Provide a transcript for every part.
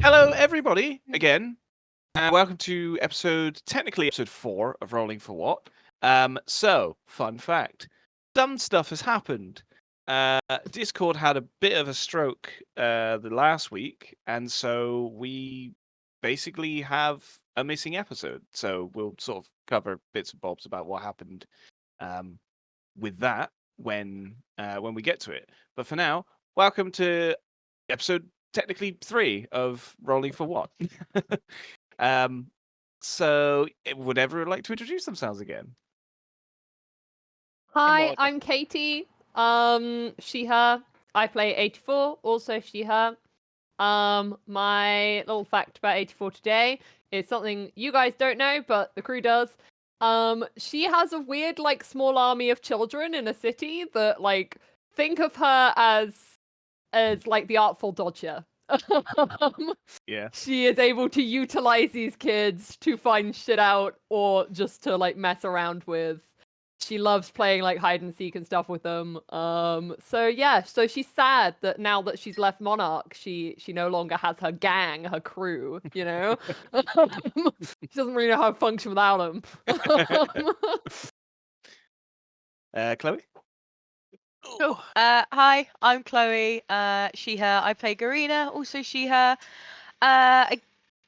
Hello, everybody, again. Welcome to technically episode 4 of Rolling for What. So, fun fact. Some stuff has happened. Discord had a bit of a stroke the last week, and so we basically have a missing episode. So we'll sort of cover bits and bobs about what happened with that when we get to it. But for now, welcome to episode technically 3 of Rolling for What. So would everyone like to introduce themselves again? Hi, I'm Katie. She, her. I play 84, also she, her. My little fact about 84 today is something you guys don't know, but the crew does. She has a weird, small army of children in a city that, think of her as the Artful Dodger. Yeah. She is able to utilize these kids to find shit out or just to, mess around with. She loves playing hide and seek and stuff with them. So she's sad that now that she's left Monarch, she no longer has her gang, her crew, you know? She doesn't really know how to function without them. Chloe? Cool. Hi, I'm Chloe. She, her. I play Garina, also she, her. I'm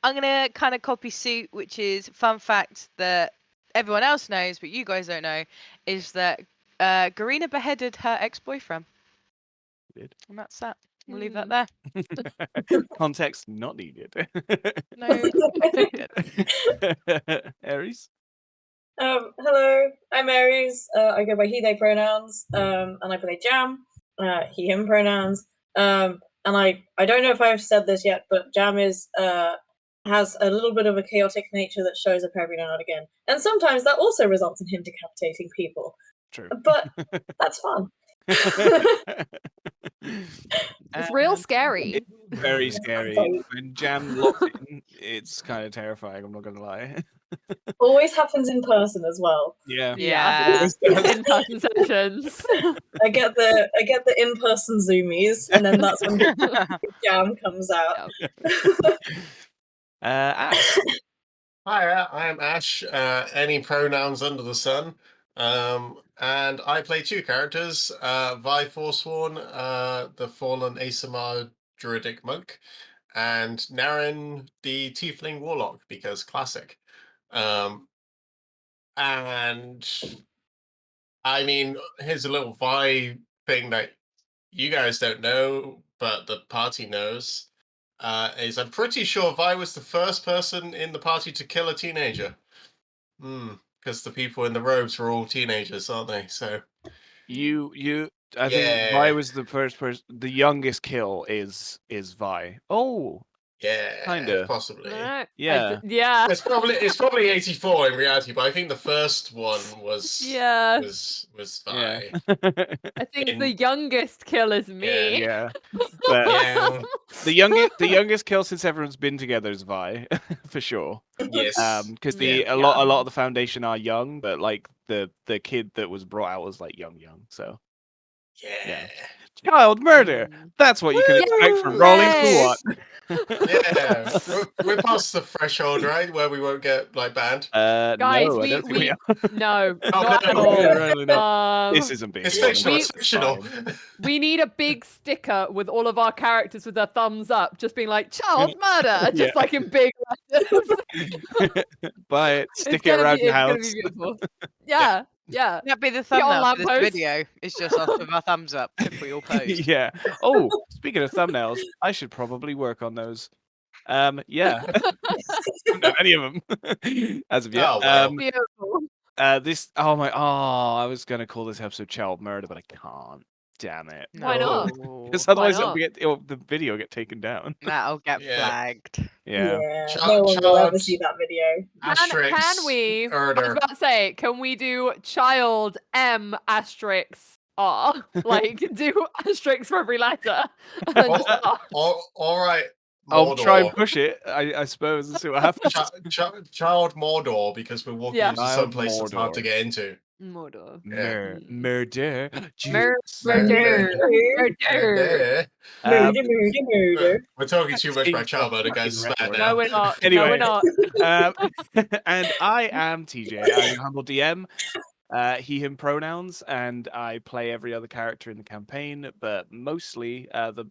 gonna kind of copy suit, which is fun fact that everyone else knows, but you guys don't know, is that Garina beheaded her ex-boyfriend. Did. And that's that. We'll leave that there. Context not needed. No, Aries? Hello, I'm Aries. I go by he, they pronouns, and I play Jam, he, him pronouns. And I don't know if I've said this yet, but Jam has a little bit of a chaotic nature that shows up every now and again. And sometimes that also results in him decapitating people. True. But that's fun. It's real scary. It's very scary. When Jam locks in, it's kind of terrifying, I'm not going to lie. Always happens in person as well. Yeah. In-person sessions. I get the in-person zoomies, and then that's when Jam comes out. Ash. Hi, I am Ash. Any pronouns under the sun. And I play two characters, Vi Forsworn, the fallen Asamar druidic monk, and Naren, the tiefling warlock, because classic. And I mean, here's a little Vi thing that you guys don't know, but the party knows. Is I'm pretty sure Vi was the first person in the party to kill a teenager. Because the people in the robes were all teenagers, aren't they? So I think Vi was the first person. The youngest kill is Vi. Oh, yeah, kinda. possibly. Yeah. Yeah. It's probably 84 in reality, but I think the first one was Vi. Yeah. I think the youngest kill is me. Yeah. But the youngest kill since everyone's been together is Vi, for sure. Yes. Because a lot of the Foundation are young, but the kid that was brought out was young. So yeah. Child murder. That's what you can expect from Rolling for What. Yeah, we're past the threshold, right, where we won't get banned. Guys, no, I don't think we are. No, Oh, not at no, all. Really not. This isn't being. It's fictional. It's fictional. We need a big sticker with all of our characters with their thumbs up, just being like child murder, just in big letters. Buy it, stick it around your house. It's gonna be beautiful. Yeah. That'd be the thumbnail for this video. It's just us with our thumbs up if we all post. Yeah. Oh, speaking of thumbnails, I should probably work on those. Yeah. Don't know any of them as of yet. Oh, well. Beautiful. I was gonna call this episode Child Murder, but I can't. Damn it. Why not? Because otherwise the video will get taken down. That'll get flagged. Yeah. No one will ever see that video. Can we? I was about to say, can we do child M asterisk R? Do asterisk for every letter. And then just R. All right. I'll try and push it, I suppose, and see what happens. Child Mordor, because we're walking into some place that's hard to get into. Murder. Yeah. Murder. Murder. Juice. Murder. Murder. Yeah. Um, Murder. We're talking too much about Thanks for Charbonner, fucking guys. It's bad rhetoric. now. No, we're not. No, Anyway. we're not. And I am TJ. I'm your humble DM. He, him pronouns, and I play every other character in the campaign, but mostly the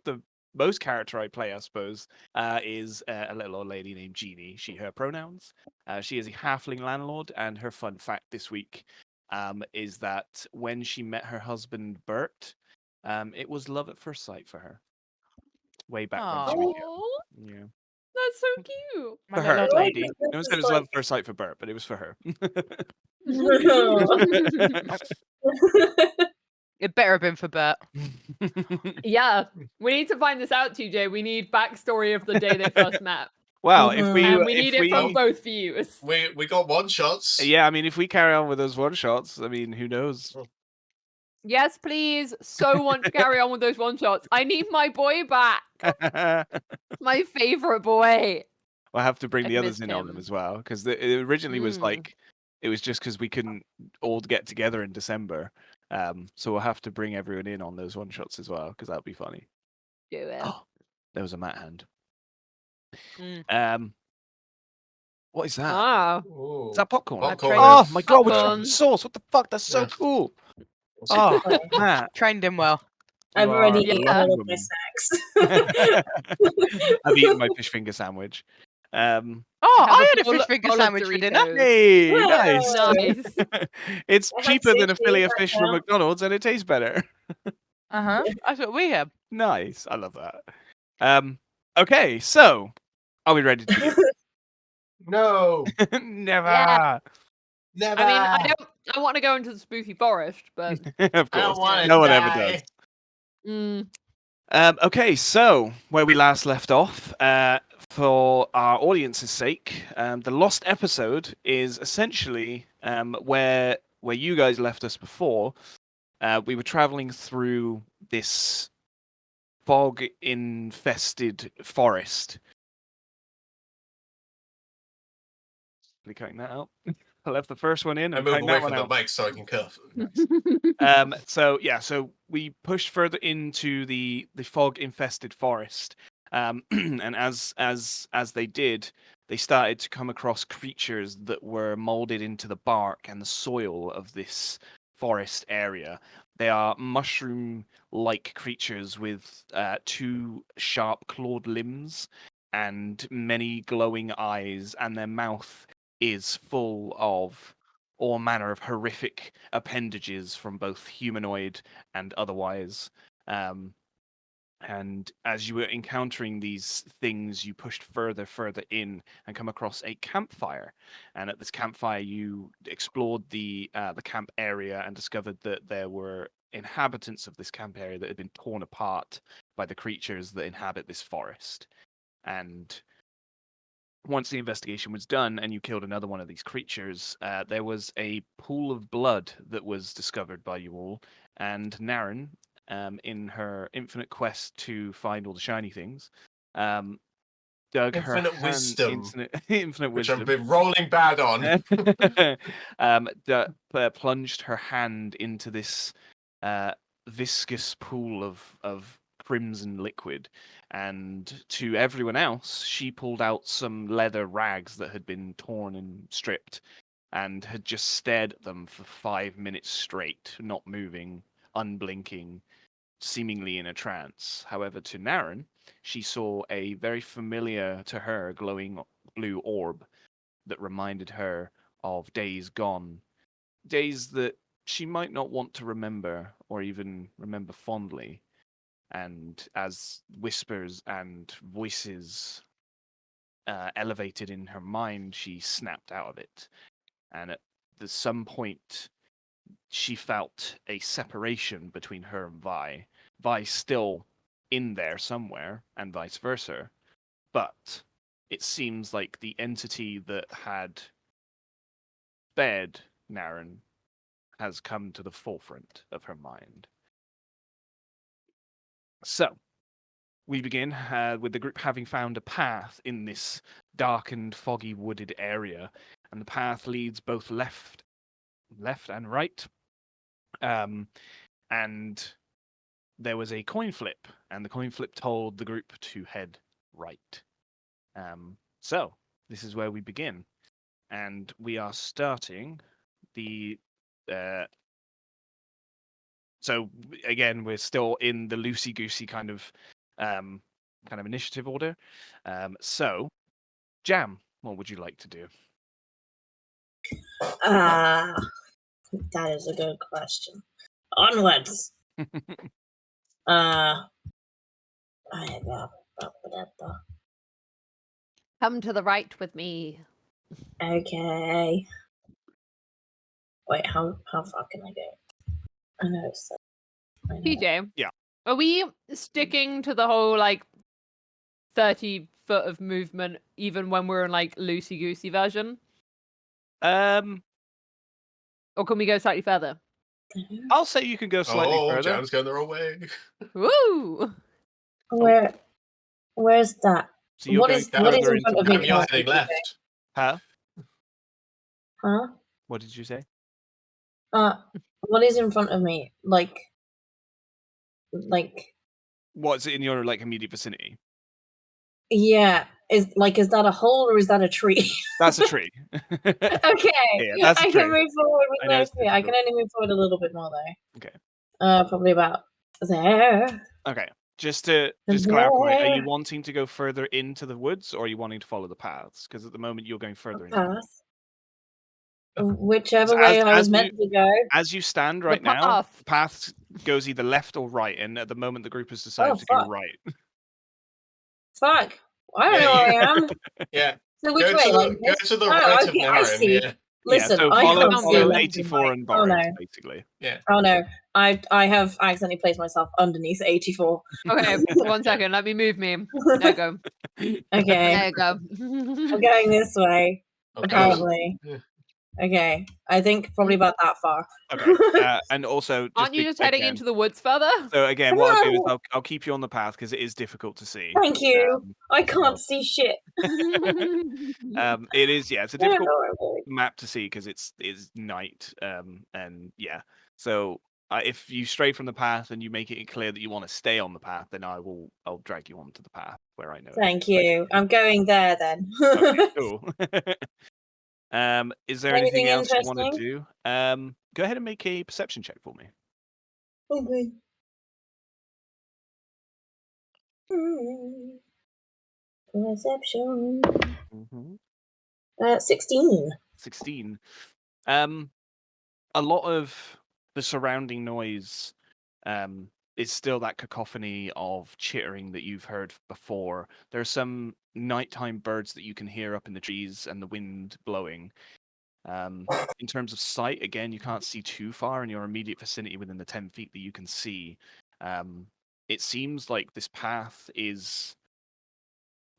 the most character I play, I suppose, is a little old lady named Jeannie. She, her pronouns. She is a halfling landlord, and her fun fact this week is that when she met her husband Bert, it was love at first sight for her. Way back when she was Aw, young. Yeah. that's so cute. My For little her. old lady. No one said it was love at first sight for Bert, but it was for her. It better have been for Bert. Yeah, we need to find this out, TJ. We need backstory of the day they first met, Well, if we and we if need it from we- both views. We got one shots. yeah, I mean, if we carry on with those one shots, I mean, who knows? Yes, please. So want to carry on with those one shots. I need my boy back. We'll My favorite boy. have to bring I've the others missed in on them him. as well, because it originally was Mm. like it was just because we couldn't all get together in December. So we'll have to bring everyone in on those one shots as well, because that'll be funny. Do it. There was a mat hand. Mm. What is that? Ah, Ooh. Is that popcorn? Popcorn Oh with- my god, with Popcorn. sauce! What the fuck? That's so Yeah. cool. What's Oh, it- Matt. Trained him well. I've You already are a eaten Yeah. all of lovely my woman. snacks. I've eaten my fish finger sandwich. Oh, have I a had a bowl fish of- finger bowl of sandwich for dinner. Doritos. Hey, Wow. nice. Nice. It's I had cheaper than a sushi, fillet of that fish from counts. McDonald's, and it tastes better. Uh-huh. That's what we have. Nice. I love that. Okay, so are we ready to begin? No. Never. Yeah. Never. I mean, I want to go into the spooky forest, but Of I don't course. want to No one die. ever does. mm, Okay, so where we last left off, for our audience's sake, the lost episode is essentially where you guys left us before. We were traveling through this fog-infested forest. Are we cutting that out? I left the first one in. I I'm move cutting away that from one the out. mic so I can cough. So we pushed further into the fog infested forest, and as they did, they started to come across creatures that were molded into the bark and the soil of this forest area. They are mushroom like creatures with two sharp clawed limbs and many glowing eyes, and their mouth is full of all manner of horrific appendages from both humanoid and otherwise. And as you were encountering these things, you pushed further in and come across a campfire. And at this campfire, you explored the camp area and discovered that there were inhabitants of this camp area that had been torn apart by the creatures that inhabit this forest. And once the investigation was done and you killed another one of these creatures, there was a pool of blood that was discovered by you all. And Naren, in her infinite quest to find all the shiny things, dug her Infinite hand, wisdom, infinite which wisdom. I've been rolling bad on. Plunged her hand into this viscous pool of crimson liquid, and to everyone else, she pulled out some leather rags that had been torn and stripped, and had just stared at them for 5 minutes straight, not moving, unblinking, seemingly in a trance. However, to Naren, she saw a very familiar to her glowing blue orb that reminded her of days gone, days that she might not want to remember or even remember fondly. And as whispers and voices elevated in her mind, she snapped out of it. And at some point, she felt a separation between her and Vi. Vi still in there somewhere, and vice versa. But it seems like the entity that had fed Naren has come to the forefront of her mind. So, we begin with the group having found a path in this darkened, foggy, wooded area, and the path leads both left left and right. And there was a coin flip, and the coin flip told the group to head right. So this is where we begin, and we are starting the. So again, we're still in the loosey goosey kind of initiative order. So, Jam, what would you like to do? That is a good question. Onwards. Come to the right with me. Okay. Wait, how far can I go? I know it's. PJ. Yeah. Are we sticking to the whole 30 foot of movement even when we're in loosey goosey version? Or can we go slightly further? I'll say you can go slightly further. Jam's going the wrong way. Woo! Where's that? So you're What going is in further front of into me? Jam, you're heading left. Huh? Huh? What did you say? What is in front of me? Like. What's in your immediate vicinity? Yeah. Is that a hole or is that a tree? That's a tree. Okay. Yeah, that's a I tree. can move forward I with know my it's feet. I can difficult. only move forward a little bit more though. Okay. Probably about there. Okay. Just to clarify, are you There. wanting to go further into the woods, or are you wanting to follow the paths? Because at the moment you're going further into the woods. Path. Whichever So way I as was meant to go. As you stand The right now, path. the path goes either left or right, and at the moment the group has decided Oh, to go fuck. right. Fuck. I don't know where I am. Yeah. So which Go way? to Like the, go this? to the Oh, right of okay, I Naren. see. Yeah. Listen, yeah, so I follow, can't see follow left and 84 right. and Oh Boris, no. basically. Yeah. Oh no. I have accidentally placed myself underneath 84. Okay, 1 second. Let me move me. There you go. Okay. There you go. I'm going this way. Okay. Apparently. Yeah. Okay. I think probably about that far. Okay, and also, Aren't you just heading into the woods further? So again, what I'll do is No. I'll keep you on the path because it is difficult to see. Thank you. I can't so- see shit. It is, yeah, it's a I don't difficult know where I'm going. map to see because it's night. And yeah, so if you stray from the path and you make it clear that you want to stay on the path, then I'll drag you onto the path where I know. Thank you. I'm going there then. Okay, cool. Is there anything Anything else you want to interesting? do? Go ahead and make a perception check for me. Okay. Perception. 16. 16. A lot of the surrounding noise is still that cacophony of chittering that you've heard before. There are some nighttime birds that you can hear up in the trees and the wind blowing. In terms of sight, again, you can't see too far in your immediate vicinity within the 10 feet that you can see. It seems like this path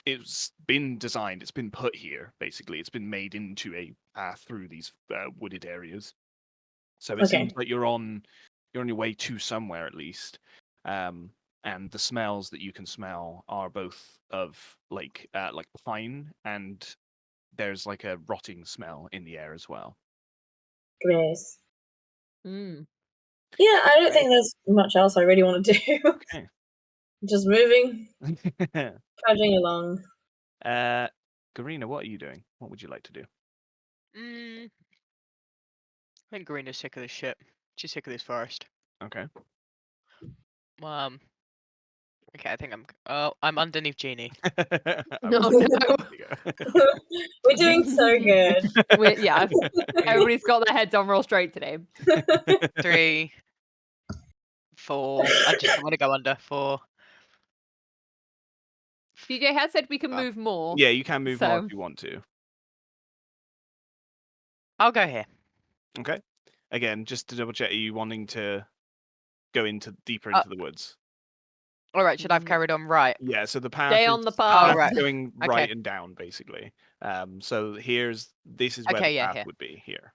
it's been designed, it's been put here, basically. It's been made into a path through these wooded areas. So it seems like you're on your way to somewhere at least. And the smells that you can smell are both of like pine, and there's like a rotting smell in the air as well. Grace. Mm. Yeah, I don't think there's much else I really want to do. Okay. Just moving, trudging along. Garina, what are you doing? What would you like to do? I think Garina's sick of this shit. She's sick of this forest. Okay. Okay, I think I'm underneath Genie. No. We're doing so good. Yeah, everybody's got their heads on real straight today. 3, 4. I want to go under 4. DJ has said we can move more. Yeah, you can move more So- if you want to. I'll go here. Okay. Again, just to double check, are you wanting to go deeper into the woods? All right, should I have carried on right? Yeah, so the path Stay is, on the path. Oh, right. going right Okay. and down, basically. So this is where Okay, the yeah, path here. would be here.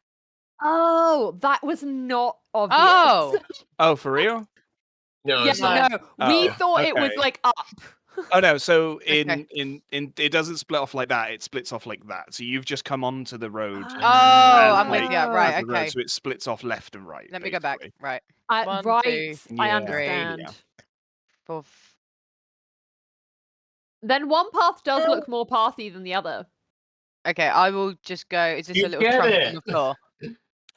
Oh, that was not obvious. Oh! Oh, for real? No, Yeah, it's not. no. We Oh, thought it was okay. up. Oh no, so Okay. in it doesn't split off like that. It splits off like that. So you've just come onto the road. Oh, as, I'm with like, you. as Right. the road, Okay. so it splits off left and right. Let me go back. basically. Right. I, 1, right, 2, I Yeah, understand. yeah. 4. Then one path does look more pathy than the other. Okay, I will just go. Is this You a little get trunk it. on the floor?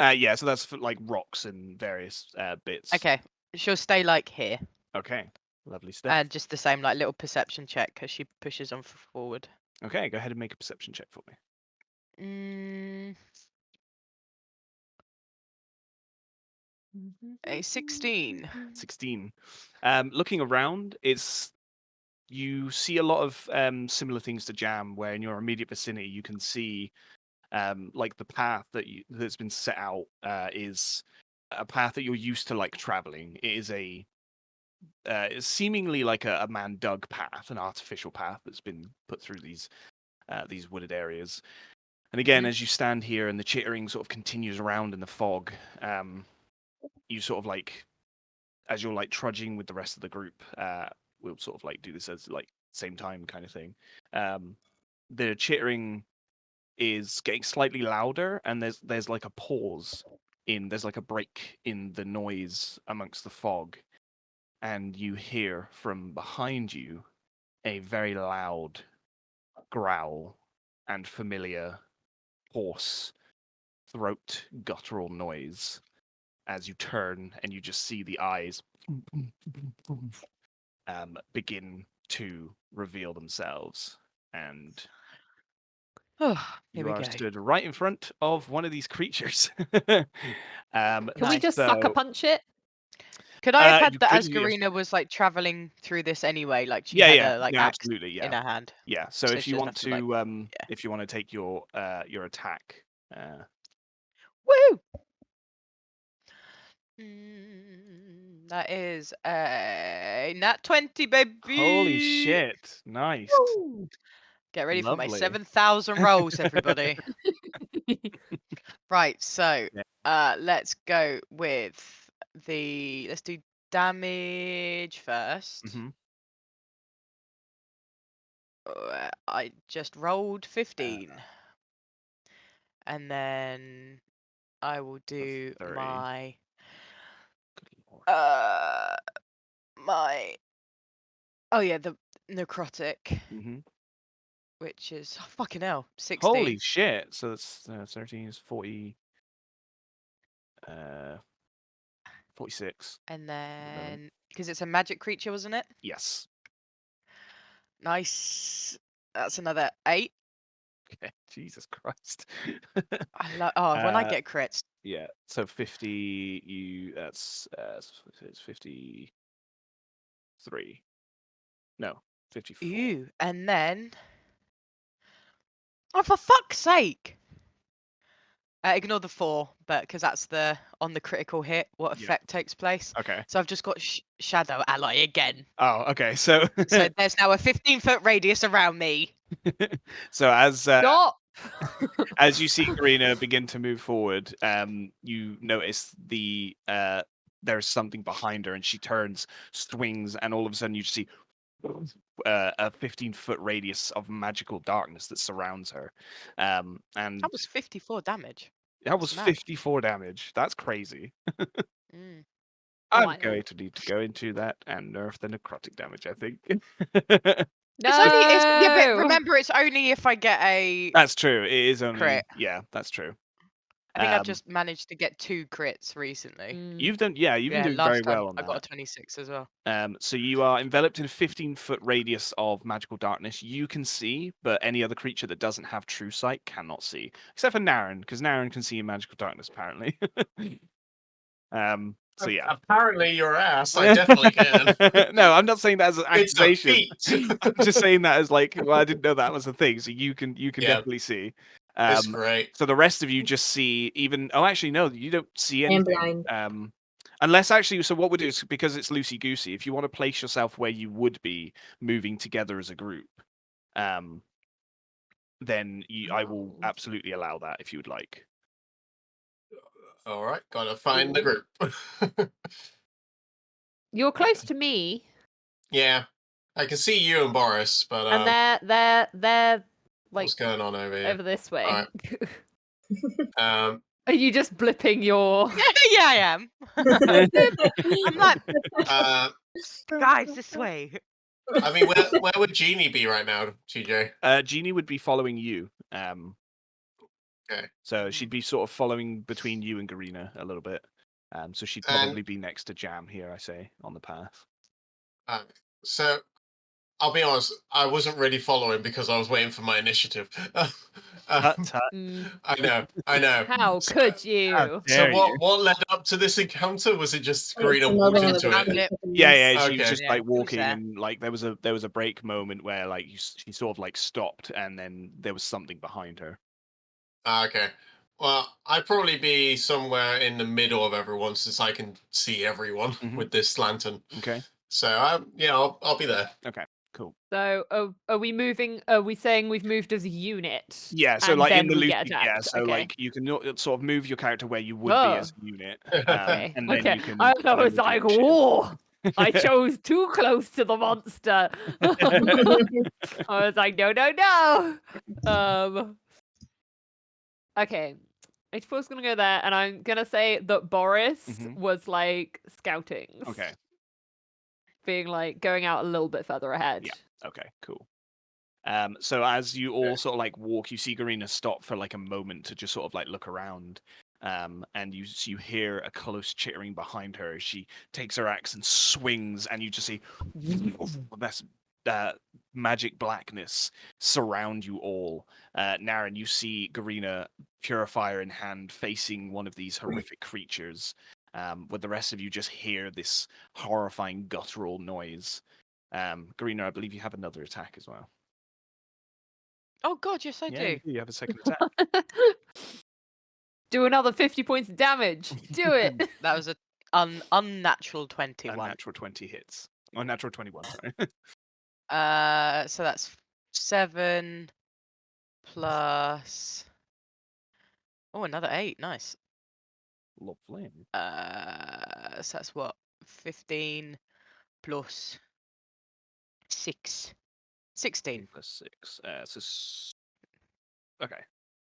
Yeah, so that's for, like rocks and various bits. Okay, she'll stay like here, Okay. Lovely stuff. and just the same like little perception check as she pushes on forward. Okay, go ahead and make a perception check for me. A 16. 16. Looking around, you see a lot of similar things to Jam, where in your immediate vicinity you can see like the path that's been set out is a path that you're used to like traveling. It is it's seemingly like a man dug path, an artificial path that's been put through these wooded areas. And again, as you stand here and the chittering sort of continues around in the fog, you sort of like, as you're like trudging with the rest of the group, we'll sort of like do this as like same time kind of thing. The chittering is getting slightly louder, and there's like a pause there's like a break in the noise amongst the fog, and you hear from behind you a very loud growl and familiar hoarse throat guttural noise as you turn and you just see the eyes begin to reveal themselves, and Oh, here you we are go. stood right in front of one of these creatures. Can we Nice. just sucker punch it? Could I have had you that could, as yes. Garina was like traveling through this anyway? Like she Yeah, had yeah, a like yeah, axe absolutely, in yeah, her hand. yeah. So So if she you doesn't want have to, like, yeah. if you want to take your attack, Woo! That is a nat 20, baby. holy shit, nice, Get ready for my lovely. 7,000 rolls, everybody. Right, so Yeah. let's go with let's do damage first. I just rolled 15. And then I will do 30. my Good lord. oh yeah, the necrotic, Mm-hmm. which is fucking hell, 16. Holy shit! So that's 13 is 40. 46. And then because it's a magic creature, wasn't it? Yes. Nice. That's another 8. Okay. Jesus Christ. I love. Oh, when I get crits. Yeah. So 50. That's it's 53. No, 54. Ooh, and then. Oh, for fuck's sake! Ignore the 4, but because that's on the critical hit, what Yeah. effect takes place. Okay. So I've just got Shadow Ally again. Oh, okay. So So there's now a 15-foot radius around me. so Stop! as you see Karina begin to move forward, you notice there's something behind her, and she turns, swings, and all of a sudden you see a 15-foot radius of magical darkness that surrounds her. And That was 54 damage. that was mad. 54 damage. That's crazy. Mm. I'm Wild. going to need to go into that and nerf the necrotic damage, I think. No. It's only, yeah, but remember, it's only if I get a. That's true. It is only crit. Yeah, that's true. I think I've just managed to get 2 crits recently. You've been doing last very time well on I that. got a 26 as well. So you are enveloped in a 15-foot radius of magical darkness. You can see, but any other creature that doesn't have true sight cannot see, except for Naren, because Naren can see in magical darkness apparently. So yeah. Apparently your ass. I definitely can. No, I'm not saying that as an It's a accusation. feat. I'm just saying that as like, well, I didn't know that was a thing. So you can Yeah. definitely see. It's great. So the rest of you just see oh, actually no, you don't see I am anything. blind. Unless actually, so what we'll do is, because it's loosey goosey, if you want to place yourself where you would be moving together as a group, then I will absolutely allow that if you would like. All right, gotta find the group. You're close to me. Yeah. I can see you and Boris, but And they're like what's going on over here? over this way. Um, Are you just blipping your? Yeah, I am. I'm like, uh, guys, this way. I mean, where would Jeannie be right now, TJ? Jeannie would be following you. Okay. So she'd be sort of following between you and Garina a little bit. So she'd And- probably be next to Jam here, I say, on the path. So I'll be honest, I wasn't really following because I was waiting for my initiative. Tut, tut. I know. How So- could you? So Dare what led up to this encounter? Was it just It's Karina another walked one of into those it? Yep. Yeah, yeah. She Okay. was just Yeah, like it was walking, there. and like there was a break moment where like she sort of like stopped, and then there was something behind her. Okay. Well, I'd probably be somewhere in the middle of everyone since I can see everyone Mhm. with this lantern. Okay, So I'll be there. cool. So are we moving? Are we saying we've moved as a unit? Yeah, so and like then in the we loop, get yeah. attacked? So Okay. like you can sort of move your character where you would be Oh. as a unit, Okay. and then Okay. you can. I and then was we'll do like, shit. whoa! I chose too close to the monster. I was like, no, no, no. Okay. 84's gonna go there, and I'm gonna say that Boris Mhm. was like scouting. Okay. Being like going out a little bit further ahead. Yeah. Okay, cool. So as you all sort of like walk, you see Garina stop for like a moment to just sort of like look around. And you hear a close chittering behind her as she takes her axe and swings, and you just see this magic blackness surround you all. Naren, you see Garina, purifier in hand, facing one of these horrific creatures. With the rest of you just hear this horrifying guttural noise. Garina, I believe you have another attack as well. Oh God, yes I Yeah, do. you do. You have a second attack. Do another 50 points of damage. Do it. That was a unnatural 21. Unnatural 20 hits. Oh, natural 21, sorry. So that's 7 plus. Oh, another 8. Nice. Lovely. So that's what 15 plus 6, 16. 15 plus 6. Okay.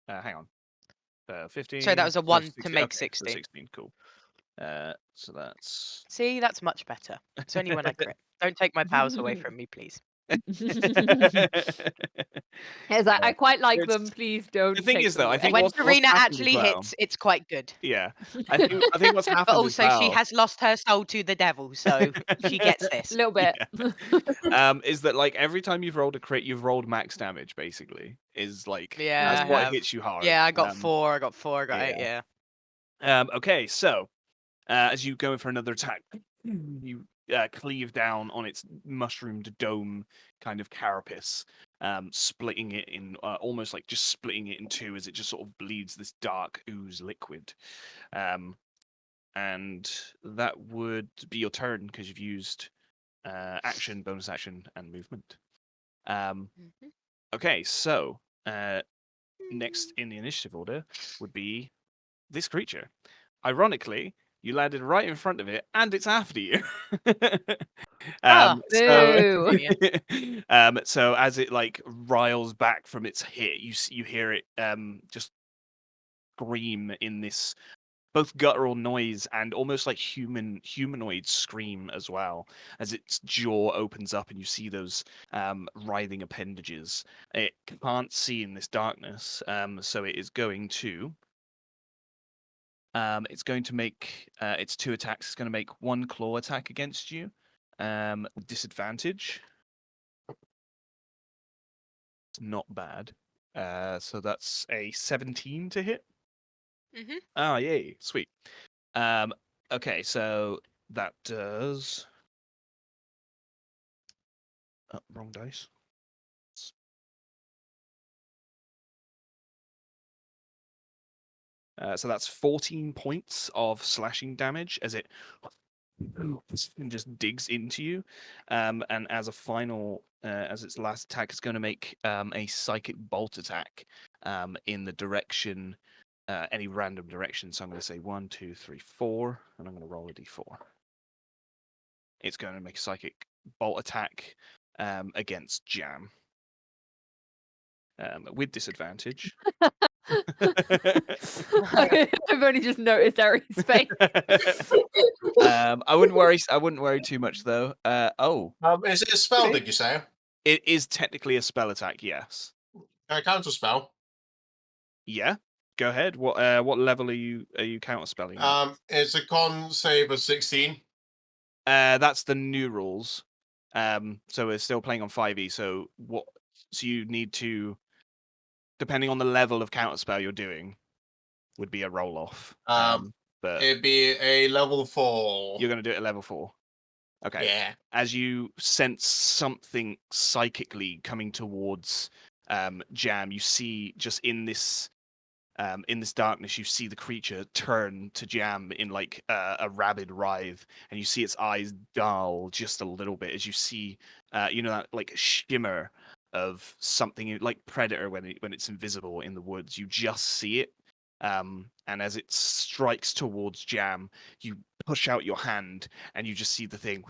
Hang on. 15. So that was a plus 1 to 16. make Okay, so 16. 16, cool. So that's. See, that's much better. It's only when I crit. Don't take my powers away from me, please. It's like, I quite like It's- them. Please don't. the thing take is, them though, I away. think When what's Karina happened as actually well- hits, it's quite good. Yeah. I think what's happened But as also, she well- has lost her soul to the devil, so she gets a this. little bit. Is that like every time you've rolled a crit, you've rolled max damage, basically. Is like Yeah, that's I what have. hits you hard. Yeah, I got 4. I got 4. I got 8. yeah. Yeah. Okay, so as you go in for another attack, you cleave down on its mushroomed dome kind of carapace, splitting it in almost like just splitting it in two as it just sort of bleeds this dark ooze liquid. And that would be your turn because you've used action, bonus action, and movement. Okay, so next in the initiative order would be this creature. Ironically, you landed right in front of it, and it's after you. Oh, Boo. So as it like riles back from its hit, you hear it just scream in this both guttural noise and almost like humanoid scream as well, as its jaw opens up and you see those writhing appendages. It can't see in this darkness, so it is going to make its 2 attacks. It's going to make 1 claw attack against you, with disadvantage. It's not bad. So that's a 17 to hit. Mhm. Oh, yay, sweet. Okay, so that does. Oh, wrong dice. So that's 14 points of slashing damage as it just digs into you. And as a final, as its last attack, it's going to make a psychic bolt attack in the direction, any random direction. So I'm going to say 1, 2, 3, 4, and I'm going to roll a d4. It's going to make a psychic bolt attack against Jam. With disadvantage. I've only just noticed Eri's face. I wouldn't worry too much though. Is it a spell? Did you say? It is technically a spell attack. Yes. Counter spell. Yeah. Go ahead. What level are you counterspelling? At? It's a con save of 16. That's the new rules. So we're still playing on 5e. So you need to, depending on the level of counterspell you're doing, would be a roll off. But It'd be a level 4. you're going to do it at level 4. Okay. Yeah. As you sense something psychically coming towards Jam, you see just in this darkness, you see the creature turn to Jam in like a rabid writhe, and you see its eyes dull just a little bit as you see, that like shimmer of something like Predator when it's invisible in the woods. You just see it, and as it strikes towards Jam, you push out your hand, and you just see the thing,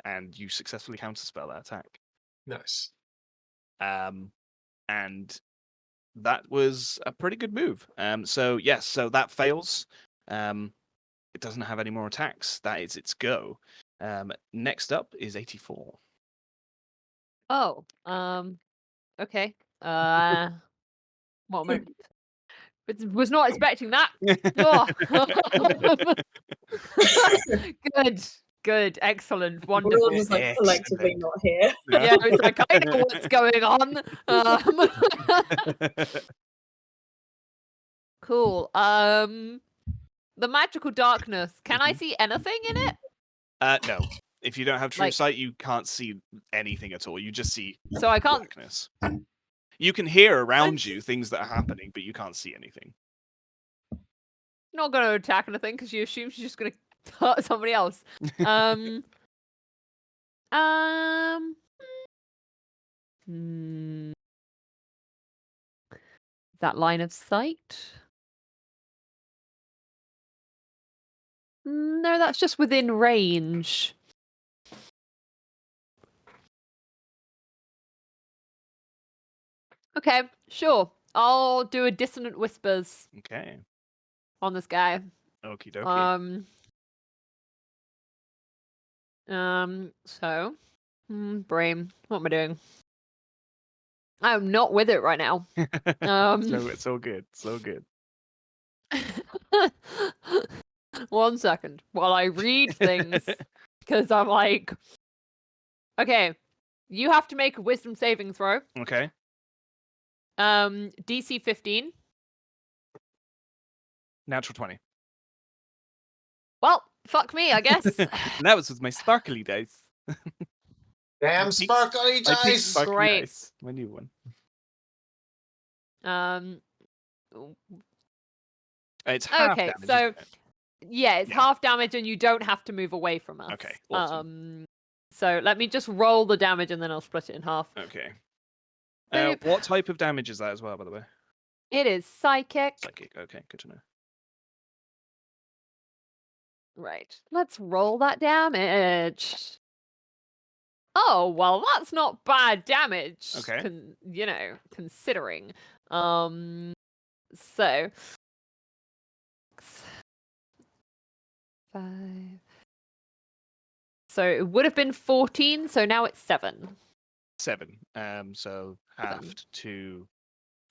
and you successfully counterspell that attack. Nice. And that was a pretty good move. So that fails. It doesn't have any more attacks. That is its go. Next up is 84. Oh, okay. What am I? Was not expecting that. Oh. Good, excellent, We're all wonderful. just like collectively not here. Yeah, it's like I know what's going on. Cool. The magical darkness. Can I see anything in it? No. If you don't have true Like- sight, you can't see anything at all. You just see So I can't. darkness. You can hear around you things that are happening, but you can't see anything. Not going to attack anything because you assume she's just going to hurt somebody else. Hmm. That line of sight? No, that's just within range. Okay, sure. I'll do a dissonant whispers Okay. on this guy. Okie dokie. So, brain, what am I doing? I'm not with it right now. So it's all good. So good. 1 second while I read things, because I'm like, okay, you have to make a wisdom saving throw. Okay. DC 15. Natural 20. Well, fuck me, I guess. And that was with my sparkly dice. Damn My sparkly My pink dice! sparkly Great. dice. My new one. It's half Okay, damage, so isn't it? yeah, it's Yeah. half damage and you don't have to move away from us. Okay, awesome. So let me just roll the damage and then I'll split it in half. Okay. Boop. What type of damage is that as well, by the way? It is psychic. Psychic. Okay, good to know. Right. Let's roll that damage. Oh, well, that's not bad damage. Okay. Considering. So 5. So it would have been 14, so now it's 7. 7. So halved to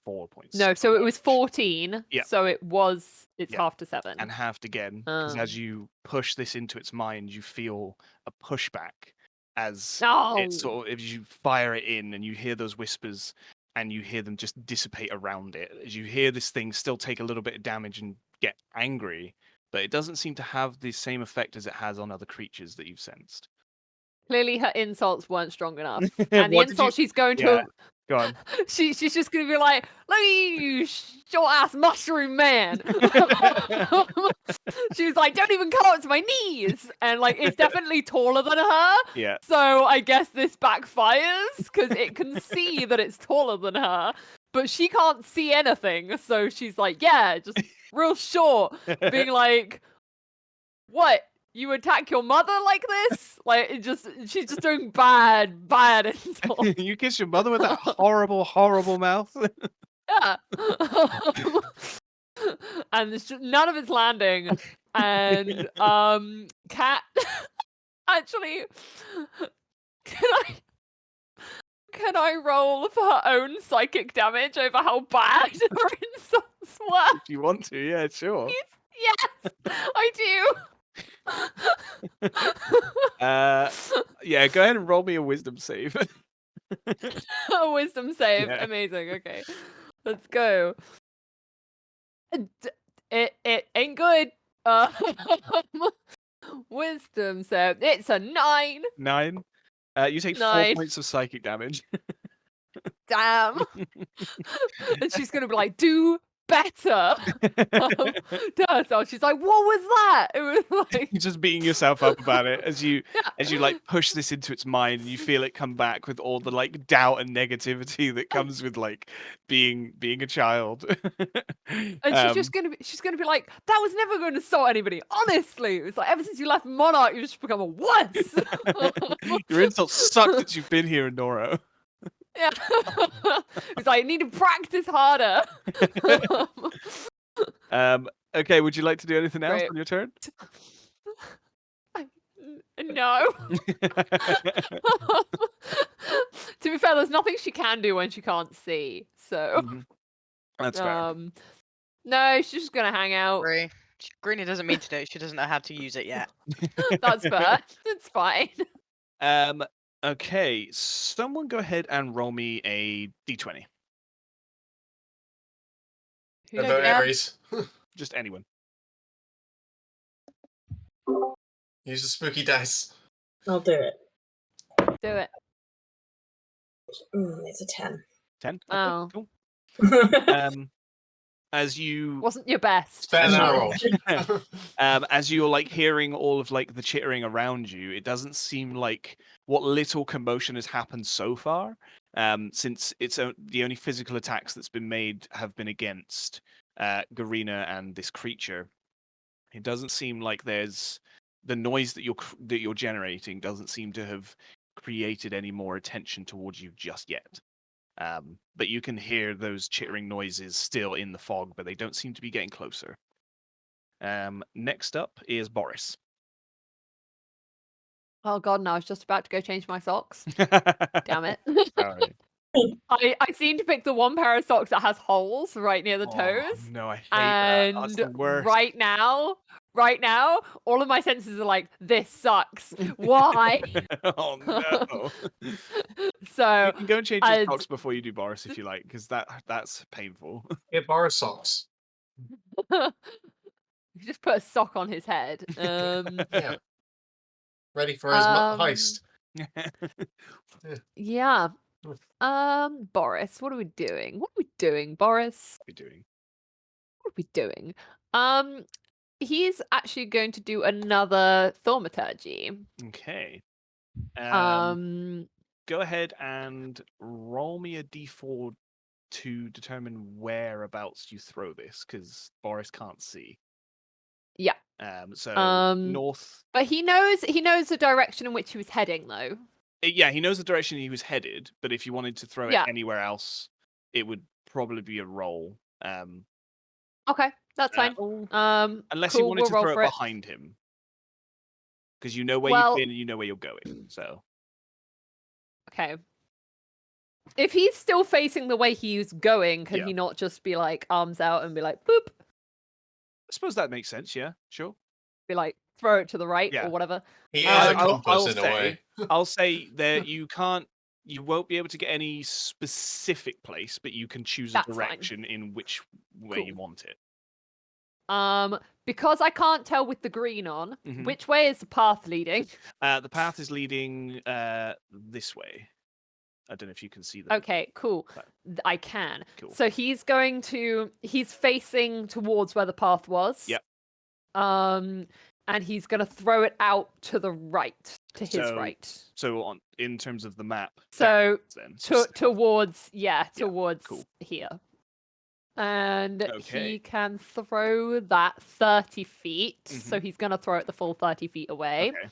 4 points. No, so of it was damage. 14. Yeah. So it's Yeah. half to 7. And halved again. Because as you push this into its mind, you feel a pushback as it sort of, if you fire it in and you hear those whispers and you hear them just dissipate around it. As you hear this thing still take a little bit of damage and get angry, but it doesn't seem to have the same effect as it has on other creatures that you've sensed. Clearly her insults weren't strong enough. And the What did insult she's going to Yeah. Go on. she's just gonna be like, look at you short ass mushroom man. She's like, don't even come up to my knees. And like it's definitely taller than her. Yeah. So I guess this backfires because it can see that it's taller than her, but she can't see anything. So she's like, yeah, just real short, being like, what? you attack your mother like this? Like, she's just doing bad insults. You kiss your mother with that horrible, horrible mouth. Yeah. And it's just, none of it's landing. And Cat actually can I roll for her own psychic damage over how bad her insults were? If you want to, yeah, sure. Yes, I do. Yeah, go ahead and roll me a wisdom save. A wisdom save. Yeah. Amazing. Okay, let's go. It ain't good. Wisdom save. It's a 9. 9. You take 4 9. points of psychic damage. Damn. And she's gonna be like, do better. To herself. She's like, what was that? It was like You're just beating yourself up about it as you yeah. like push this into its mind, and you feel it come back with all the like doubt and negativity that comes with like being a child. And she's gonna be like, that was never going to insult anybody. Honestly, it's like ever since you left Monarch, you've just become a wuss. Your insults suck since you've been here in Noro. Yeah. It's like, I need to practice harder. Okay, would you like to do anything else Great. on your turn? No. To be fair, there's nothing she can do when she can't see. So Mhm. That's fair. no, she's just gonna hang out. Agree. Greenie doesn't mean to do it. She doesn't know how to use it yet. That's fair. It's fine. Okay, someone go ahead and roll me a d20. Who About knows? Aries. Just anyone. Use the spooky dice. I'll do it. Do it. It's a 10. 10. Oh. Cool. As you Wasn't your best. Fair No. narrow. as you're like hearing all of like the chittering around you, it doesn't seem like what little commotion has happened so far. Since it's the only physical attacks that's been made have been against Garina and this creature. It doesn't seem like there's the noise that you're generating doesn't seem to have created any more attention towards you just yet. But you can hear those chittering noises still in the fog, but they don't seem to be getting closer. Next up is Boris. Oh god, no, I was just about to go change my socks. Damn it. Sorry. I seem to pick the one pair of socks that has holes right near the toes. Oh, no, I hate that. That's the And worst. right now, all of my senses are like, this sucks. Why? Oh no. So You can go and change your I'd- socks before you do Boris if you like, because that's painful. Get bar socks. you just put a sock on his head. Yeah. Ready for his heist. Yeah. Boris, what are we doing? What are we doing, Boris? What are you doing? What are we doing? He's actually going to do another thaumaturgy. Okay. Go ahead and roll me a d4 to determine whereabouts you throw this, because Boris can't see. Yeah. So north. But he knows the direction in which he was heading, though. Yeah, he knows the direction he was headed, but if you wanted to throw it Yeah. anywhere else, it would probably be a roll. Okay, that's fine. Unless cool, you wanted we'll to roll throw for it it. behind him. Because you know where Well- you've been and you know where you're going. So Okay. If he's still facing the way he's going, can Yeah. he not just be like arms out and be like boop? I suppose that makes sense, yeah, sure. Be like throw it to the right Yeah. or whatever. He is I'll- a compass in a way. I'll say that you won't be able to get any specific place, but you can choose a That's fine. direction in which way you Cool. want it. Because I can't tell with the green on, Mhm. which way is the path leading? The path is leading this way. I don't know if you can see that. Okay, cool. Right. I can. Cool. So he's facing towards where the path was. Yep. And he's gonna throw it out to the right, to his So, right. So in terms of the map. So then. towards cool. here. And Okay. he can throw that 30 feet. So Mhm. he's going to throw it the full 30 feet away. Okay.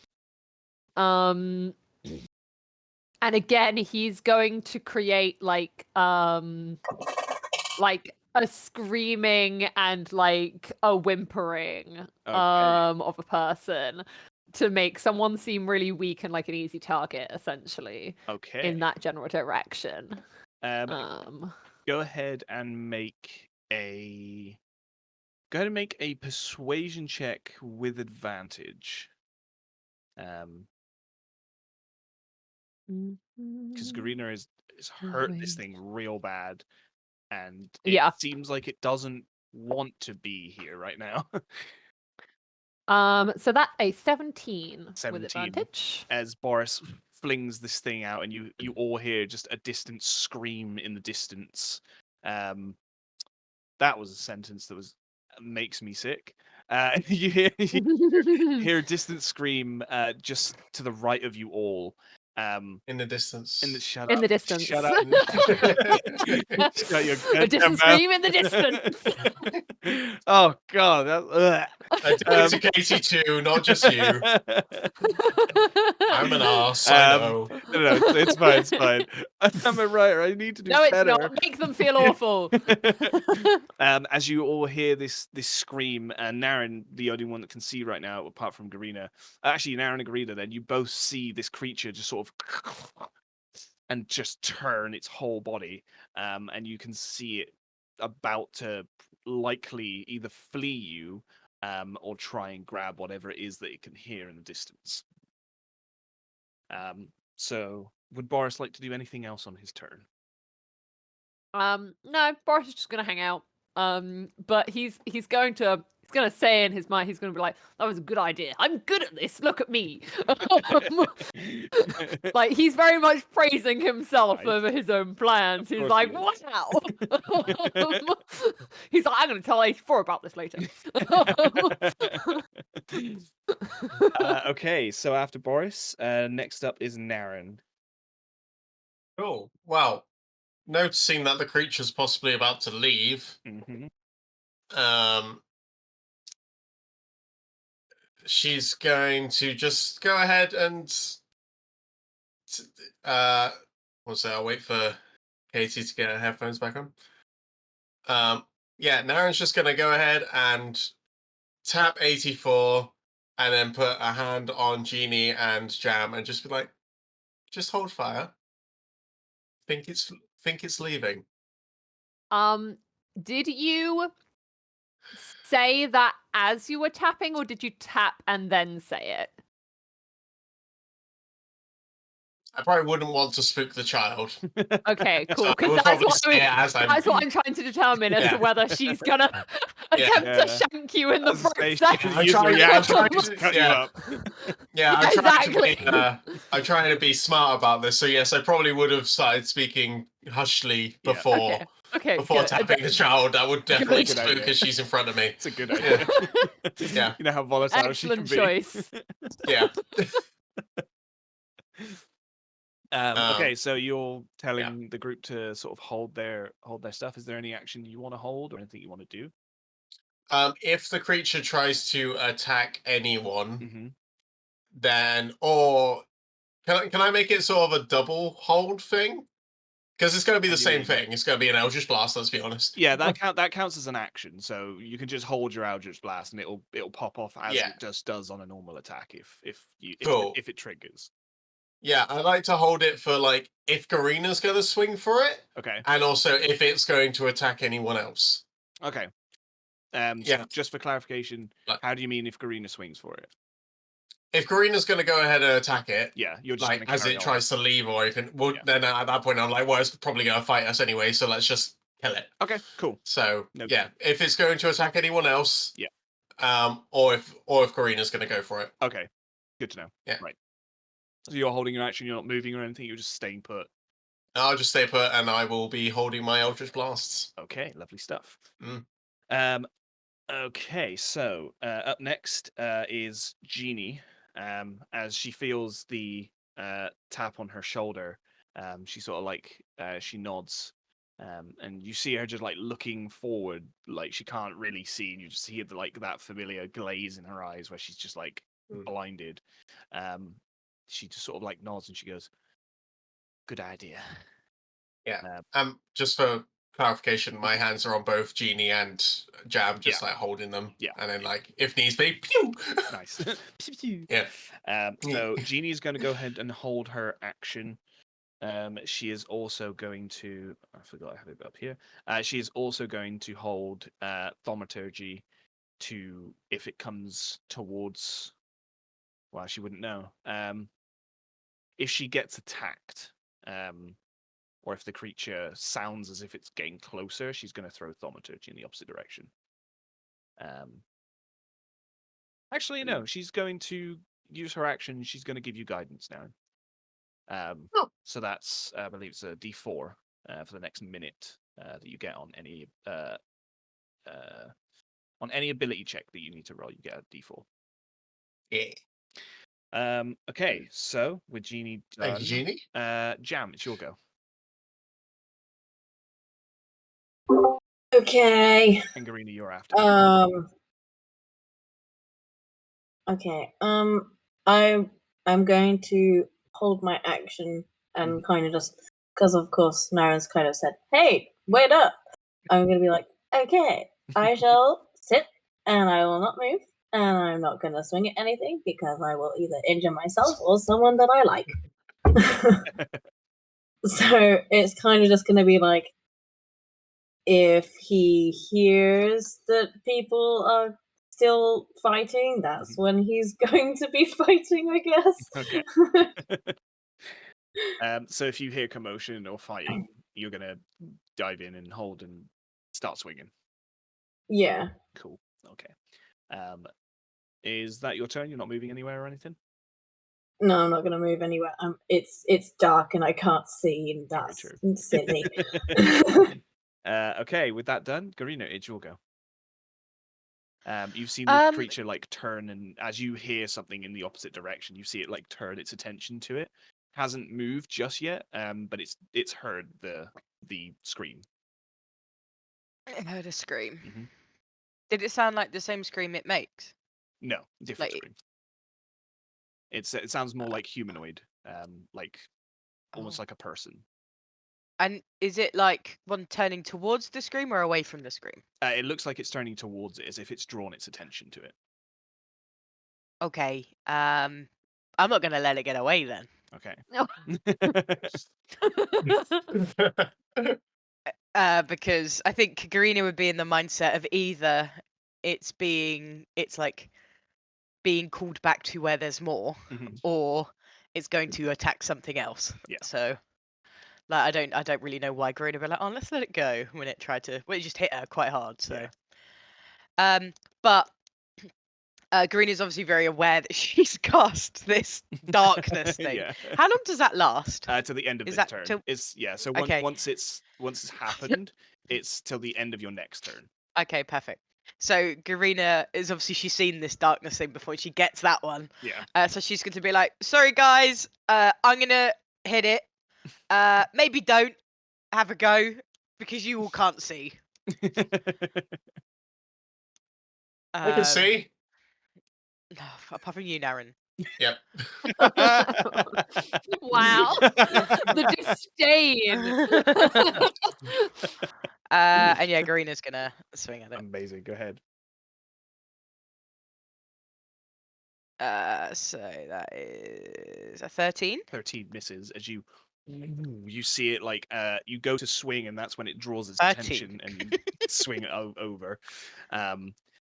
And again, he's going to create like a screaming and like a whimpering of a person to make someone seem really weak and like an easy target, essentially, Okay. in that general direction. Go ahead and make a persuasion check with advantage. Because Garina is hurt this thing real bad, and it seems like it doesn't want to be here right now. So that's a 17 with 17. advantage. As Boris flings this thing out, and you all hear just a distant scream in the distance. That was a sentence that makes me sick. You hear a distant scream just to the right of you all. In the distance. Shut in up. the distance. Shut up. Shut your A distant mouth. scream in the distance. Oh god, that, I did it to Katie too, not just you. I'm an arse, I know. No, it's fine, it's fine. I'm a writer. I need to do No, it's better. not. Make them feel awful. As you all hear this scream, and Naren, the only one that can see right now, apart from Garina. Actually, Naren and Garina, then you both see this creature just sort of and just turn its whole body, and you can see it about to likely either flee you, or try and grab whatever it is that it can hear in the distance. So would Boris like to do anything else on his turn? No, Boris is just gonna hang out. But he's going to say in his mind, he's gonna be like, that was a good idea. I'm good at this. Look at me. Like he's very much praising himself Right. over his own plans. He's course like, he is. wow. He's like, I'm gonna tell 84 about this later. Okay, so after Boris, next up is Naren. Cool. Well, noticing that the creature's possibly about to leave, Mm-hmm. She's going to just go ahead and one second, I'll wait for Katie to get her headphones back on. Yeah, Naren's just gonna go ahead and tap 84 and then put a hand on Genie and Jam and just be like, just hold fire. Think it's leaving. Did you say that as you were tapping, or did you tap and then say it? I probably wouldn't want to spook the child. Okay, cool. So I Because would that's probably what, say it as I'm... that's what I'm trying to determine as to Yeah. whether she's gonna attempt to shank you in the process. I'm trying to cut you up. Yeah, Yeah, exactly. I'm trying to be smart about this. So yes, I probably would have started speaking hushly before Okay, before good. tapping the child. That would definitely Good spook idea. as she's in front of me. It's a good idea. Yeah. You know how volatile she can Excellent be. choice. Yeah. Okay, so you're telling the group to sort of hold their stuff. Is there any action you want to hold or anything you want to do? If the creature tries to attack anyone, Mm-hmm. then or can I make it sort of a double hold thing? Because it's going to be What the do you same mean? thing. It's going to be an Eldritch Blast. Let's be honest. Yeah, that counts as an action. So you can just hold your Eldritch Blast, and it'll pop off as Yeah. it just does on a normal attack if Cool. it triggers. Yeah, I like to hold it for like if Garina's going to swing for it, Okay. and also if it's going to attack anyone else. Okay. Yeah. So just for clarification, how do you mean if Garina swings for it? If Garina's going to go ahead and attack it, Yeah, you're just like gonna as carry it on. tries to leave or anything, well, Yeah. then at that point I'm like, well, it's probably going to fight us anyway, so let's just kill it. Okay, cool. So No yeah, if it's going to attack anyone else, or if Garina's going to go for it. Okay, good to know. Yeah, right. So you're holding your action. You're not moving or anything. You're just staying put. I'll just stay put, and I will be holding my Eldritch Blasts. Okay, lovely stuff. Mm. Okay, so up next is Jeannie. As she feels the tap on her shoulder, she sort of like she nods And you see her just like looking forward, like she can't really see, and you just hear like that familiar glaze in her eyes where she's just like blinded. She just sort of like nods and she goes, "Good idea." Yeah. Just for clarification, my hands are on both Genie and Jam, just like holding them. Yeah. And then like if needs be, pew! Nice. Pew, pew. Yeah. So Jeannie's going to go ahead and hold her action. She is also going to. I forgot I had it up here. She is also going to hold thaumaturgy to if it comes towards. Well, she wouldn't know. If she gets attacked, or if the creature sounds as if it's getting closer, she's going to throw thaumaturgy in the opposite direction. Actually, no. She's going to use her action. She's going to give you guidance now. So that's, I believe, it's a D4 for the next minute that you get on any ability check that you need to roll. You get a D4. Yeah. Okay, so with Genie done, Thank you, Genie. Jam, it's your go. Okay. And Garina, you're after. Okay. I'm going to hold my action and kind of just because of course Naren's kind of said, "Hey, wait up." I'm going to be like, "Okay, I shall sit and I will not move and I'm not going to swing at anything because I will either injure myself or someone that I like." So it's kind of just going to be like, if he hears that people are still fighting, that's when he's going to be fighting, I guess. Okay. So if you hear commotion or fighting, you're gonna dive in and hold and start swinging. Yeah. Cool. Okay. Is that your turn? You're not moving anywhere or anything? No, I'm not going to move anywhere. It's dark and I can't see, and Very that's true. silly. Okay, with that done, Garina, it's your go. You've seen this creature like turn, and as you hear something in the opposite direction, you see it like turn its attention to it. Hasn't moved just yet, but it's heard the scream. I heard a scream. Mm-hmm. Did it sound like the same scream it makes? No, different Like- scream. It sounds more like humanoid, like almost like a person. And is it like one turning towards the scream or away from the scream? It looks like it's turning towards it, as if it's drawn its attention to it. Okay. I'm not gonna let it get away then. Okay. Because I think Garina would be in the mindset of either it's like being called back to where there's more, Mhm. or it's going to attack something else. Yeah. So like I don't really know why Garina would be like, oh, let's let it go when it just hit her quite hard. So but Garina's obviously very aware that she's cast this darkness thing. Yeah. How long does that last? To the end of Is this that turn. till- So Okay. once it's happened, it's till the end of your next turn. Okay, perfect. So Garina is obviously she's seen this darkness thing before. She gets that one. Yeah. So she's going to be like, "Sorry guys, I'm gonna hit it. Maybe don't have a go because you all can't see." I can see. Apart from you, Naren. Yep. Wow. The disdain. And yeah, Garina's gonna swing at it. Amazing. Go ahead. So that is a 13. 13 misses as you see it like you go to swing, and that's when it draws its 13. attention, and you swing it over.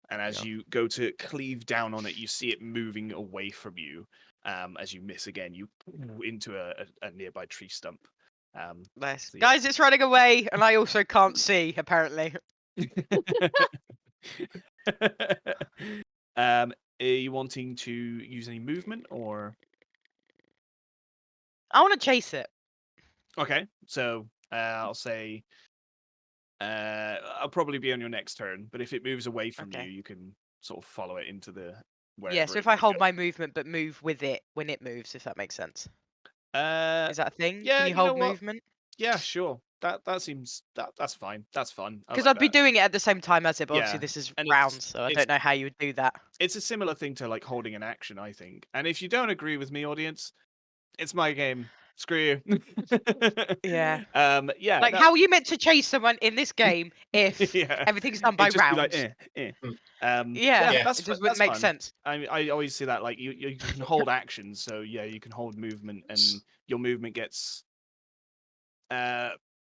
And as you go to cleave down on it, you see it moving away from you. As you miss again, you into a nearby tree stump. Nice. So, yeah. Guys, it's running away, and I also can't see, apparently. Are you wanting to use any movement, or? I want to chase it. Okay, so I'll say I'll probably be on your next turn, but if it moves away from you, you can sort of follow it into the wherever. Yeah, so if I hold my movement but move with it when it moves, if that makes sense. Is that a thing? yeah, Can you you know hold what? movement? Yeah, sure. that seems that's fine. That's fun. I Because like I'd be that. doing it at the same time as it, but obviously Yeah, this is and rounds, so I it's- don't know how you would do that. It's a similar thing to like holding an action, I think. And if you don't agree with me, audience, it's my game. Screw you. Yeah. Yeah. Like, no, how are you meant to chase someone in this game if yeah. everything's done by It'd just be rounds? like, Mm. Yeah, Yeah. that's it just fu- wouldn't that's make fun. sense. I always see that like you can hold actions, so yeah, you can hold movement, and your movement gets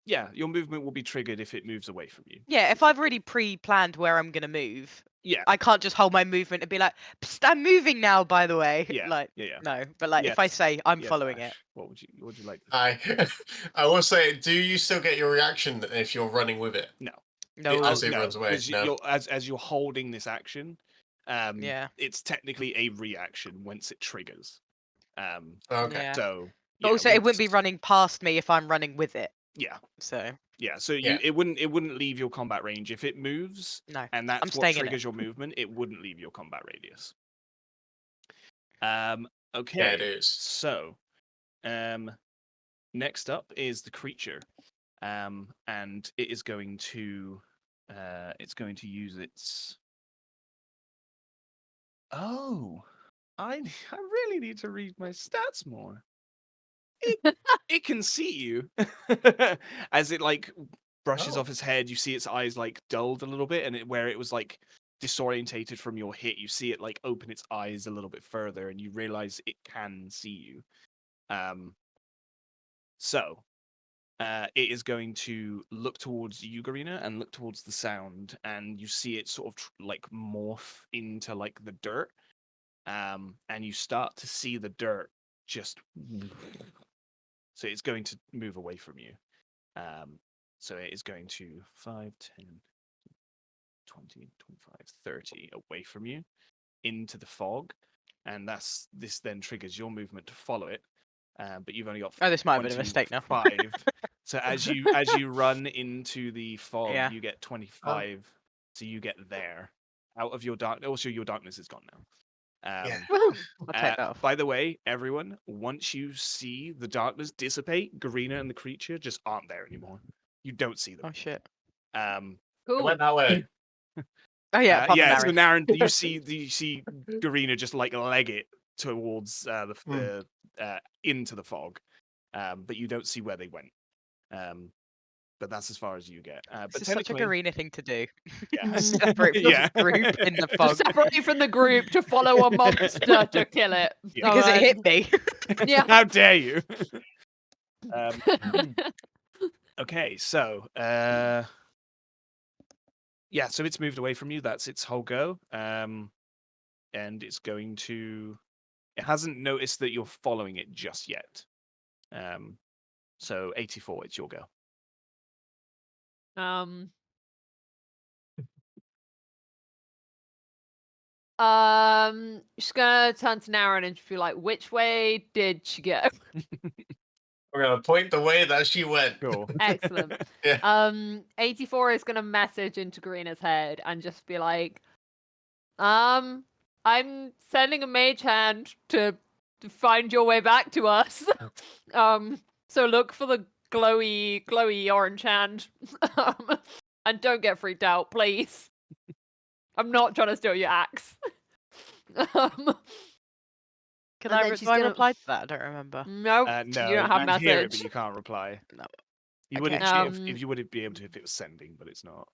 your movement will be triggered if it moves away from you. Yeah, if I've already pre-planned where I'm gonna move, Yeah, I can't just hold my movement and be like, "Psst, I'm moving now, by the way." yeah, Like, yeah. no. But like, if I Yes. say I'm Yeah, following Flash, it, what would you like? I will say, do you still get your reaction if you're running with it? No. no. As it runs away, 'cause no. you're, as you're holding this action, Yeah. it's technically a reaction once it triggers. Okay. Yeah. So But yeah, also, it wouldn't be once- running past me if I'm running with it. Yeah, So yeah. So Yeah. it wouldn't leave your combat range if it moves, no. and that's what staying in it. triggers your movement. It wouldn't leave your combat radius. Okay. Yeah, it is. So, next up is the creature, and it is going to use its. Oh, I really need to read my stats more. It can see you as it like brushes Oh. off its head. You see its eyes like dulled a little bit, and where it was like disorientated from your hit, you see it like open its eyes a little bit further, and you realize it can see you. So it is going to look towards you, Garina, and look towards the sound, and you see it sort of like morph into like the dirt, and you start to see the dirt just. So it's going to move away from you. So it is going to 5, 10, 20, 25, 30 away from you into the fog, and this then triggers your movement to follow it. But you've only got Oh, this might have been a mistake now. 5. So as you run into the fog, Yeah. you get 25. So you get there out of your dark. Also, your darkness is gone now. Yeah. Woohoo! I'll take that off. By the way, everyone, once you see the darkness dissipate, Garina and the creature just aren't there anymore. You don't see them. Oh shit. It Cool. went that way. Oh yeah, apart from yeah. So Naren. Naren, you see Garina just like leg it towards the into the fog, but you don't see where they went. But that's as far as you get. But This is such a technically, Garina thing to do. yeah, Separate from Yeah. the group in the To fog. separate from the group to follow a monster to kill it. Yeah. Because Alright. it hit me. Yeah. How dare you? Okay, so yeah, so it's moved away from you. That's its whole go. And it's going to. It hasn't noticed that you're following it just yet. So 84, it's your go. She's gonna turn to Naren and be like, "Which way did she go?" We're gonna point the way that she went. Cool. Excellent. Yeah. 84 is gonna message into Garina's head and just be like, I'm sending a mage hand to find your way back to us. So look for the glowy orange hand. And don't get freaked out, please. I'm not trying to steal your axe. Can And I, then do she's I gonna- reply to that? I don't remember. No, No, you don't have you can hear it, but message. you can't reply. No. You Okay. wouldn't if you would be able to if it was sending, but it's not.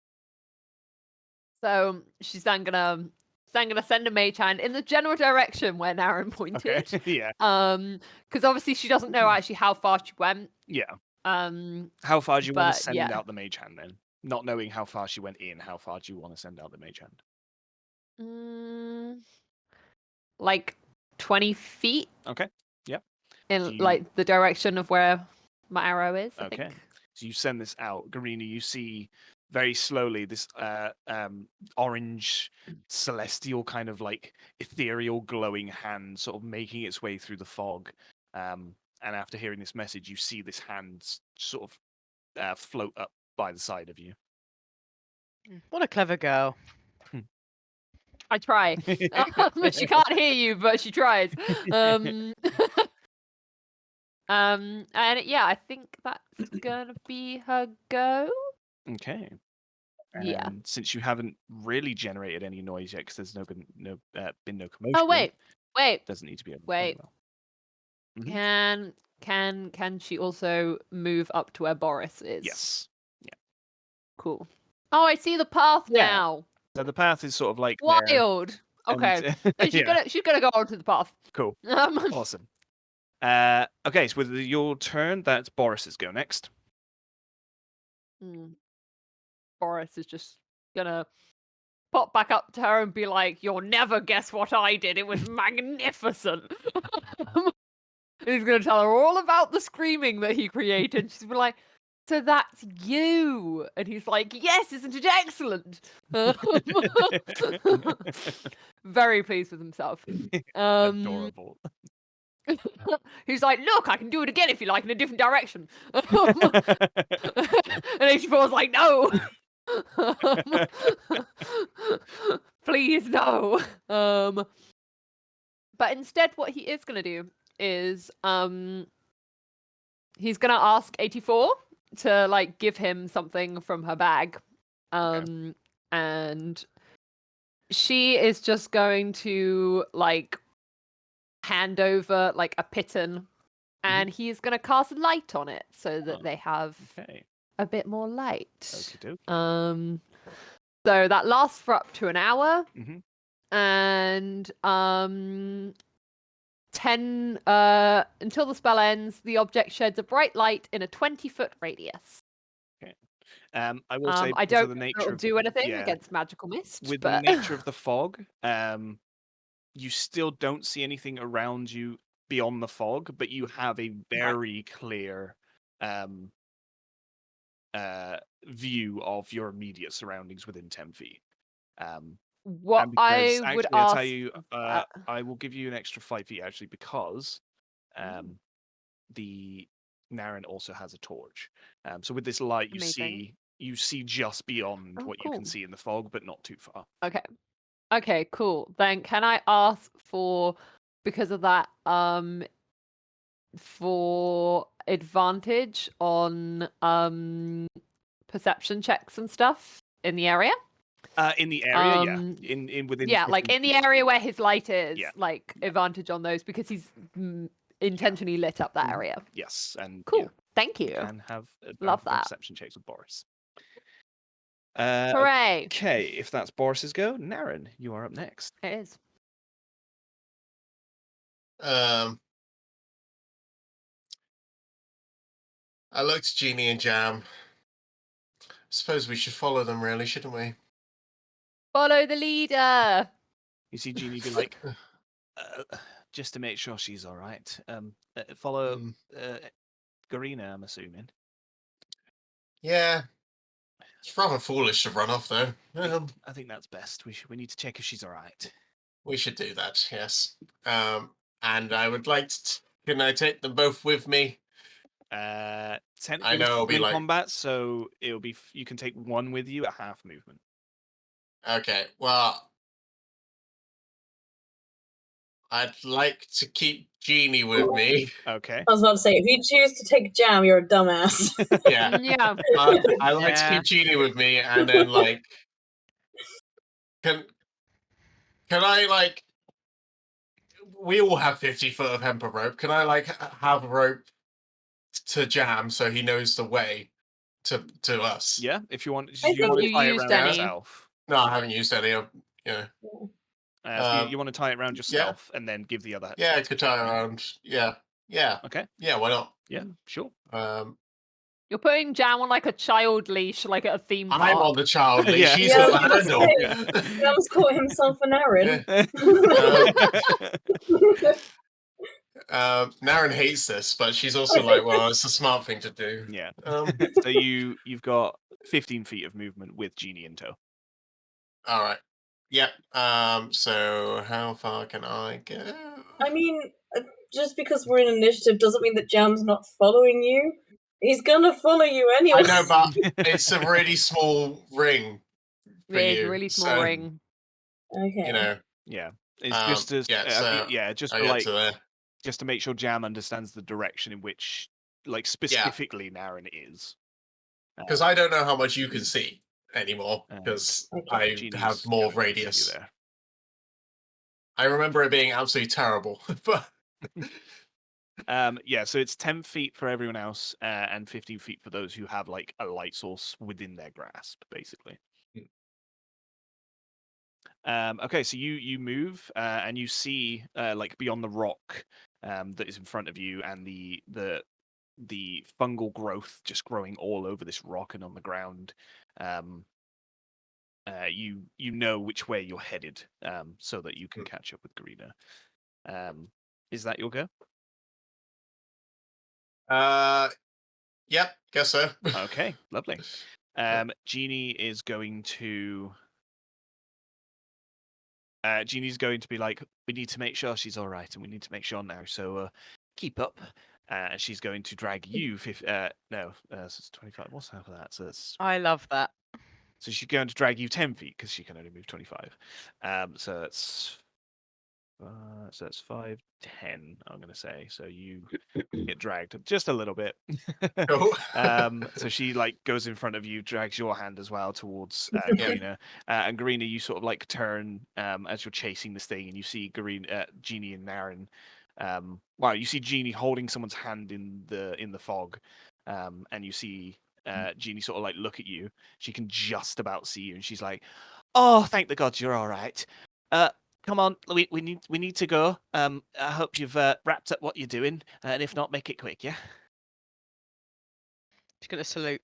So she's then gonna send a mage hand in the general direction where Naren Okay. pointed. Yeah. Because obviously she doesn't know actually how far she went. Yeah. Um, How far do you want But, to send yeah. out the mage hand then? Not knowing how far she went in, how far do you want to send out the mage hand? like 20 feet Okay. Yep. in So you- like the direction of where my arrow is. I Okay. think. So you send this out, Garina. You see very slowly this orange, celestial kind of like ethereal, glowing hand sort of making its way through the fog. And after hearing this message, you see this hand sort of float up by the side of you. What a clever girl. I try. She can't hear you, but she tries. And yeah, I think that's gonna be her go. Okay. Yeah. And since you haven't really generated any noise yet, because there's been no commotion. Oh wait. Doesn't need to be a Wait. Mhm. Can she also move up to where Boris is? Yes. Cool. Oh, I see the path Yeah. now. So the path is sort of like there, Wild. Okay. and- Then she's gonna go onto the path. Cool. Um, Awesome. Okay, so with your turn, that's Boris's go next. Boris is just gonna pop back up to her and be like, "You'll never guess what I did. It was magnificent." And he's gonna tell her all about the screaming that he created. She's be like, "So that's you?" And he's like, "Yes, isn't it excellent?" Very pleased with himself. Adorable. He's like, "Look, I can do it again if you like, in a different direction." And 84's like, "No." Please no. But instead what he is gonna do is he's gonna ask 84 to like give him something from her bag. And she is just going to like hand over like a piton, and he's gonna cast light on it so that they have Okay. a bit more light. Okey-doke. So that lasts for up to an hour. Mhm. And 10 until the spell ends, the object sheds a bright light in a 20-foot radius. I will say I because of don't the know if nature it'll of do anything yeah. against magical mist, with but the nature of the fog, you still don't see anything around you beyond the fog, but you have a very clear view of your immediate surroundings within 10 feet. what And because, I would actually, I'll ask tell you, I will give you an extra 5 feet actually because the Naren also has a torch. So with this light, Amazing. you see just beyond what you can cool. see in the fog, but not too far. Okay, cool. Then can I ask for, because of that, for advantage on perception checks and stuff in the area? In the area, yeah. In within like 15 in the feet. area where his light is, Yeah. like advantage on those because he's intentionally lit up that area. Yes, and Cool. yeah, Thank you you. can have Love advantage on that. perception checks with Boris. Hooray! Okay, if that's Boris's go, Naren, you are up next. It is. I looked at Jeannie and Jam. Suppose we should follow them, really, shouldn't we? Follow the leader. You see Jeannie be like, just to make sure she's all right. Follow Garina, I'm assuming. Yeah. It's rather foolish to run off, though. I think that's best. We need to check if she's all right. We should do that, yes. And I would like to... Can I take them both with me? Technically, know it'll be in like- combat, so it'll be you can take one with you at half movement. Okay, well... I'd like to keep Jeannie with me. Okay. I was about to say, if you choose to take Jam, you're a dumbass. Yeah. Yeah. I like to keep Jeannie with me, and then, like... Can I, like... We all have 50 foot of hemper rope. Can I, like, have a rope to Jam so he knows the way to us? Yeah, if you want, I you think want to you tie it used around any. yourself. No, I haven't used any. You want to tie it around yourself and then give the other. Yeah, I could tie around. Yeah. Okay. Yeah, why not? Yeah, sure. You're putting Jam on like a child leash, like at a theme park. I'm on the child leash. Yeah. She's Yeah, got I the was gonna handle. Jam's caught himself an Aaron. Naren hates this, but she's also like, well, it's a smart thing to do. Yeah. So you've got 15 feet of movement with Jeannie in tow. All right. Yep. So how far can I go? I mean, just because we're in initiative doesn't mean that Jam's not following you. He's gonna follow you anyway. I know, but it's a really small ring. For It's a you, really small so, ring. Okay. You know. Yeah. It's just as yeah, so just I for get like to there. just to make sure Jam understands the direction in which, like, specifically Naren is. Because I don't know how much you can see anymore, Uh, because Okay. I Jeannie's have more gonna see you radius. there. I remember it being absolutely terrible, but Yeah, so it's 10 feet for everyone else, and 15 feet for those who have like a light source within their grasp, basically. Okay, so you move and you see like beyond the rock that is in front of you, and the fungal growth just growing all over this rock and on the ground. You know which way you're headed, so that you can catch up with Garina. Is that your go? yep, guess so. Okay, lovely. Jeannie is going to. Jeannie's going to be like, we need to make sure she's all right, and we need to make sure now. So keep up. And she's going to drag you. So it's 25. What's half of that? So it's. I love that. So she's going to drag you 10 feet because she can only move 25. So it's. So it's 5, 10. I'm going to say. So you get dragged just a little bit. Cool. So she like goes in front of you, drags your hand as well towards Yeah. Garina, and Garina, you sort of like turn as you're chasing this thing, and you see Jeannie and Naren. Wow, you see Jeannie holding someone's hand in the fog, and you see Jeannie sort of like look at you. She can just about see you, and she's like, "Oh, thank the gods, you're all right. Come on, we need to go. I hope you've wrapped up what you're doing, and if not, make it quick, yeah." She's gonna salute.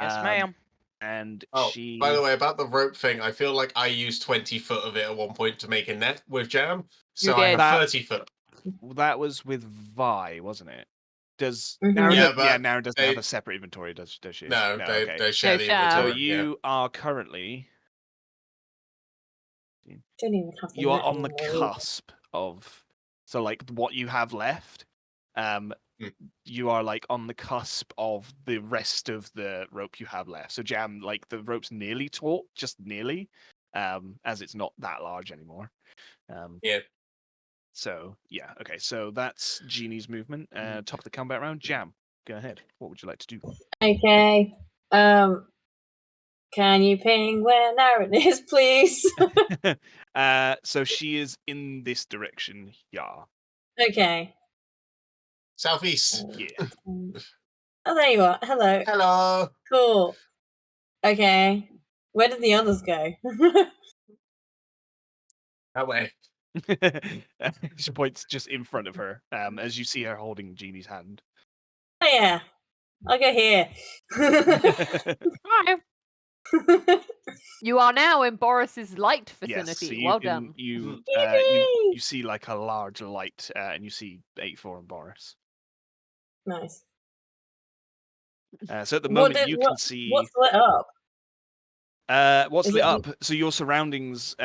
Yes, Um, ma'am. And Oh, she. by the way, about the rope thing, I feel like I used 20 foot of it at one point to make a net with Jam, so I did. have That- 30 foot. That was with Vi, wasn't it? Does Mhm. Naren? Yeah, Yeah, but Naren doesn't they- have a separate inventory, does she? No, okay. they share the share. So inventory. you are currently Don't even have the you're net on the anymore. cusp of, so like what you have left. You are like on the cusp of the rest of the rope you have left. So Jam, like the rope's nearly taut, just nearly, as it's not that large anymore. Yeah. So yeah, okay. So that's Jeannie's movement. Top of the combat round, Jam. Go ahead. What would you like to do? Okay. Can you ping where Naren is, please? So she is in this direction. Yeah. Okay. Southeast. Yeah. Oh, there you are. Hello. Hello. Cool. Okay. Where did the others go? That way. She points just in front of her, as you see her holding Jeannie's hand. Oh yeah. I'll go here. Hi. You are now in Boris's light Yes, vicinity. so you well can, done. you Yippee! see like a large light, and you see 84 and Boris. Nice. So at the What moment you can see what's lit up? what's Is lit it- up. So your surroundings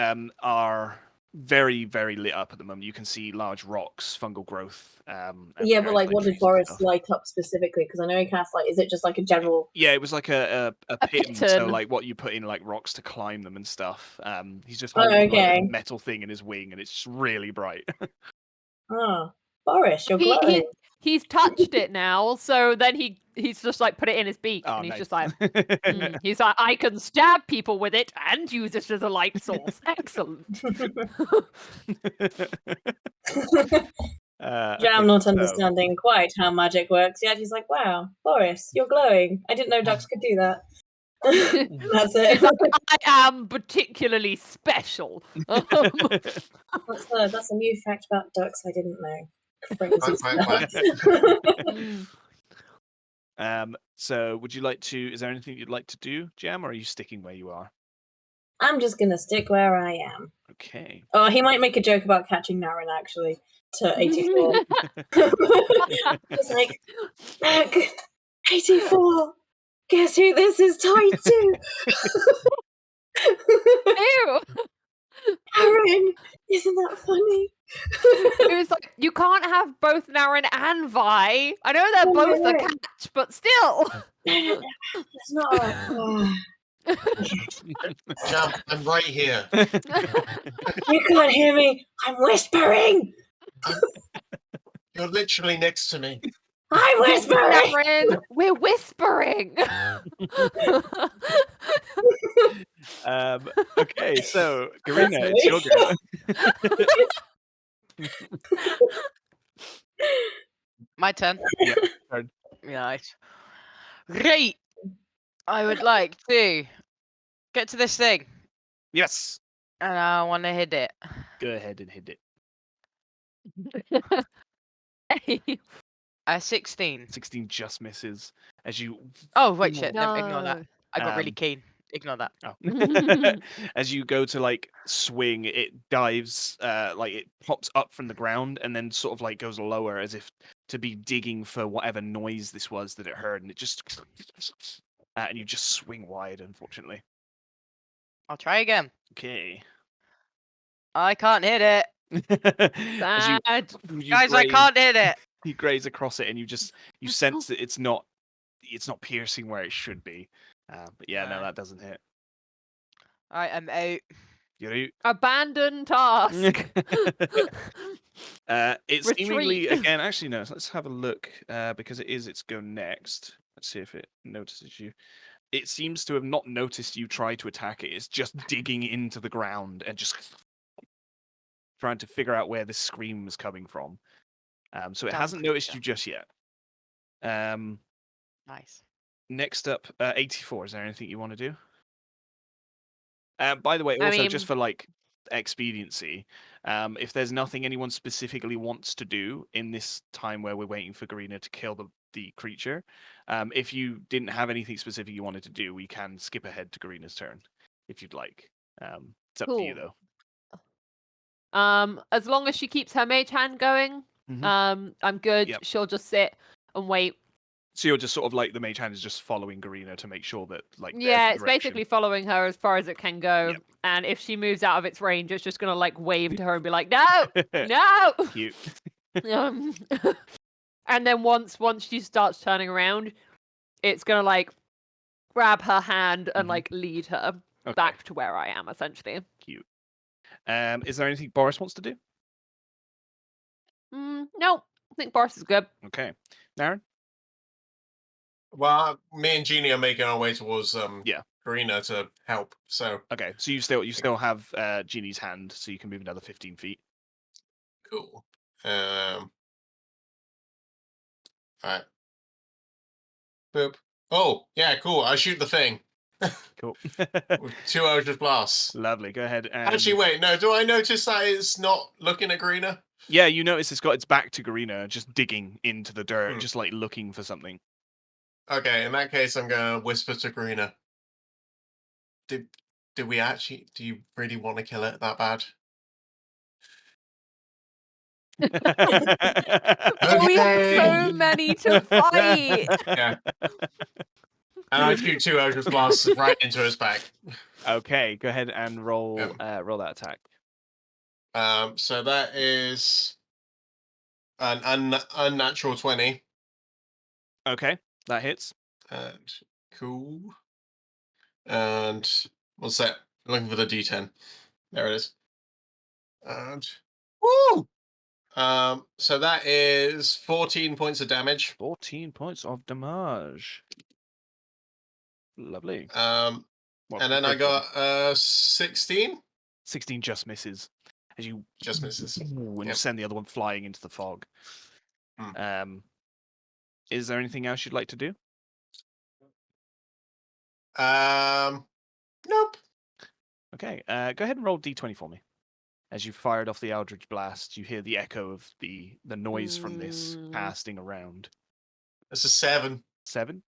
are very, very lit up at the moment. You can see large rocks, fungal growth. And Yeah, but various, like, what trees did and Boris stuff. light up specifically? Because I know he cast like, is it just like a general? Yeah, it was like a pin. So piton. like what you put in like rocks to climb them and stuff. He's just Oh, holding like, okay. a metal thing in his wing, and it's just really bright. Oh, Boris, you're He- glowing. He's touched it now, so then he's just like put it in his beak, Oh, and he's nice. just like, he's like, I can stab people with it and use it as a light source. Excellent. Jam not so- understanding quite how magic works yet. He's like, wow, Boris, you're glowing. I didn't know ducks could do that. That's it. He's like, I am particularly special. That's a new fact about ducks I didn't know. Crazy Quack. stuff. So would you like to? Is there anything you'd like to do, Jam, or are you sticking where you are? I'm just gonna stick where I am. Okay. Oh, he might make a joke about catching Naren actually to 84. He's like, look, 84. Guess who this is tied to? Ew. Naren, isn't that funny? It was like, you can't have both Naren and Vi. I know they're No, both no, a no. cat, but still. No, it's not alright. Oh, Jam, I'm right here. you can't hear me. I'm whispering. You're literally next to me. I'm whispering. Cameron, we're whispering. Okay, so Garina, That's it's your go. My turn. Yeah, turn. Right. Right. I would like to get to this thing, Yes. and I want to hit it. Go ahead and hit it. 16. 16 just misses as you. Oh, wait, shit. Ignore that. No. I got really Um, keen. Ignore that. Oh. As you go to like swing, it dives, like it pops up from the ground and then sort of like goes lower as if to be digging for whatever noise this was that it heard, and it just and you just swing wide, unfortunately. I'll try again. Okay. I can't hit it. As you, Sad. you Guys, I graze, can't hit it. you graze across it, and you sense that it's not piercing where it should be. But yeah, no, Alright. that doesn't hit. I am out. You're out. Abandon task. It's seemingly Retreat. again. Actually, no. Let's have a look because it's go next. Let's see if it notices you. It seems to have not noticed you try to attack it. It's just digging into the ground and just trying to figure out where this scream is coming from. So it Dumb hasn't noticed creature. you just yet. Nice. Next up, 84. Is there anything you want to do? By the way, I also mean- just for like expediency, if there's nothing anyone specifically wants to do in this time where we're waiting for Garina to kill the creature, if you didn't have anything specific you wanted to do, we can skip ahead to Garina's turn if you'd like. It's up to you Cool. though. As long as she keeps her mage hand going, Mhm. I'm good. Yep. She'll just sit and wait. So you're just sort of like the mage hand is just following Garina to make sure that like there's Yeah, the it's direction. basically following her as far as it can go. Yep. And if she moves out of its range, it's just gonna like wave to her and be like, "No, no." Cute. Um, and then once she starts turning around, it's gonna like grab her hand and Mhm. like lead her Okay. back to where I am, essentially. Cute. Is there anything Boris wants to do? No, I think Boris is good. Okay. Naren? Well, me and Jeannie are making our way towards Yeah. Karina to help. So Okay. So you still have Jeannie's hand, so you can move another 15 feet. cool. Alright. Boop. Oh, yeah, cool. I shoot the thing Cool. with 2 Eldritch Blasts. Lovely. Go ahead. And... Actually, wait, no. Do I notice that it's not looking at Karina? Yeah, you notice it's got its back to Garina, just digging into the dirt, Hmm. just like looking for something. Okay, in that case, I'm gonna whisper to Karina. Did we actually? Do you really want to kill it that bad? We have so many to fight. Yeah. And I shoot 2 Eldritch Blasts right into his back. Okay, go ahead and roll roll that attack. So that is an unnatural 20. Okay, that hits. And cool. And what's that? Looking for the D10. There it is. And woo! So that is 14 points of damage. 14 points of damage. Lovely. What's And the then I first one? got 16. 16 just misses as you Just misses. and Yep. send the other one flying into the fog. Is there anything else you'd like to do? Nope. Okay, go ahead and roll D20 for me. As you fired off the Eldritch Blast, you hear the echo of the noise from this casting around. That's a 7. 7.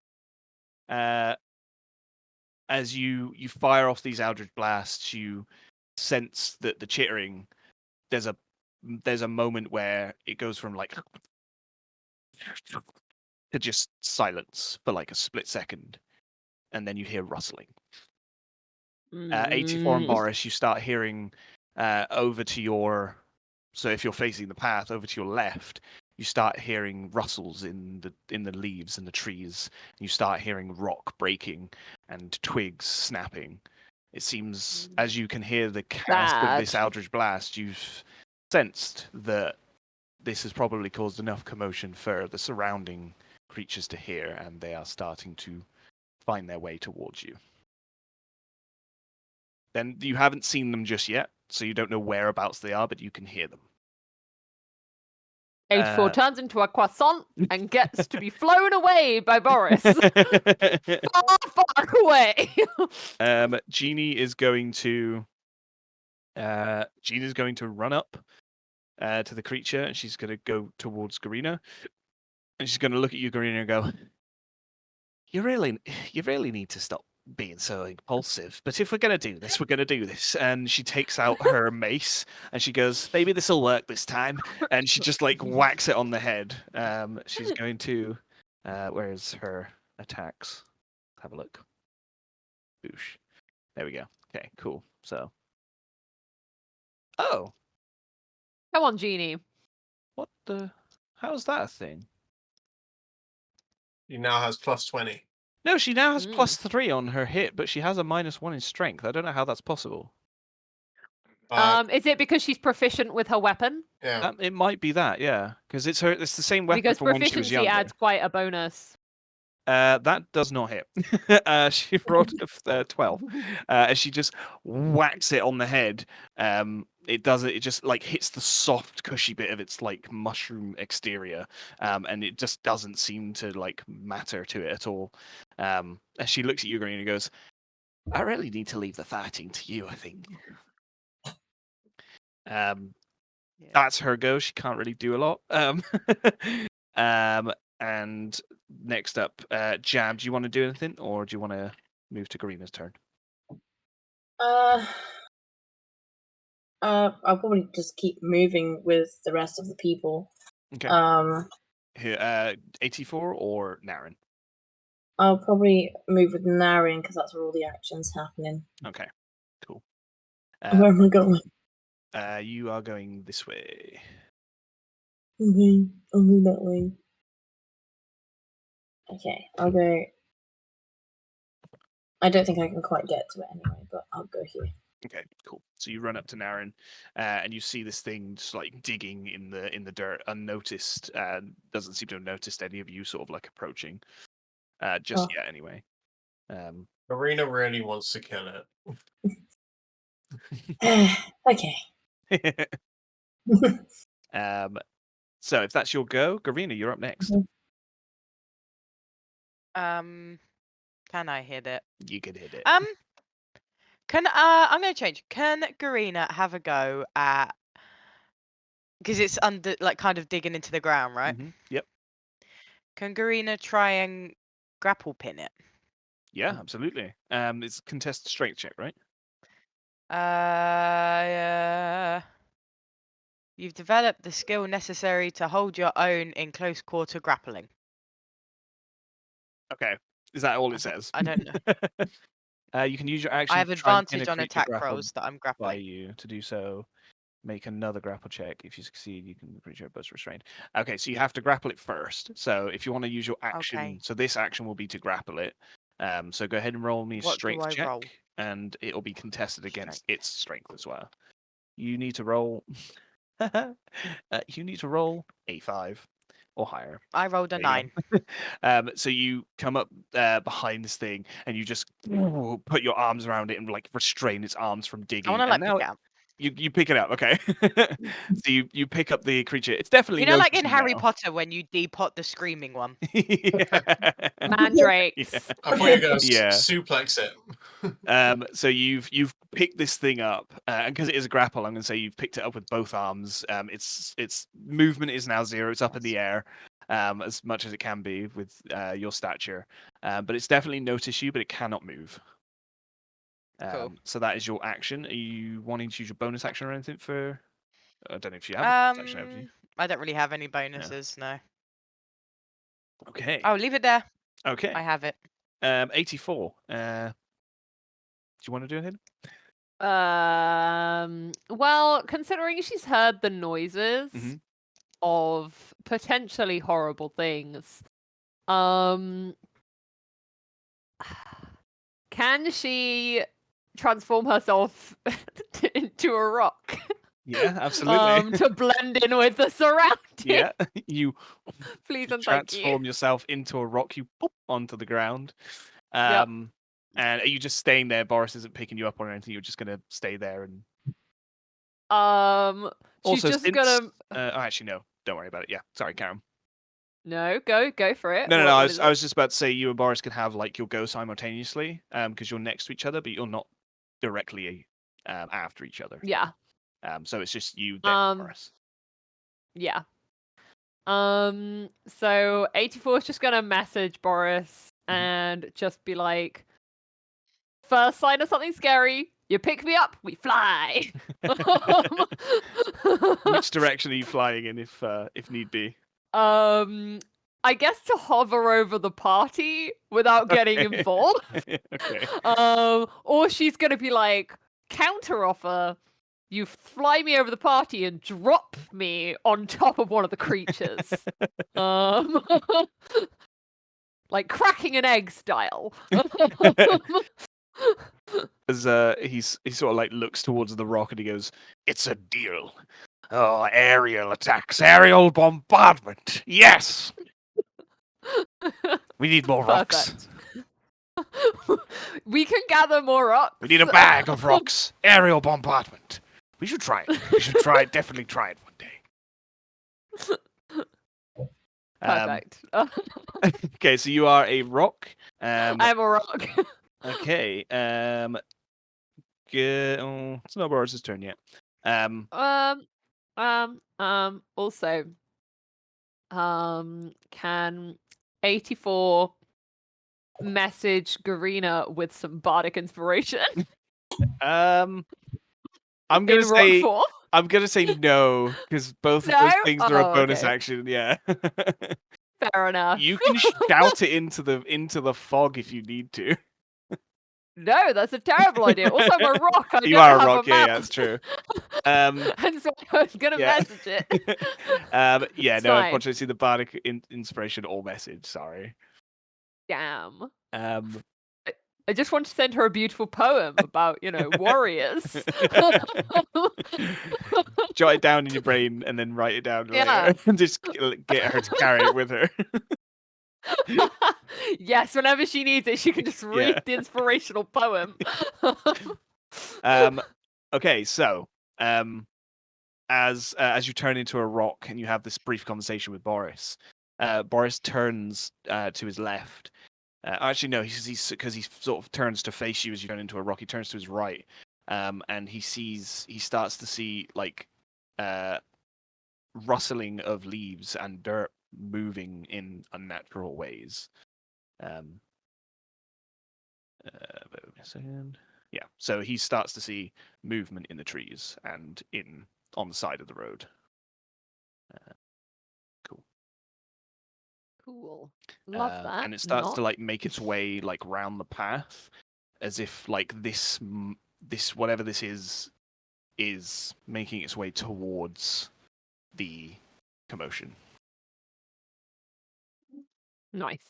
As you fire off these Eldritch Blasts, you sense that the chittering. There's a moment where it goes from like to just silence for like a split second, and then you hear rustling. 84 and Boris, you start hearing over to your. So if you're facing the path, over to your left, you start hearing rustles in the leaves and the trees. You start hearing rock breaking and twigs snapping. It seems, as you can hear the cast of this Sad. Eldritch Blast, you've sensed that this has probably caused enough commotion for the surrounding creatures to hear, and they are starting to find their way towards you. Then you haven't seen them just yet, so you don't know whereabouts they are, but you can hear them. 84 turns into a croissant and gets to be flown away by Boris. Far, far away. Jeannie is going to run up to the creature, and she's going to go towards Garina, and she's going to look at you, Garina, and go, "You really need to stop being so impulsive. But if we're going to do this, we're going to do this." And she takes out her mace, and she goes, "Maybe this will work this time." And she just like whacks it on the head. She's going to, where's her attacks? Let's have a look. Boosh. There we go. Okay, cool. So, oh, Come on, Genie. what the? How's that a thing? He now has +20. No, she now has Mm. +3 on her hit, but she has a -1 in strength. I don't know how that's possible. Is it because she's proficient with her weapon? Yeah. It might be that, yeah, because it's the same weapon Because from when she was proficiency younger. adds quite a bonus. That does not hit. She rolled a 12, and she just whacks it on the head. It does it. It just like hits the soft, cushy bit of its like mushroom exterior, and it just doesn't seem to like matter to it at all. As she looks at you, Green, and goes, "I really need to leave the fighting to you, I think." That's her go. She can't really do a lot. And next up, Jam, do you want to do anything, or do you want to move to Garina's turn? I'll probably just keep moving with the rest of the people. Okay. Here, 84 or Naren? I'll probably move with Naren because that's where all the action's happening. Okay, cool. Where am I going? You are going this way. Okay, I'll go that way. Okay, I'll go. I don't think I can quite get to it anyway, but I'll go here. Okay, cool. So you run up to Naren, and you see this thing just like digging in the dirt, unnoticed. Doesn't seem to have noticed any of you sort of like approaching, just yet anyway. Arena really wants to kill Okay. So if that's your go, Garina, you're up next. Can I hit it? You can hit it. Can I'm gonna change. Can Garina have a go at, because it's under, like, kind of digging into the ground, right? Yep. Can Garina try and grapple pin it? Yeah, absolutely. It's a contested strength check, right? You've developed the skill necessary to hold your own in close quarter grappling. Okay. Is that all it says? I don't know. You can use your action. I have to try and pin advantage a on creature attack grappled rolls that I'm by grappling. you. To do so, make another grapple check. If you succeed, you can creature both restrained. Okay, so you have to grapple it first. So if you want to use your action, Okay. so this action will be to grapple it. So go ahead and roll me a What do strength I check, roll? and it'll be contested against Strength. its strength as well. You need to roll. You need to roll a 5 or higher. I rolled a There 9. So you come up behind this thing, and you just put your arms around it and like restrain its arms from digging. I want to like and now pick it up. you pick it up, okay? So you pick up the creature. It's definitely You know, like in noticing Harry now. Potter when you depot the screaming one. Mandrakes. Yeah. I thought you were going to Yeah. suplex it. So you've picked this thing up, and because it is a grapple, I'm going to say you've picked it up with both arms. Its movement is now 0. It's up in the air, as much as it can be with your stature. But it's definitely noticed you, but it cannot move. Cool. So that is your action. Are you wanting to use your bonus action or anything for? I don't know if you have a bonus action, have you? I don't really have any bonuses, no. Okay. Oh, leave it there. Okay. I have it. 84. Do you want to do anything? Well, considering she's heard the noises Mhm. of potentially horrible things, can she transform herself into a rock? Yeah, absolutely. to blend in with the surroundings. Yeah, you Please and thank you. transform yourself into a rock. You pop onto the ground. Yep. And are you just staying there? Boris isn't picking you up or anything. You're just gonna stay there and. She's Also, just since, gonna. actually, no. Don't worry about it. Yeah, sorry, Karen. No, go for it. No. What I is was it? just about to say you and Boris can have like you'll go simultaneously, because you're next to each other, but you're not directly after each other. Yeah. So it's just you, then Boris. Yeah. So 84 is just gonna message Boris and just be like, first sign of something scary, you pick me up, we fly. Which direction are you flying in, if need be? I guess to hover over the party without getting involved. Okay. Or she's gonna be like, counter offer. You fly me over the party and drop me on top of one of the creatures. Like cracking an egg style. As he sort of like looks towards the rock and he goes, "It's a deal. Oh, aerial attacks, aerial bombardment. Yes. We need more rocks. Perfect. We can gather more rocks. We need a bag of rocks. Aerial bombardment. We should try it. We should try it. Definitely try it one day." Perfect. Okay, so you are a rock. I'm a rock. Okay. It's not Boris's turn yet. Also, can 84 message Garina with some bardic inspiration? I'm gonna in rock say form? I'm gonna say no, because both of those No? things are a Oh, bonus okay. action. Yeah. Fair enough. You can shout it into the fog if you need to. No, that's a terrible idea. Also, I'm a rock. I You don't are a have rock. a Yeah, mouth. that's true. And so I was gonna Yeah. message it. Yeah, It's no, fine. unfortunately, see the bardic inspiration or message. Sorry. Damn. Um, I just want to send her a beautiful poem about, warriors. Jot it down in your brain and then write it down Yeah. later. And just get her to carry it with her. Yes, whenever she needs it, she can just read Yeah. the inspirational poem. Okay, so as you turn into a rock and you have this brief conversation with Boris, Boris turns to his left. Actually, no, he's because he sort of turns to face you as you turn into a rock. He turns to his right, and he starts to see like rustling of leaves and dirt moving in unnatural ways. Wait a second. Yeah, so he starts to see movement in the trees and on the side of the road. Cool. Love that. And it starts to like make its way like round the path, as if like this whatever this is making its way towards the commotion. Nice.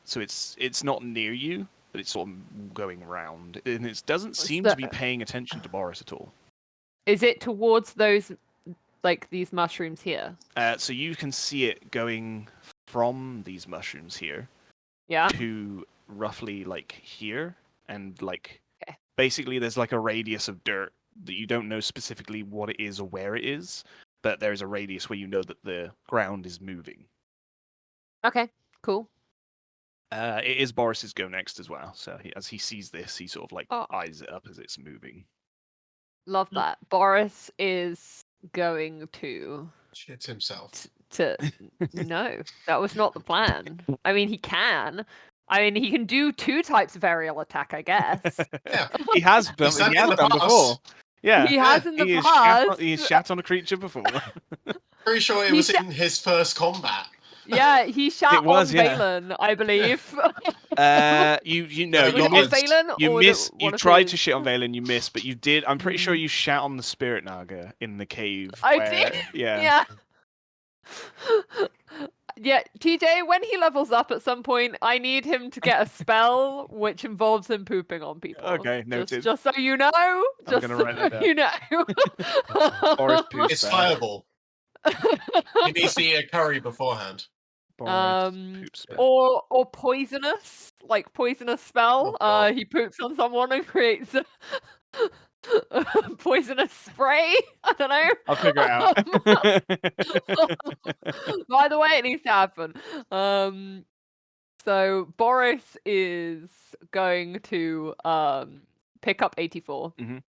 So it's not near you, but it's sort of going round, and it doesn't seem to be paying attention to Boris at all. Is it towards those, like these mushrooms here? So you can see it going from these mushrooms here Yeah. to roughly like here, and like Okay. basically there's like a radius of dirt that you don't know specifically what it is or where it is, but there's a radius where you know that the ground is moving. Okay. Cool. It is Boris's go next as well. So as he sees this, he sort of like Oh. eyes it up as it's moving. Love that. Boris is going to Shit himself. No, that was not the plan. I mean, he can. I mean, he can do 2 types of aerial attack, I guess. Yeah. He has done, He's done he it in has the done past. before. Yeah, He has in the he has past. he has shat on a creature before. Pretty sure it He was sha- in his first combat. Yeah, he shot was, on yeah. Valen, I believe. You know, Was you it on missed. Valen You or miss. one You of tried his- to shit on Valen, you missed, but you did. I'm pretty sure Mm. you shat on the Spirit Naga in the cave. I where- did? Yeah. Yeah. yeah, TJ, when he levels up at some point, I need him to get a spell which involves him pooping on people. Okay, noted. Just so you know. Just gonna so write that down. you know. Boris poops It's spell. fireable. He needs to eat a curry beforehand. Boris poop spell. or poisonous, like poisonous spell. Oh, God. He poops on someone and creates a poisonous spray. I don't know. I'll figure it out. By the way, it needs to happen. So Boris is going to pick up 84, Mhm.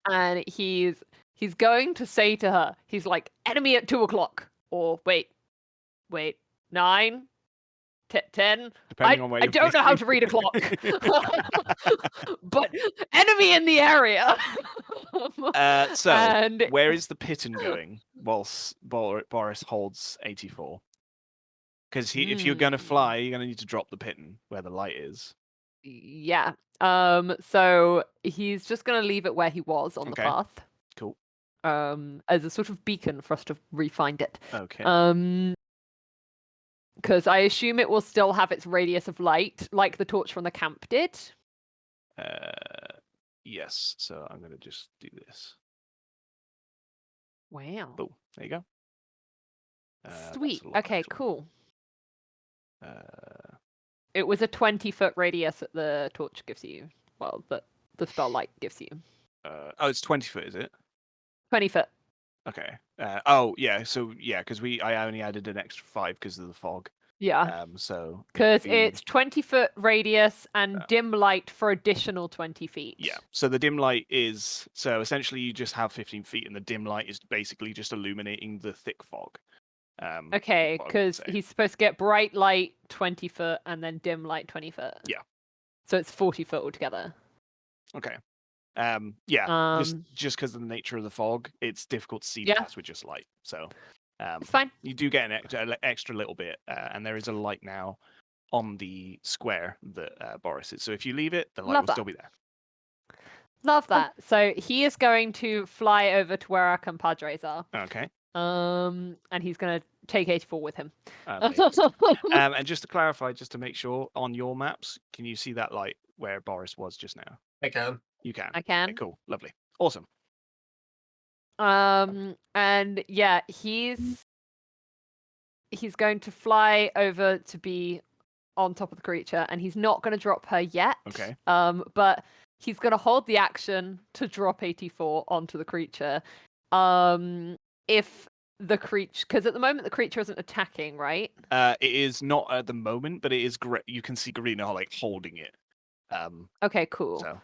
and he's going to say to her, he's like, enemy at 2:00, or wait, 9, 10. Depending on where I you're don't know how to facing. read a clock, but enemy in the area. So, and where is the pitten going whilst Boris holds 84? Because if you're going to fly, you're going to need to drop the pitten where the light is. yeah, so he's just going to leave it where he was on the Okay. path. Cool. As a sort of beacon for us to re-find it. Okay. Because I assume it will still have its radius of light, like the torch from the camp did. Yes. So I'm going to just do this. Wow. Boom. There you go. That's Sweet. a lot Okay, better. cool. Uh, It was a 20-foot radius that the torch gives you. Well, that the spell light gives you. oh, it's 20 foot, is it? 20 foot. Okay. Oh, yeah. So yeah, because I only added an extra 5 because of the fog. Yeah. So Because it'd be- it's 20-foot radius and dim light for additional 20 feet. Yeah. So the dim light is essentially you just have 15 feet, and the dim light is basically just illuminating the thick fog. Okay, what I would because say. he's supposed to get bright light 20 foot and then dim light 20 foot. Yeah. So it's 40 foot altogether. Okay. Yeah. Um, Just because of the nature of the fog, it's difficult to see Yeah. past with just light. So It's fine. you do get an extra little bit, and there is a light now on the square that Boris is. So if you leave it, the light Love will that. still be there. Love that. So he is going to fly over to where our compadres are. Okay. And he's going to take 84 with him. Amazing. And just to clarify, just to make sure, on your maps, can you see that light where Boris was just now? I can. You can. I Okay, can. cool. Lovely. Awesome. And yeah, he's going to fly over to be on top of the creature, and he's not going to drop her yet. Okay. But he's going to hold the action to drop 84 onto the creature. If the creature, because at the moment the creature isn't attacking, right? It is not at the moment, but it is great. You can see Garina like holding it. Okay, cool. So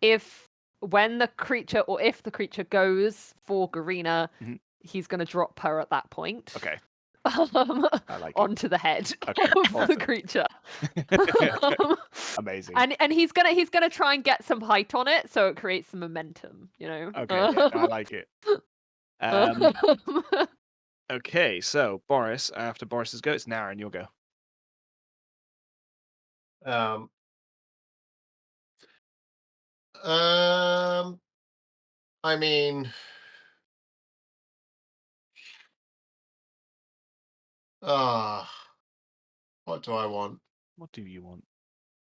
If the creature goes for Garina, Mhm. he's going to drop her at that point. okay. I like it. Onto the head Okay, of the awesome. creature. Amazing. and he's gonna try and get some height on it, so it creates some momentum. You know. Okay, yeah, I like it. Okay, so Boris, after Boris's go, it's Naren, you'll go. I mean, what do I want? What do you want?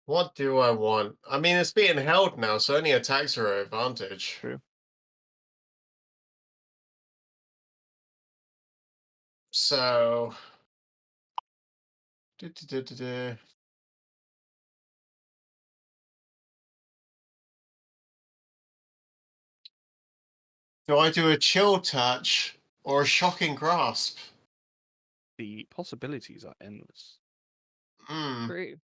What do I want? I mean, it's being held now, so any attacks are an advantage. True. So, do I do a chill touch or a shocking grasp? The possibilities are endless. True.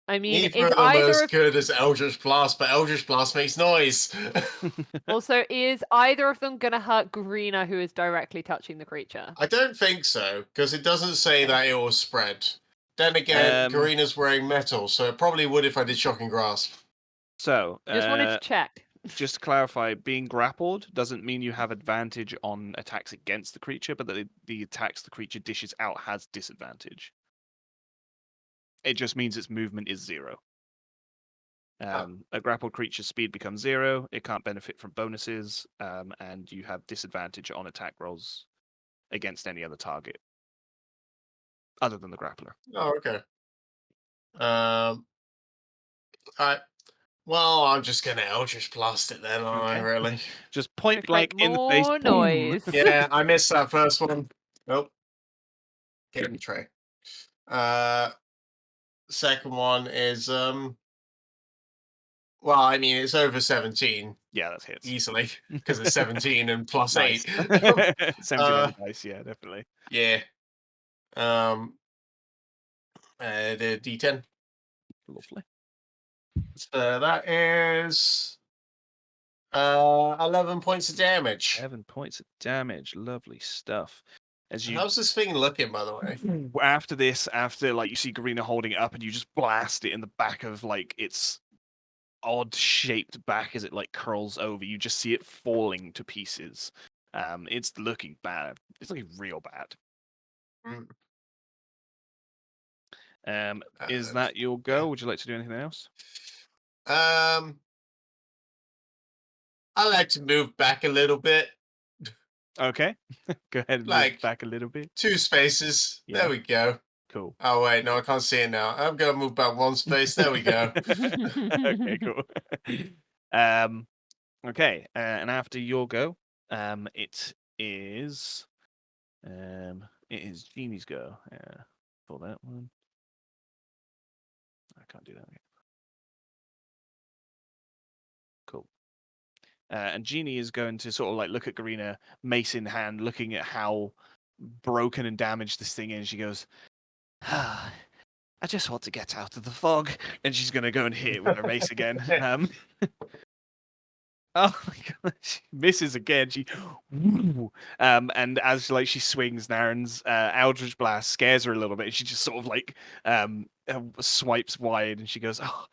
I mean, Neither it's of them either as of good as Eldritch Blast, but Eldritch Blast makes noise. also is either of them gonna hurt Garina, who is directly touching the creature? I don't think so, because it doesn't say that it will spread. Then again, Garina's wearing metal, so it probably would if I did Shocking Grasp. So, Just wanted to check. just to clarify, being grappled doesn't mean you have advantage on attacks against the creature, but that the attacks the creature dishes out has disadvantage. It just means its movement is 0. A grappled creature's speed becomes 0. It can't benefit from bonuses, and you have disadvantage on attack rolls against any other target other than the grappler. Oh, okay. I well, I'm just gonna Eldritch Blast it then, aren't I? Okay. Really? Just point Make blank in the face. more boom. noise. Yeah, I missed that first one. Nope. Get in the tray. Second one is well, I mean it's over 17 Yeah, that hits. easily because it's 17 and plus Nice. 8. 17 on the dice, yeah, definitely. Yeah. The D10. Lovely. So that is 11 points of damage. 7 points of damage. Lovely stuff. As you How's this thing looking, by the way? after this, like you see Garina holding it up and you just blast it in the back of like its odd shaped back as it like curls over. You just see it falling to pieces. It's looking bad. It's looking real bad. Is that your go? Would you like to do anything else? I like to move back a little bit. Okay. Go ahead and move Like- back a little bit. 2 spaces. Yeah. There we go. Cool. Oh wait, no, I can't see it now. I'm gonna move back 1 space. There we go. Okay, cool. Okay, and after your go, it is Jeannie's go. For that one, I can't do that again. Cool. And Jeannie is going to sort of like look at Garina, mace in hand, looking at how broken and damaged this thing is. She goes, I just want to get out of the fog. And she's going to go and hit it with her mace again. Oh my god, she misses again. She, and as like she swings, Naren's Eldritch Blast scares her a little bit. And she just sort of like swipes wide, and she goes, "Oh,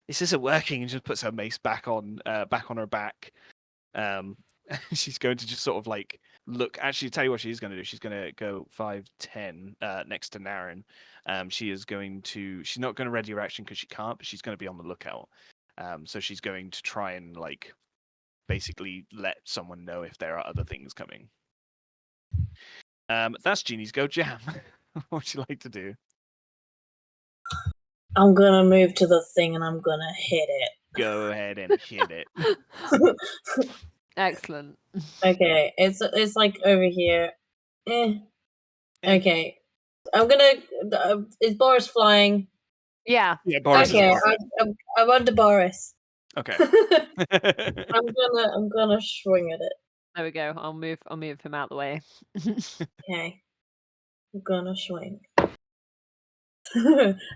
this isn't working," and just puts her mace back on her back. She's going to just sort of like look. Actually, tell you what she's going to do. She's going to go 5, 10 next to Naren. She's not going to ready her action because she can't, but she's going to be on the lookout. So she's going to try and like basically let someone know if there are other things coming. That's Jeannie's go. Jam. What would you like to do? I'm gonna move to the thing and I'm gonna hit it. Go ahead and hit it. Excellent. Okay, it's like over here. Okay, I'm gonna. Is Boris flying? Yeah. Yeah, Boris. Okay, Is I'm under Boris. okay. I'm gonna swing at it. There we go. I'll move him out the way. Okay, I'm gonna swing.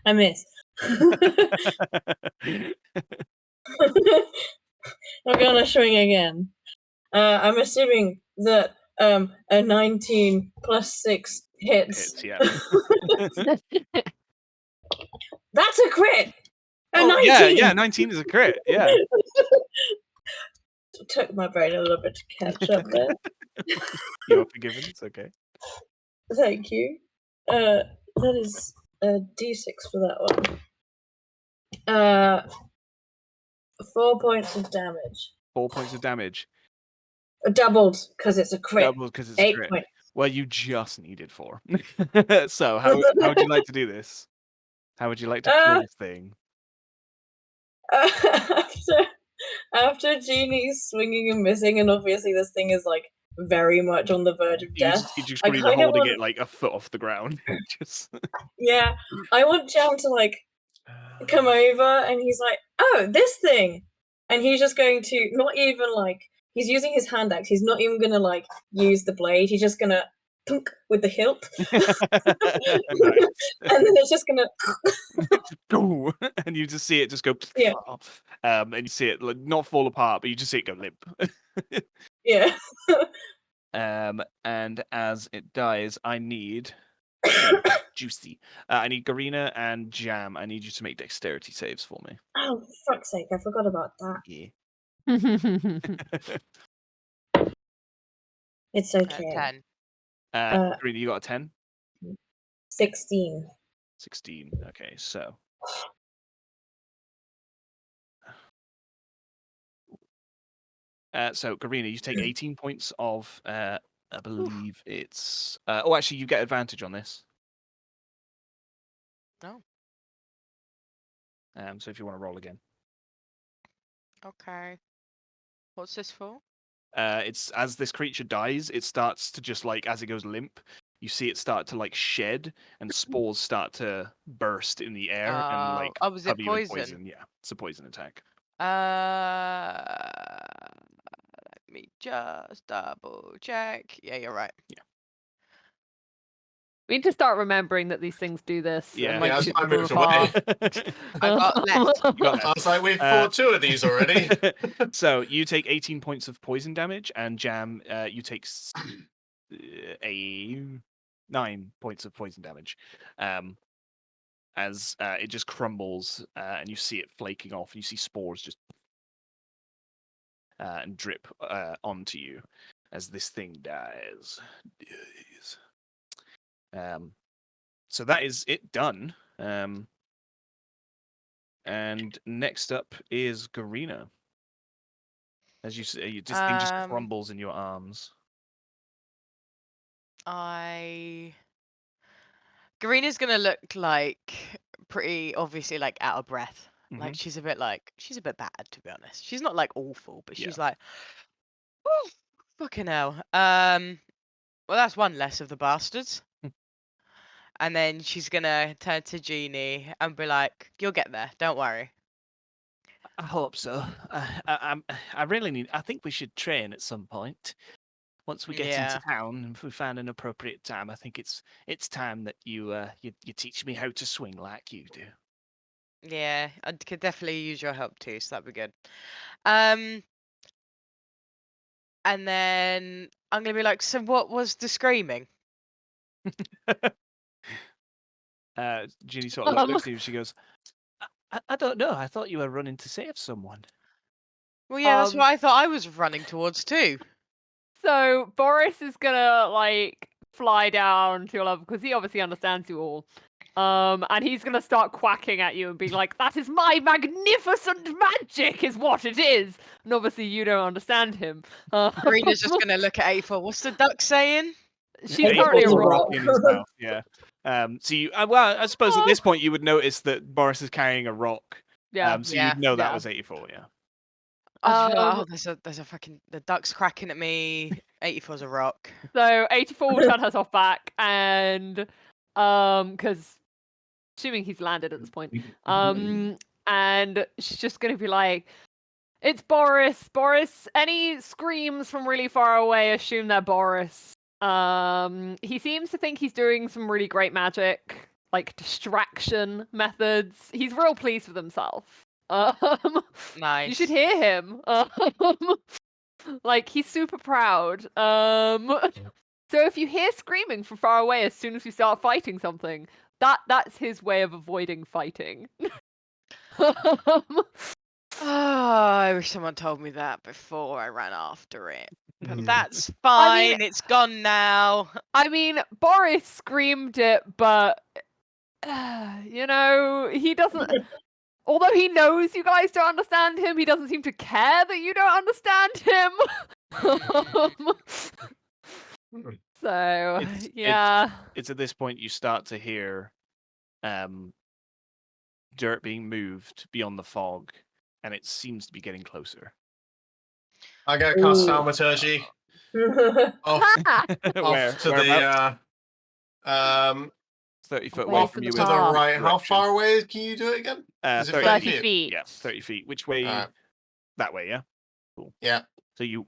I miss. I'm gonna swing again. I'm assuming that a 19 plus 6 hits. Hits, yeah. That's a crit. A Oh, 19. yeah, 19 is a crit. Yeah. Took my brain a little bit to catch up there. You're forgiven. It's okay. Thank you. That is a D6 for that one. 4 points of damage. 4 points of damage. Doubled because it's a crit. Doubled because it's a 8 crit. points. Well, you just needed 4. So how would you like to do this? How would you like to kill this thing? After Jeannie's swinging and missing, and obviously this thing is like very much on the verge of death. You just I really kinda holding want- it like a foot off the ground. Just Yeah, I want Jam to like come over, and he's like, "Oh, this thing," and he's just going to not even like he's using his hand axe. He's not even gonna like use the blade. He's just gonna thunk with the hilt, Nice. and then it's just gonna. Go, and you just see it just go. Yeah. And you see it like, not fall apart, but you just see it go limp. Yeah. And as it dies, I need juicy. I need Garina and Jam. I need you to make dexterity saves for me. Oh, for fuck's sake! I forgot about that. Yeah. It's okay. 10. Garina, you got a 10? 16. 16. Okay, so So, Garina, you take 18 points of, I believe it's... oh, actually, you get advantage on this. Oh. So if you want to roll again. Okay. What's this for? It's as this creature dies, it starts to just like, as it goes limp, you see it start to like shed and spores start to burst in the air and like Oh, was it cover you in poison? poison. Yeah, it's a poison attack. Let me just double check. Yeah, you're right. We need to start remembering that these things do this. Yeah. And, like, Yeah, shoot I them moved from away. afar. I got left. You got I left. was like, we've Uh, fought 2 of these already. So you take 18 points of poison damage, and Jam, you take 9 points of poison damage. As it just crumbles, and you see it flaking off, and you see spores just and drip onto you as this thing dies. So that is it done. And next up is Garina. As you see, this thing just crumbles in your arms. Garina's gonna look like pretty obviously like out of breath. Like Mhm. she's a bit bad, to be honest. She's not like awful, but she's Yeah. like, oh, fucking hell. Well, that's one less of the bastards. And then she's gonna turn to Jeannie and be like, "You'll get there. Don't worry." I hope so. I really need. I think we should train at some point. Once we get into Yeah. town, and if we find an appropriate time, I think it's time that you teach me how to swing like you do. Yeah, I could definitely use your help too, so that'd be good. And then I'm gonna be like, "So what was the screaming?" Ginny sort of looks at you and she goes, I don't know. I thought you were running to save someone. Well, yeah, that's Um, what I thought I was running towards too. So Boris is gonna like fly down to your level because he obviously understands you all. And he's gonna start quacking at you and being like, "That is my magnificent magic, is what it is." And obviously you don't understand him. Karina's just gonna look at 84. What's the duck saying? She's Yeah, currently a April's a rock. rock. in his mouth. Yeah. So you, well, I suppose at Oh. this point you would notice that Boris is carrying a rock. Yeah. So Yeah, you'd know that yeah. was 84. Yeah. I was like, Um, oh, there's a fucking the duck's cracking at me. 84's a rock. So 84 will turn herself back and because assuming he's landed at this point. And she's just gonna be like, "It's Boris. Boris, any screams from really far away, assume they're Boris." He seems to think he's doing some really great magic, like distraction methods. He's real pleased with himself. Nice. You should hear him. Like he's super proud. So if you hear screaming from far away as soon as we start fighting something, that's his way of avoiding fighting. Oh, I wish someone told me that before I ran after it. But Mm. that's I fine. mean- It's gone now. I mean, Boris screamed it, but you know, he doesn't. Although he knows you guys don't understand him, he doesn't seem to care that you don't understand him. So It's- yeah. It's at this point you start to hear dirt being moved beyond the fog, and it seems to be getting closer. I gotta cast Ooh. thaumaturgy off, Where? to Whereabouts? the 30 foot Away away off from from to you. the the in path. right. How direction. far away can you do it again? Is it 30 feet? feet. Yeah, 30 feet. Which way? Alright. That way, yeah? Cool. Yeah. So you...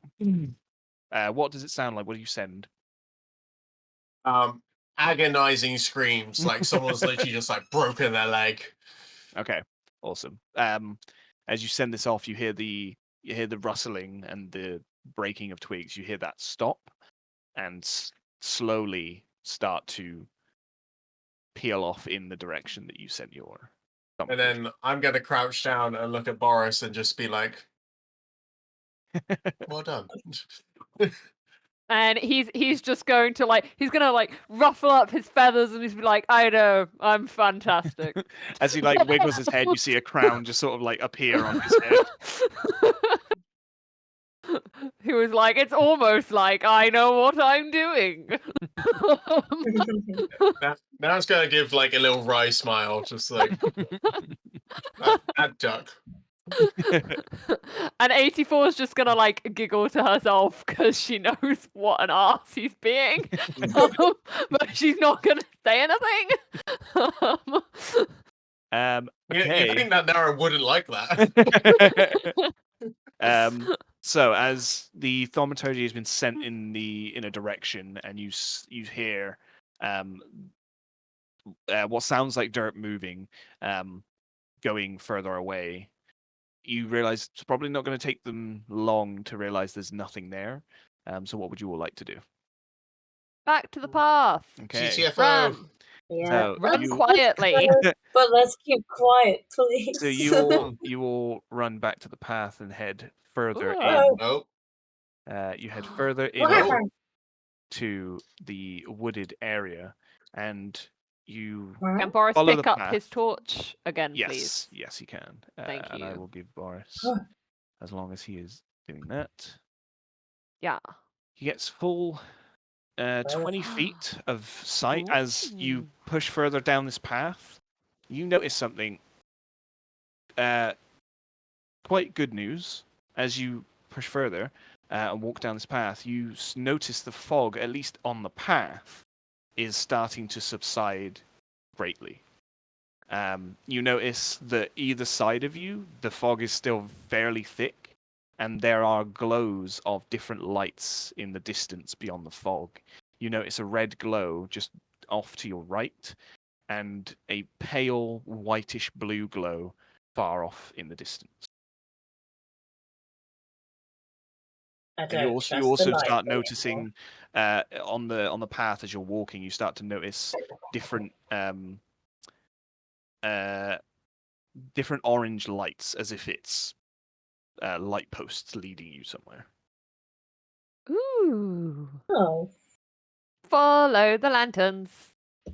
what does it sound like? What do you send? Agonizing screams, like someone's literally just like broken their leg. Okay, awesome. As you send this off, you hear the rustling and the breaking of twigs. You hear that stop and slowly start to peel off in the direction that you sent your. And then I'm gonna crouch down and look at Boris and just be like, "Well done." And he's just going to he's gonna ruffle up his feathers and he's be like, "I know, I'm fantastic." As he wiggles his head, you see a crown just sort of appear on his head. He was like, it's almost like I know what I'm doing. Now it's gonna give like a little wry smile, just like that duck. And 84 is just gonna like giggle to herself because she knows what an ass he's being, but she's not gonna say anything. You Okay. think that Nara wouldn't like that? So as the thaumaturgy has been sent in a direction, and you hear what sounds like dirt moving, going further away, you realize it's probably not going to take them long to realize there's nothing there. So what would you all like to do? Back to the path. Okay. GTFO. Run. Yeah. So Run you- quietly. But let's keep quiet, please. So you all run back to the path and head further Ooh. in. Oh. Nope. You head further What in happened? to the wooded area, and you Can Boris Follow pick the up his path. torch again, please? Yes, he can. Thank And I you. will give Boris, Oh. as long as he is doing that. Yeah. He gets full 20 feet of sight as you Ooh. push further down this path. You notice something. Quite good news. As you push further and walk down this path, you notice the fog, at least on the path, is starting to subside greatly. You notice that either side of you, the fog is still fairly thick, and there are glows of different lights in the distance beyond the fog. You notice a red glow just off to your right, and a pale whitish blue glow far off in the distance. I And don't you trust the also light start anymore. noticing on the path as you're walking, you start to notice different different orange lights, as if it's light posts leading you somewhere. Ooh. Oh. Follow the lanterns.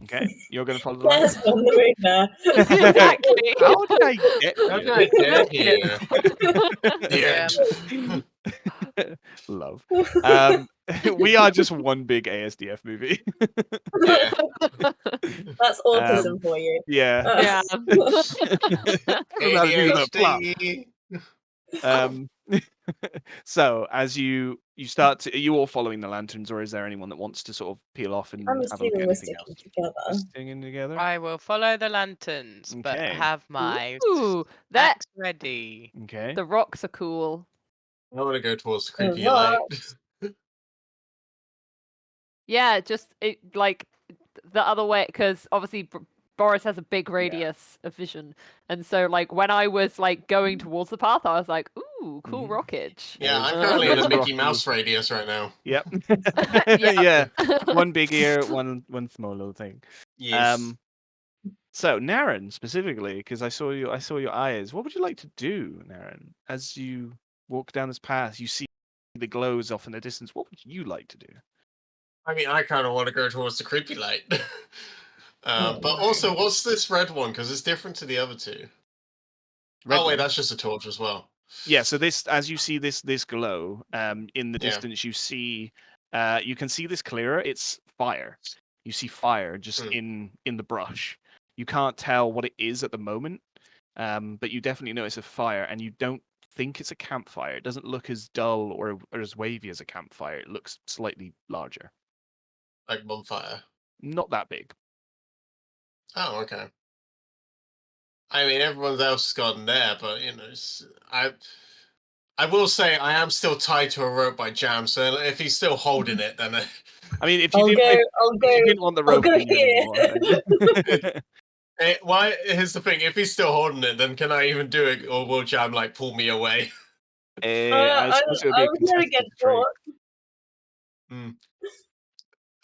Okay, you're going to follow the Get line. us on the road now. Exactly. How did I get How did here? I get here? Yeah. Love. We are just one big ASDF movie. Yeah. That's autism for you. Yeah. Yeah. Doesn't have to do with the plot. ADHD. So as you start to, are you all following the lanterns, or is there anyone that wants to sort of peel off and I'm have a look assuming at we're anything else? sticking together. Just sticking together. I will follow the lanterns, but Okay. have my Ooh, that axe ready. Okay. the rocks are cool. I want to go towards the Oh, creepy light. Yeah, just like the other way, because obviously Boris has a big radius of vision, and so like when I was like going towards the path, I was like, "Ooh, cool Mhm. rockage." Yeah, I'm There's- currently in a there's Mickey Rocky. Mouse radius right now. Yep. Yeah. Yeah. One big ear, one small little thing. Yes. So Naren specifically, because I saw your eyes. What would you like to do, Naren? As you walk down this path, you see the glows off in the distance. What would you like to do? I mean, I kind of want to go towards the creepy light. Oh, But no. also, what's this red one? Because it's different to the other two. Red Oh, wait, one? that's just a torch as well. Yeah. So this, as you see this glow, in the Yeah. distance, you can see this clearer. It's fire. You see fire just in the brush. You can't tell what it is at the moment, but you definitely notice a fire, and you don't think it's a campfire. It doesn't look as dull or as wavy as a campfire. It looks slightly larger. Like bonfire. Not that big. Oh, okay. I mean, everyone else has gone there, but you know, I will say I am still tied to a rope by Jam. So if he's still holding it, then I mean, if you I'll didn't go. want the I'll rope go in you here. anymore. why? Here's the thing: if he's still holding it, then can I even do it, or will Jam like pull me away? I suppose it would be a I'm gonna get contested trade.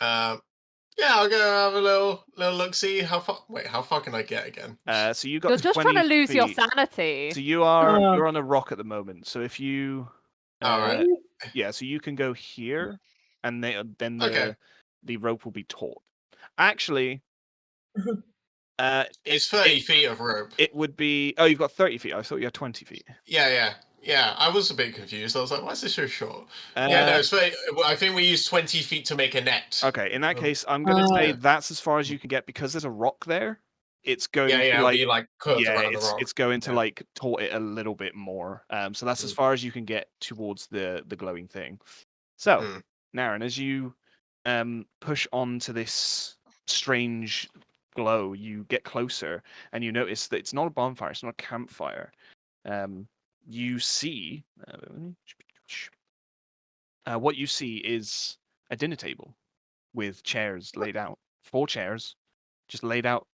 caught. Yeah, I'll go have a little look. See how far. Wait, how far can I get again? So you got You're just 20 trying to lose your feet. sanity. So you're on a rock at the moment. So if you, All right. yeah, so you can go here, and then Okay. the rope will be taut. Actually, It's 30 feet of rope. it would be. Oh, you've got 30 feet. I thought you had 20 feet. Yeah. Yeah, I was a bit confused. I was like, why is this so short? Uh, Yeah, no, so I think we used 20 feet to make a net. Okay, in that Um, case, I'm gonna say Yeah. that's as far as you can get because there's a rock there. It's going Yeah, to it'll be like curved yeah, around the rock. it's going to Yeah. like taut it a little bit more. So that's as far as you can get towards the glowing thing. So, Mm. Naren, as you push on to this strange glow, you get closer and you notice that it's not a bonfire, it's not a campfire. You see what you see is a dinner table with chairs laid out. 4 chairs just laid out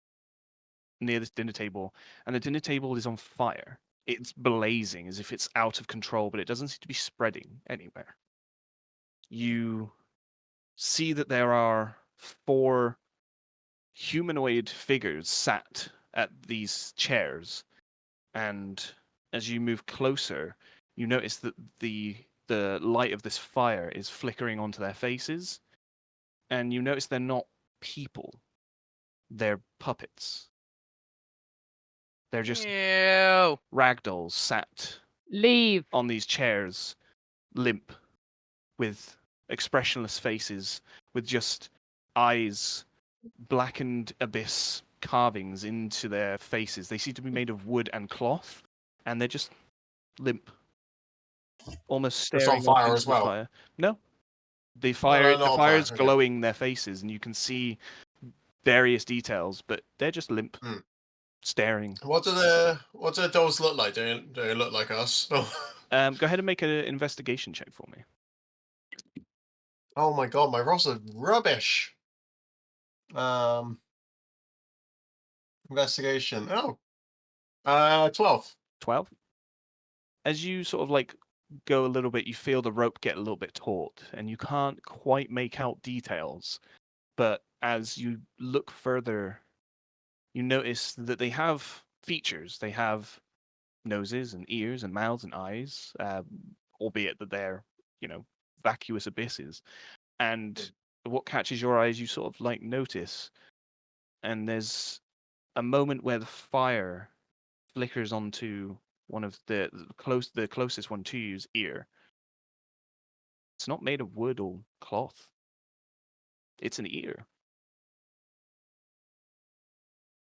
near this dinner table, and the dinner table is on fire. It's blazing as if it's out of control, but it doesn't seem to be spreading anywhere. You see that there are 4 humanoid figures sat at these chairs, and as you move closer, you notice that the light of this fire is flickering onto their faces, and you notice they're not people. They're puppets. They're just Ew. ragdolls sat Leave. on these chairs, limp, with expressionless faces, with just eyes, blackened abyss carvings into their faces. They seem to be made of wood and cloth, and they're just limp, almost It's on staring off fire into as the well. fire. No, the they're fire, not the on fire fire, is okay. glowing their faces, and you can see various details, but they're just limp, Mm. staring. What do the dolls look like? Do they look like us? Go ahead and make an investigation check for me. Oh my god, my rolls are rubbish. Investigation. Oh. 12. 12. As you sort of like go a little bit, you feel the rope get a little bit taut, and you can't quite make out details. But as you look further, you notice that they have features. They have noses and ears and mouths and eyes, albeit that they're, vacuous abysses. And what catches your eye is you sort of like notice, and there's a moment where the fire flickers onto one of the closest one to you's ear. It's not made of wood or cloth. It's an ear.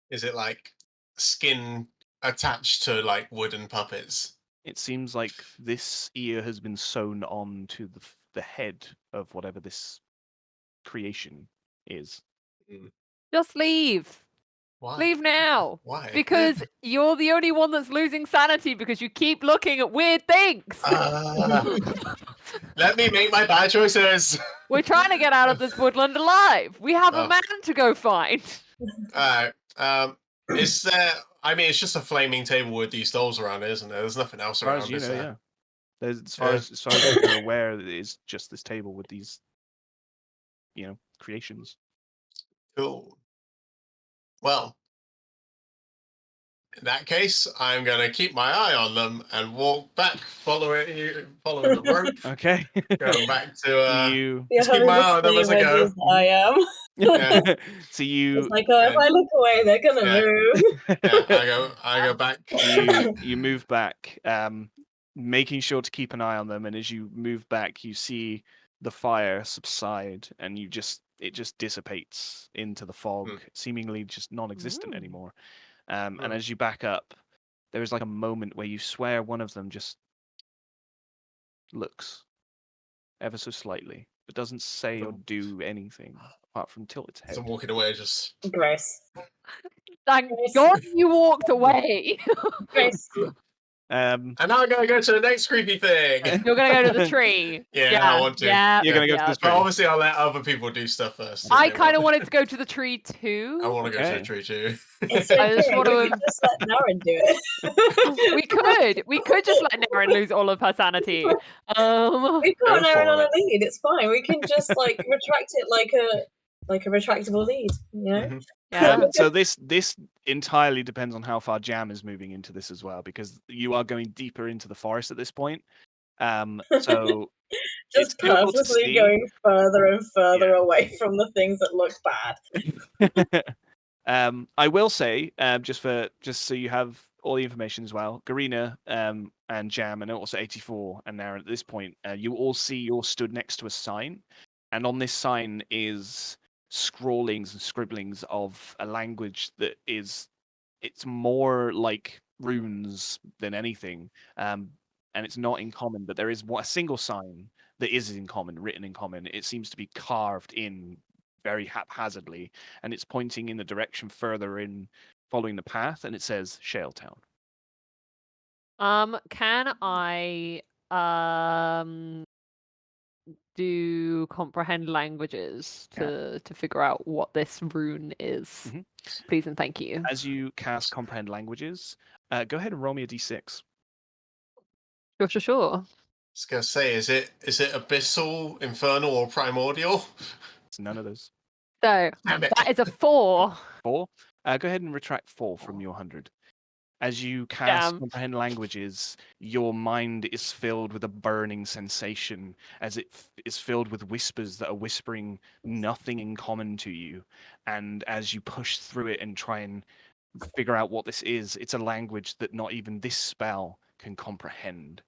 Is it like skin attached to like wooden puppets? It seems like this ear has been sewn on to the head of whatever this creation is. Just leave. Why? Leave now. Why? Because you're the only one that's losing sanity because you keep looking at weird things. Let me make my bad choices. We're trying to get out of this woodland alive. We have a Oh. man to go find. Alright. Is there? I mean, it's just a flaming table with these dolls around it, isn't there? There's nothing else As far around. as you Is know, there? yeah. There's, as far as you're aware, it is just this table with these, creations. Cool. Well, in that case, I'm gonna keep my eye on them and walk back, following the rope, Okay. going back to. You. You're Just keep having my the eye on them as I same go. ideas that I am. Yeah. So you. It's like, if I look away, they're gonna Yeah. move. Yeah, I go back. you move back, making sure to keep an eye on them, and as you move back, you see the fire subside, and it just dissipates into the fog, seemingly just non-existent anymore. And as you back up, there is like a moment where you swear one of them just looks ever so slightly, but doesn't say or do anything apart from tilt its head. As I'm walking away, just. Grace. Thank Grace. God you walked away. Grace. And now I'm gonna go to the next creepy thing. You're gonna go to the tree. Yeah, I want to. Yeah. You're gonna go to this But tree. obviously, I'll let other people do stuff first. I kind of wanted to go to the tree too. I want to go to Okay. the tree too. It's I okay. just want We to. can just let Naren do it. We could just let Naren lose all of her sanity. We've got Go Naren on for a lead. It's fine. We can just retract it like a retractable lead. You know. Mhm. Yeah. So this entirely depends on how far Jam is moving into this as well, because you are going deeper into the forest at this point. So it's Just difficult to purposely see. going further and further away from the things that look bad. I will say, just so you have all the information as well. Garina and Jam and also 84 and Naren at this point, you all see you're stood next to a sign, and on this sign is scrawlings and scribblings of a language that is, it's more like runes than anything, and it's not in common, but there is a single sign that is in common, written in common. It seems to be carved in very haphazardly, and it's pointing in the direction further in, following the path, and it says Shaletown. Can I do comprehend languages to figure out what this rune is? Mhm. Please and thank you. As you cast comprehend languages, go ahead and roll me a d6. Sure. I was gonna say, is it abyssal, infernal, or primordial? It's none of those. So Damn it. that is a 4. 4. Go ahead and retract 4 from your 100. As you cast Damn. comprehend languages, your mind is filled with a burning sensation, as it is filled with whispers that are whispering nothing in common to you. And as you push through it and try and figure out what this is, it's a language that not even this spell can comprehend.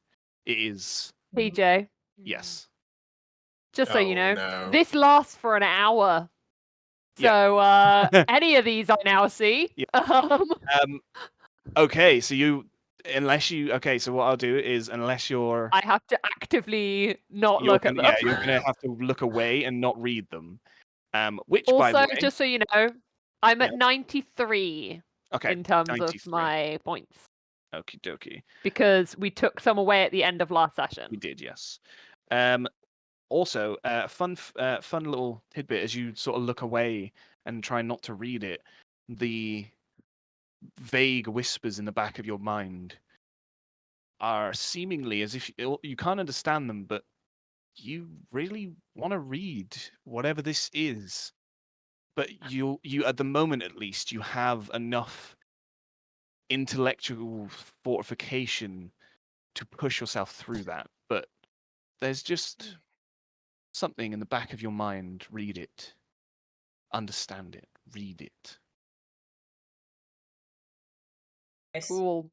It is, PJ, yes. just so you Oh, know, no. this lasts for an hour. Yeah. So any of these I now see. Yeah. Okay, so so what I'll do is, unless you're, I have to actively not look at them. yeah, you're gonna have to look away and not read them. Which, by the Also, way, just so you know, I'm Yeah. at 93 okay, in terms 93. of my points Okie dokie. because we took some away at the end of last session. We did, yes. Also, fun little tidbit as you sort of look away and try not to read it. The vague whispers in the back of your mind are seemingly as if you can't understand them, but you really want to read whatever this is. But you at the moment at least, you have enough intellectual fortification to push yourself through that. But there's just something in the back of your mind. Read it. Understand it. Read it. Nice. Cool.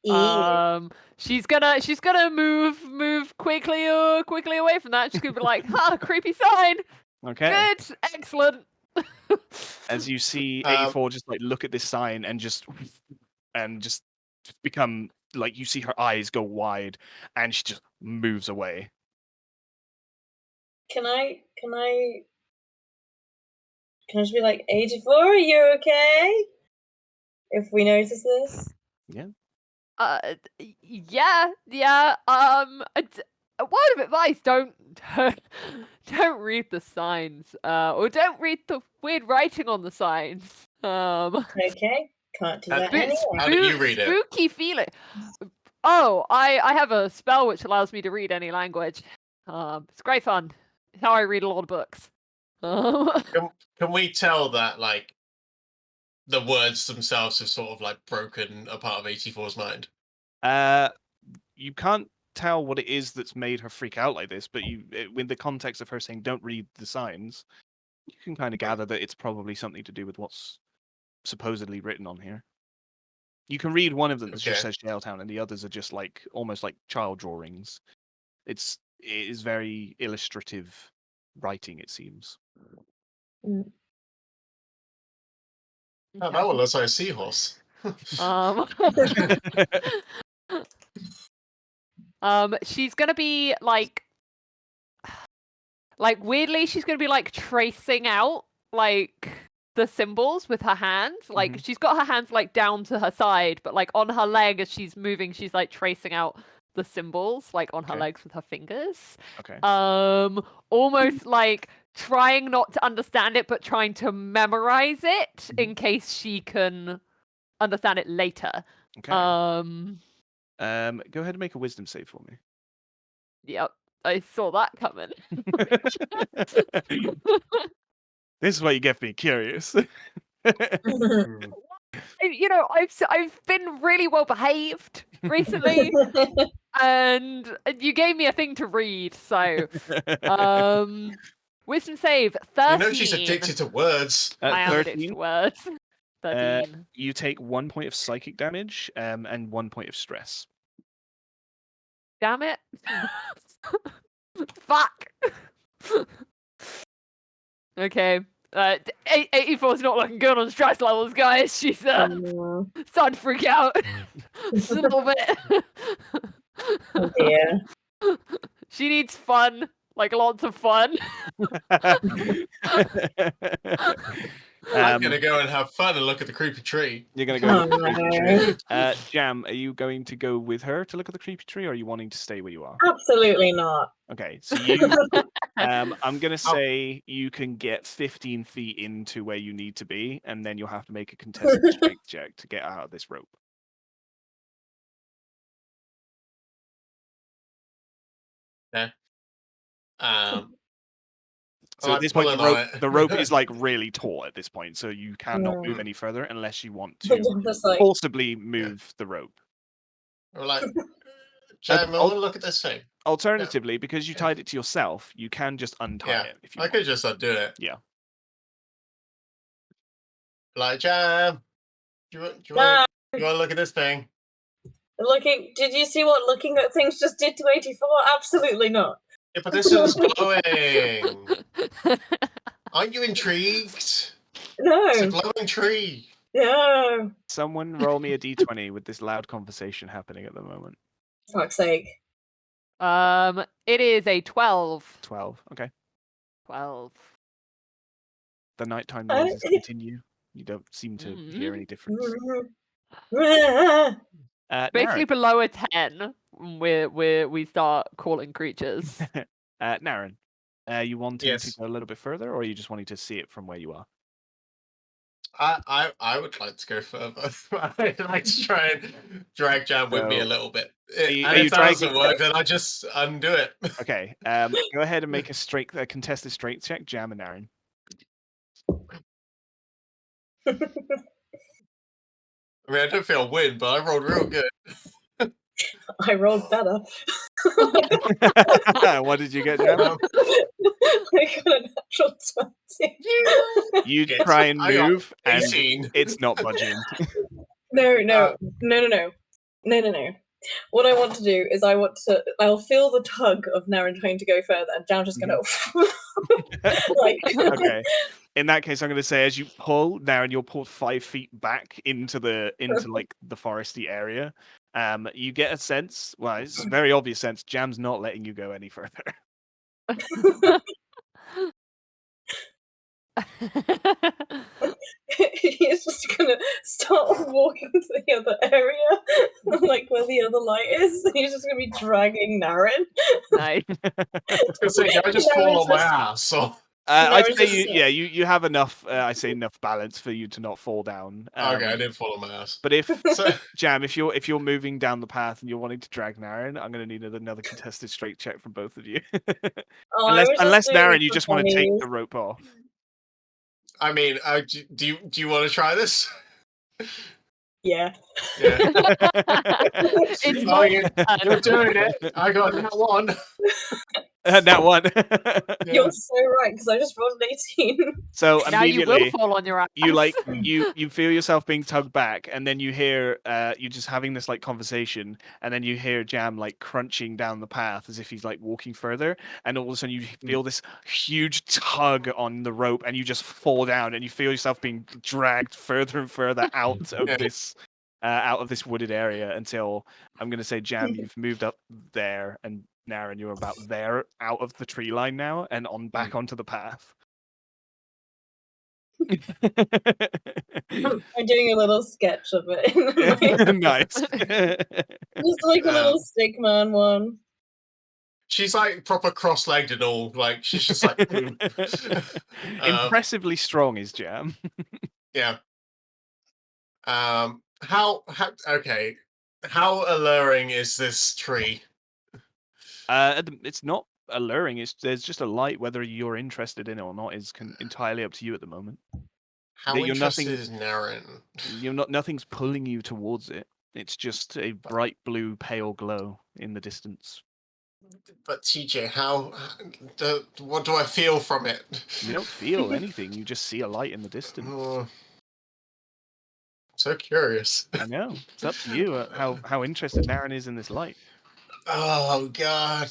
Yeah. She's gonna move quickly away from that. She's gonna be like, creepy sign. Okay. Good, excellent. As you see 84 just like look at this sign and just become like, you see her eyes go wide and she just moves away. Can I just be like, 84, are you okay? If we notice this? Yeah. Yeah. A word of advice: don't read the signs, or don't read the weird writing on the signs. Okay, can't do that Spoo- anyway. How do you read it? Spooky feeling. Oh, I have a spell which allows me to read any language. It's great fun. It's how I read a lot of books. Can we tell that, like, the words themselves have sort of like broken a part of 84's mind? You can't tell what it is that's made her freak out like this, but with the context of her saying don't read the signs, you can kind of gather that it's probably something to do with what's supposedly written on here. You can read one of them that just says Shaletown, and the others are just like almost like child drawings. It is very illustrative writing, it seems. Mm. Oh, that one looks like a seahorse. She's gonna be like weirdly, she's gonna be like tracing out like the symbols with her hands. Like she's got her hands like down to her side, but like on her leg as she's moving, she's like tracing out the symbols like on her legs with her fingers. Okay. Almost like trying not to understand it, but trying to memorize it in case she can understand it later. Okay. Go ahead and make a wisdom save for me. Yep, I saw that coming. This is what you get for being curious. You know, I've been really well behaved recently, and you gave me a thing to read, so wisdom save 13. You know she's addicted to words. I am 13? addicted to words. 13. You take 1 point of psychic damage and 1 point of stress. Damn it. Fuck. Okay. 84 is not looking good on stress levels, guys. She's starting to freak out a little bit. Oh dear. She needs fun, like lots of fun. I'm gonna go and have fun and look at the creepy tree. You're going to go Oh, look at the creepy no. tree. Jam, are you going to go with her to look at the creepy tree, or are you wanting to stay where you are? Absolutely not. Okay, so you, I'm going to say you can get 15 feet into where you need to be, and then you'll have to make a contested strength check to get out of this rope. Okay. So I'm at this point, pulling on it. the rope is like really taut at this point, so you cannot move Mm. any further unless you want I'm to just like, forcibly move the rope. We're like, Jam, I want to look at this thing. Alternatively, because you tied it to yourself, you can just untie Yeah, it if you I want. could just undo it. Yeah. Like, Jam, do you want to look at this thing? did you see what looking at things just did to 84? Absolutely not. Yeah, but this is glowing. Aren't you intrigued? It's a No. glowing tree. No. Someone roll me a d20 with this loud conversation happening at the moment. Fuck's sake. It is a 12. 12. Okay. 12. The nighttime noises continue. You don't seem to hear any difference. Basically, Naren. below a 10, we start calling creatures. Naren, you wanting to Yes. go a little bit further, or are you just wanting to see it from where you are? I would like to go further. I'd like to try and drag Jam with me a little bit. are And you if that doesn't dragging- work, then I just undo it. Okay. Go ahead and make a contested strength check, Jam and Naren. I mean, I don't feel a win, but I rolled real good. I rolled better. What did you get, Jam? Um, I got a natural 20. You Yes, try and I got move, and 18. it's not budging. No. What I want to do is I'll feel the tug of Naren trying to go further, and Jan's just gonna like Okay. In that case, I'm going to say as you pull, Naren, you'll pull 5 feet back into like the foresty area. You get a sense. Well, it's a very obvious sense. Jam's not letting you go any further. he's just gonna start walking to the other area, like where the other light is. He's just gonna be dragging Naren. Nice. I was gonna say, can I just No, fall it's on my just- ass? So... I'd it's say just you have enough. I say enough balance for you to not fall down. Okay, I did fall on my ass. But if So, Jam, if you're moving down the path and you're wanting to drag Naren, I'm going to need another contested straight check from both of you. Oh, I was just unless doing Naren, it you for just want to take funnies. the rope off. I mean, do you want to try this? Yeah. Yeah. It's Oh, not you're doing it. I got that one. That one. You're so right, because I just rolled an 18. So now you will immediately fall on your ass. you feel yourself being tugged back, and then you hear you just having this like conversation, and then you hear Jam like crunching down the path as if he's like walking further, and all of a sudden you feel this huge tug on the rope, and you just fall down, and you feel yourself being dragged further and further out of this wooded area until I'm going to say, Jam, you've moved up there, and Naren, you're about there, out of the tree line now, and on back onto the path. I'm doing a little sketch of it. Nice. Just like a little stick man one. She's like proper cross-legged and all. Like she's just like. Impressively strong is Jam. Yeah. Okay. How alluring is this tree? It's not alluring. There's just a light. Whether you're interested in it or not is entirely up to you at the moment. How You're interested nothing- is Naren? Nothing's pulling you towards it. It's just a bright blue, pale glow in the distance. But TJ, what do I feel from it? You don't feel anything. You just see a light in the distance. so curious. I know. It's up to you how interested Naren is in this light. Oh god.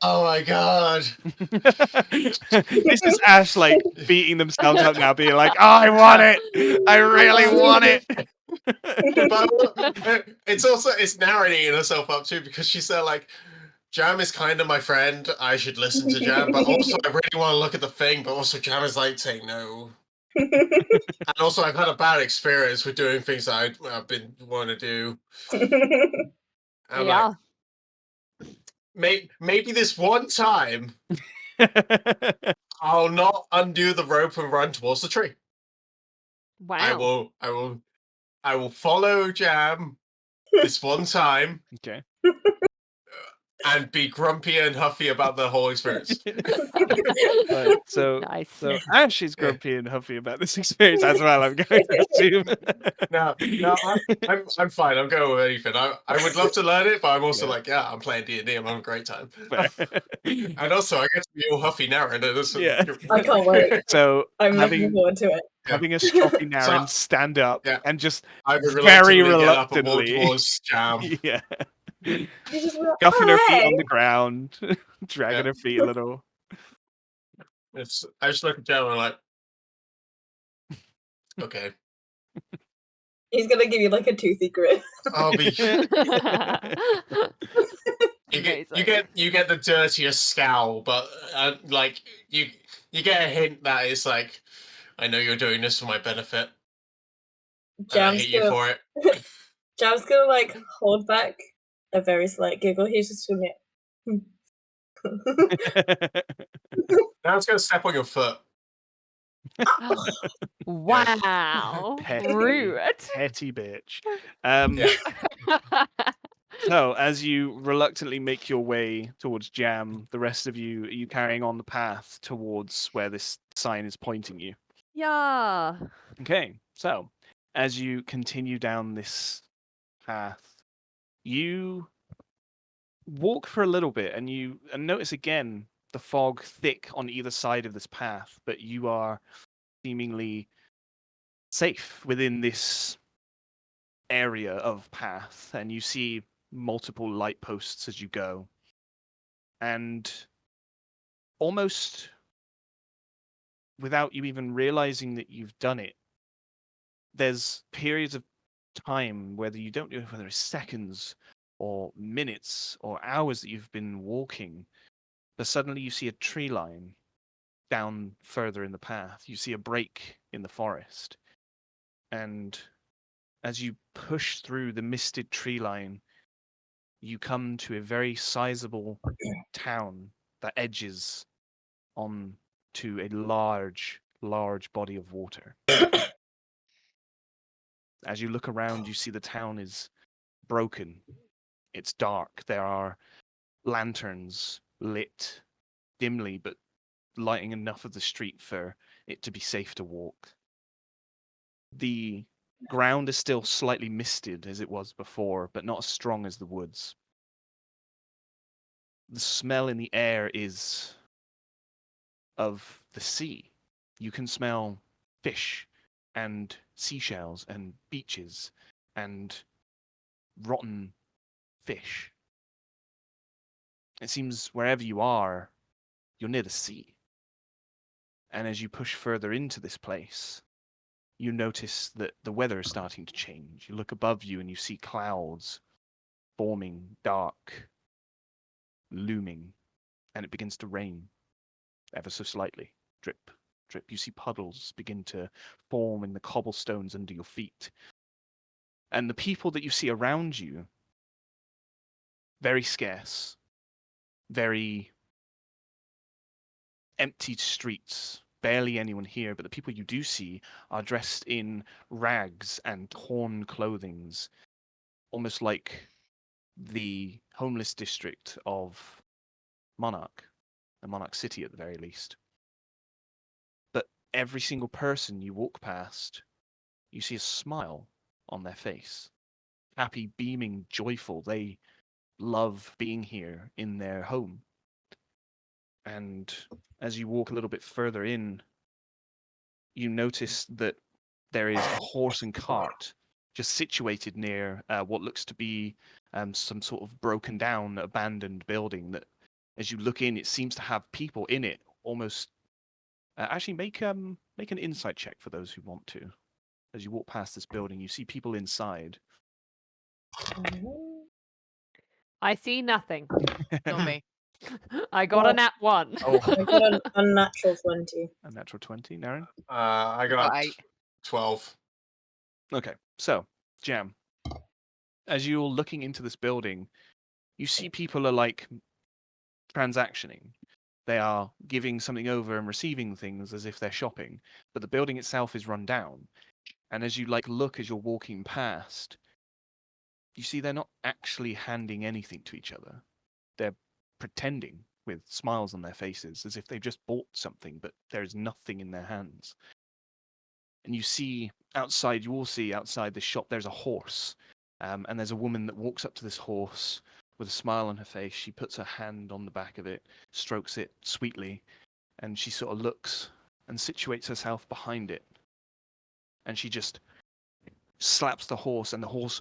Oh my god. This is Ash like beating themselves up now, being like, "Oh, I want it! I really want it!" But it's narrating herself up too because she's there like, Jam is kind of my friend. I should listen to Jam, but also I really want to look at the thing. But also Jam is like saying no, and also I've had a bad experience with doing things that I've been wanting to do. I'm Yeah. like, maybe this one time I'll not undo the rope and run towards the tree. Wow. I will follow Jam this one time Okay. and be grumpy and huffy about the whole experience. Right, so Nice. Ash is grumpy and huffy about this experience as well. I'm going to assume. No, I'm fine. I'm going with anything. I would love to learn it, but I'm also Yeah. like, yeah, I'm playing D&D. I'm having a great time. Fair. And also, I get to be all huffy narrator. Yeah. I can't wait. So I'm looking having forward to it. having a stroppy Naren So- stand up Yeah. and just I would very reluctantly get up and walk reluctantly, towards Jam. yeah, You just be like, scuffing "Oh, her feet hey." on the ground, dragging Yeah. her feet a little. I just look at Jam and I'm like, okay, He's gonna give you like a toothy grin. I'll be. You Amazing. get the dirtiest scowl, but like you get a hint that it's like, I know you're doing this for my benefit. And I Jam's hate you gonna, for it. Jam's gonna like hold back a very slight giggle. He's just gonna be Now it's gonna step on your foot. Wow. Petty. Rude. Petty bitch. Yeah. So, as you reluctantly make your way towards Jam, the rest of you, are you carrying on the path towards where this sign is pointing you? Yeah. Okay, so as you continue down this path, you walk for a little bit and you notice again the fog thick on either side of this path, but you are seemingly safe within this area of path, and you see multiple light posts as you go. And almost without you even realizing that you've done it, there's periods of time, whether you don't know whether it's seconds or minutes or hours that you've been walking, but suddenly you see a tree line down further in the path. You see a break in the forest. And as you push through the misted tree line, you come to a very sizable town that edges on to a large body of water. As you look around, you see the town is broken. It's dark. There are lanterns lit dimly, but lighting enough of the street for it to be safe to walk. The ground is still slightly misted as it was before, but not as strong as the woods. The smell in the air is of the sea. You can smell fish and seashells and beaches and rotten fish. It seems wherever you are, you're near the sea. And as you push further into this place, you notice that the weather is starting to change. You look above you and you see clouds forming, dark, looming, and it begins to rain ever so slightly. Drip, drip. You see puddles begin to form in the cobblestones under your feet. And the people that you see around you, very scarce, very empty streets, barely anyone here, but the people you do see are dressed in rags and torn clothings, almost like the homeless district of Monarch, the Monarch City at the very least. But every single person you walk past, you see a smile on their face. Happy, beaming, joyful. They love being here in their home. And as you walk a little bit further in, you notice that there is a horse and cart just situated near what looks to be some sort of broken down, abandoned building that, as you look in, it seems to have people in it. Almost, actually, make an insight check for those who want to. As you walk past this building, you see people inside. I see nothing. Not me. I got a nat 1. Oh, I got an unnatural 20. a natural 20, Naren. I Got got 8. 12. Okay, so Jam, as you're looking into this building, you see people are like transactioning. They are giving something over and receiving things as if they're shopping, but the building itself is run down. And as you like look as you're walking past, you see they're not actually handing anything to each other. They're pretending with smiles on their faces as if they've just bought something, but there is nothing in their hands. And you see outside, you all see outside the shop, there's a horse. And there's a woman that walks up to this horse with a smile on her face. She puts her hand on the back of it, strokes it sweetly, and she sort of looks and situates herself behind it. And she just slaps the horse, and the horse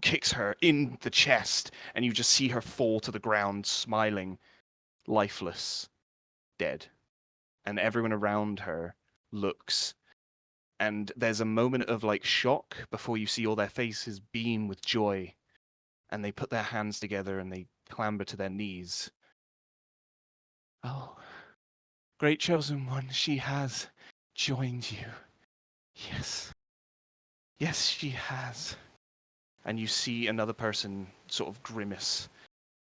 kicks her in the chest, and you just see her fall to the ground, smiling, lifeless, dead. And everyone around her looks, and there's a moment of like shock before you see all their faces beam with joy, and they put their hands together and they clamber to their knees. Oh, great chosen one, she has joined you. Yes. Yes, she has. And you see another person sort of grimace,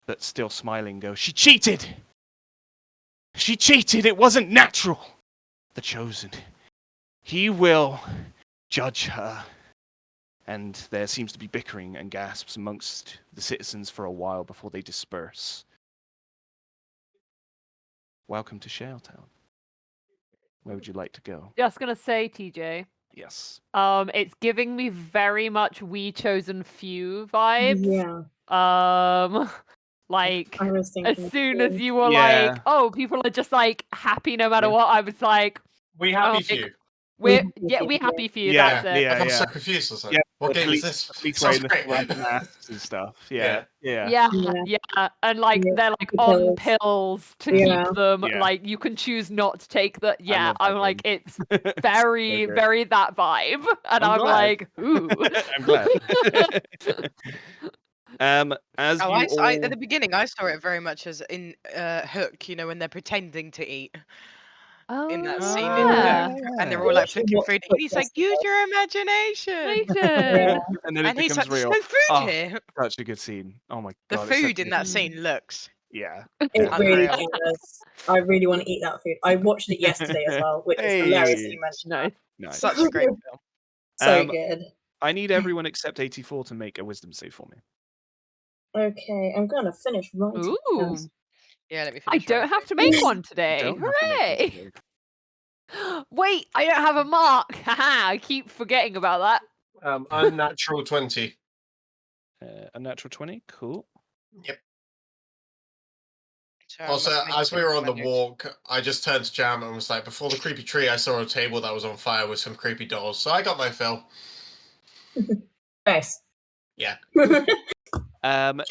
but still smiling, go, she cheated! She cheated! It wasn't natural! The chosen. He will judge her. And there seems to be bickering and gasps amongst the citizens for a while before they disperse. Welcome to Shaletown. Where would you like to go? Just gonna say, TJ. Yes. It's giving me very much We Chosen Few vibes. Yeah, Like I was thinking. as soon as you were Yeah. like, oh, people are just like happy no matter Yeah. what, I was like, We happy like, few. we happy happy for you. Yeah, That's it. yeah. I got so confused. I was like, Yeah, what the game police- is this? Police Sounds wearing great. the random masks and stuff. Yeah. Yeah, and like Yeah, they're like the on pills. pills to Yeah. keep them. Yeah. Like you can choose not to take the. Yeah, love that I'm like game. it's very, good. very that vibe, and I'm I'm glad. like, ooh. I'm glad. As Oh, you all... at the beginning, I saw it very much as in Hook, you know, when they're pretending to eat Oh, in that scene yeah. in Hook, and they're Yeah. all like Actually, flicking what food. Hook And he's like, yesterday. use your imagination. Yeah. And then it And he's becomes like, there's real. no food Oh, here. such a good scene. Oh my The god. it's such food a in good that scene. scene looks. Yeah. It really Unreal. does. I really want to eat that food. I watched it yesterday as well, which is hilarious that Hey. you mentioned Nice. Nice. Such a great film. that. So Um, good. I need everyone except 84 to make a wisdom save for me. Okay, I'm gonna finish writing. Ooh. this. Yeah, let me I finish. don't have to make one today. Don't have to make a Hooray! wisdom Wait, I don't have a mark. Haha, I keep forgetting about that. Unnatural 20. save. A natural 20. Cool. Yep. So I'm Also, making as we were on the my notes. walk, I just turned to Jam and was like, before the creepy tree, I saw a table that was on fire with some creepy dolls. So I got my fill. Nice. Yeah. Um,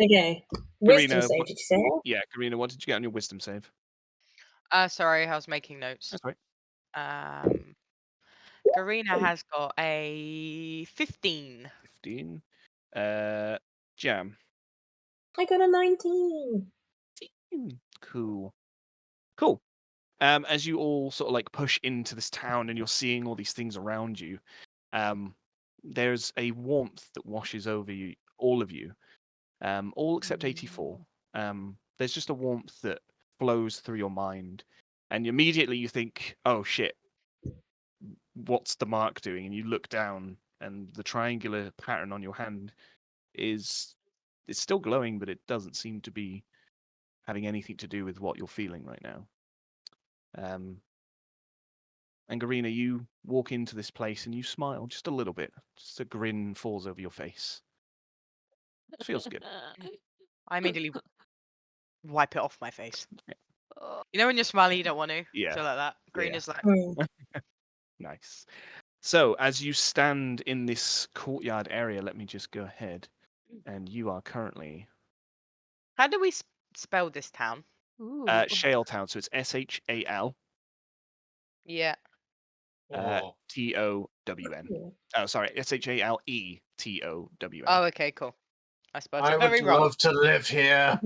Okay. Wisdom Karina, save, what- did you say? yeah, Karina, what did you get on your wisdom save? Sorry, I was making notes. That's right. Garina has got a 15. 15. Jam. I got a 19. Cool. Cool. As you all sort of like push into this town and you're seeing all these things around you, there's a warmth that washes over you, all of you, all except 84. There's just a warmth that flows through your mind, and immediately you think, "Oh shit, what's the mark doing?" And you look down, and the triangular pattern on your hand it's still glowing, but it doesn't seem to be having anything to do with what you're feeling right now. And Garina, you walk into this place and you smile just a little bit. Just a grin falls over your face. It feels good. I immediately wipe it off my face. Oh, You know when you're smiling, you don't want to? Yeah. So like that. Green Yeah. is like, Hmm. Nice. So as you stand in this courtyard area, let me just go ahead, and you are currently How do we spell this town? Ooh. Shaletown. So it's Shaletown. Yeah. Oh. Town. Oh, sorry, Shaletown. Oh, okay, cool. I spelled I it very would wrong. love to live here.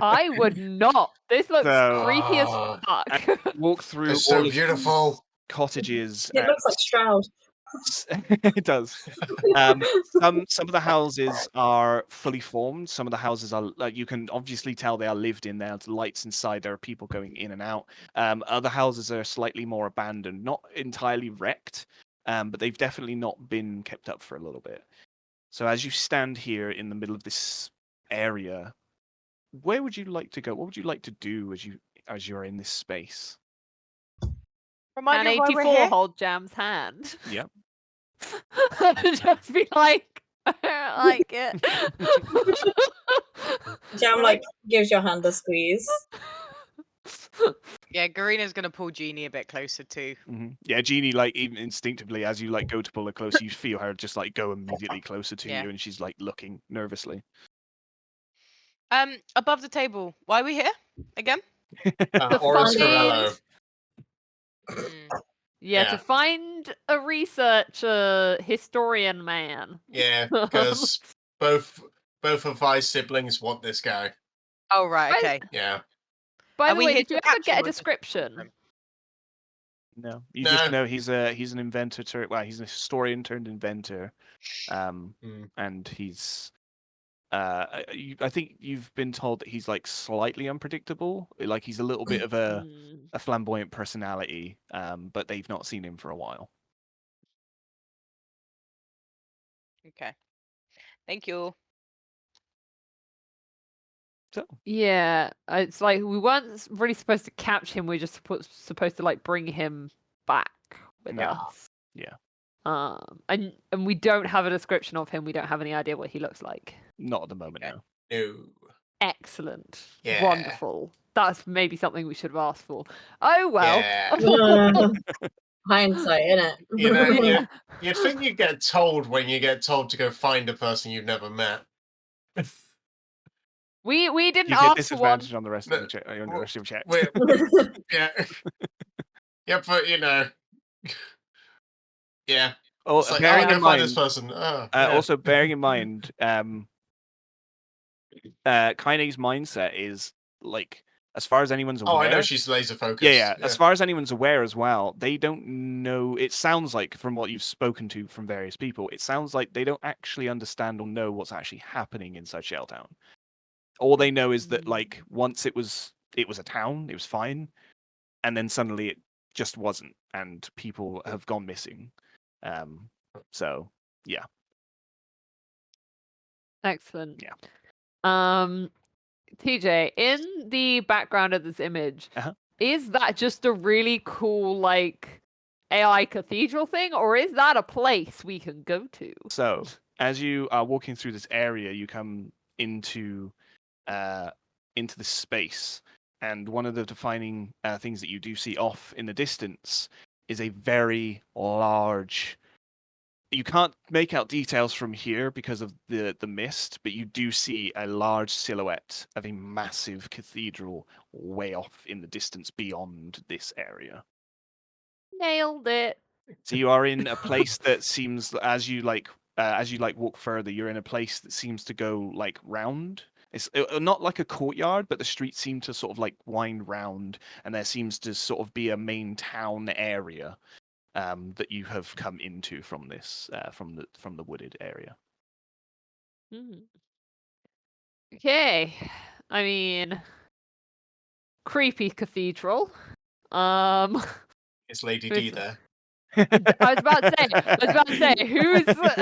I would not. This looks So- creepy as Ah, fuck. Walk through it's all so of these beautiful. cottages. It looks like Shroud. It does. Some of the houses are fully formed. Some of the houses are like you can obviously tell they are lived in. There's lights inside. There are people going in and out. Other houses are slightly more abandoned, not entirely wrecked, but they've definitely not been kept up for a little bit. So as you stand here in the middle of this area, where would you like to go? What would you like to do as you're in this space? Remind And me why we're 84 here. hold Jam's hand. Yep. Just be like, I don't like it. Jam like gives your hand a squeeze. Yeah, Garina's gonna pull Jeannie a bit closer too. Yeah, Jeannie, like even instinctively, as you like go to pull her closer, you feel her just like go immediately closer to Yeah. you, and she's like looking nervously. Above the table. Why are we here again? Oris find- Corello. Yeah, Yeah. to find a researcher, historian man. Yeah, because both of my siblings want this guy. Oh right, I- okay. Yeah. By Are the we way, here did you to ever capture get a or just kill description? them? No, you No. just know he's an inventor. He's a historian turned inventor, and he's. I think you've been told that he's like slightly unpredictable. Like he's a little bit of a flamboyant personality, but they've not seen him for a while. Okay. Thank you. So Yeah, it's like we weren't really supposed to catch him. We're just supposed to like bring him back with Yeah. us. Yeah. And we don't have a description of him. We don't have any idea what he looks like. Not at the moment, Okay. no. No. Excellent. Yeah. Wonderful. That's maybe something we should have asked for. Oh well. Yeah. Hindsight, innit? You know, you'd think you get told when you get told to go find a person you've never met. We didn't You get ask for one. disadvantage on the rest No, of the check. On the well, rest of the checks. Wait, yeah. Yeah, but you know. Yeah. Oh, It's like, bearing go in find this mind, person. Oh, yeah. also bearing in mind, Kaine's mindset is like, as far as anyone's aware. Oh, I know she's laser focused. Yeah. As far as anyone's aware as well, they don't know. It sounds like from what you've spoken to from various people, it sounds like they don't actually understand or know what's actually happening inside Shaletown. All they know is that like once it was a town, it was fine, and then suddenly it just wasn't, and people have gone missing. So yeah. Excellent. Yeah. TJ, in the background of this image, Uh-huh. is that just a really cool like AI cathedral thing, or is that a place we can go to? So as you are walking through this area, you come into this space, and one of the defining things that you do see off in the distance is a very large. You can't make out details from here because of the mist, but you do see a large silhouette of a massive cathedral way off in the distance beyond this area. Nailed it. So you are in a place that seems, as you walk further, you're in a place that seems to go like round. It's not like a courtyard, but the streets seem to sort of like wind round, and there seems to sort of be a main town area that you have come into from this from the wooded area. Okay. I mean, creepy cathedral. Is Lady D there? I was about to say, who's like,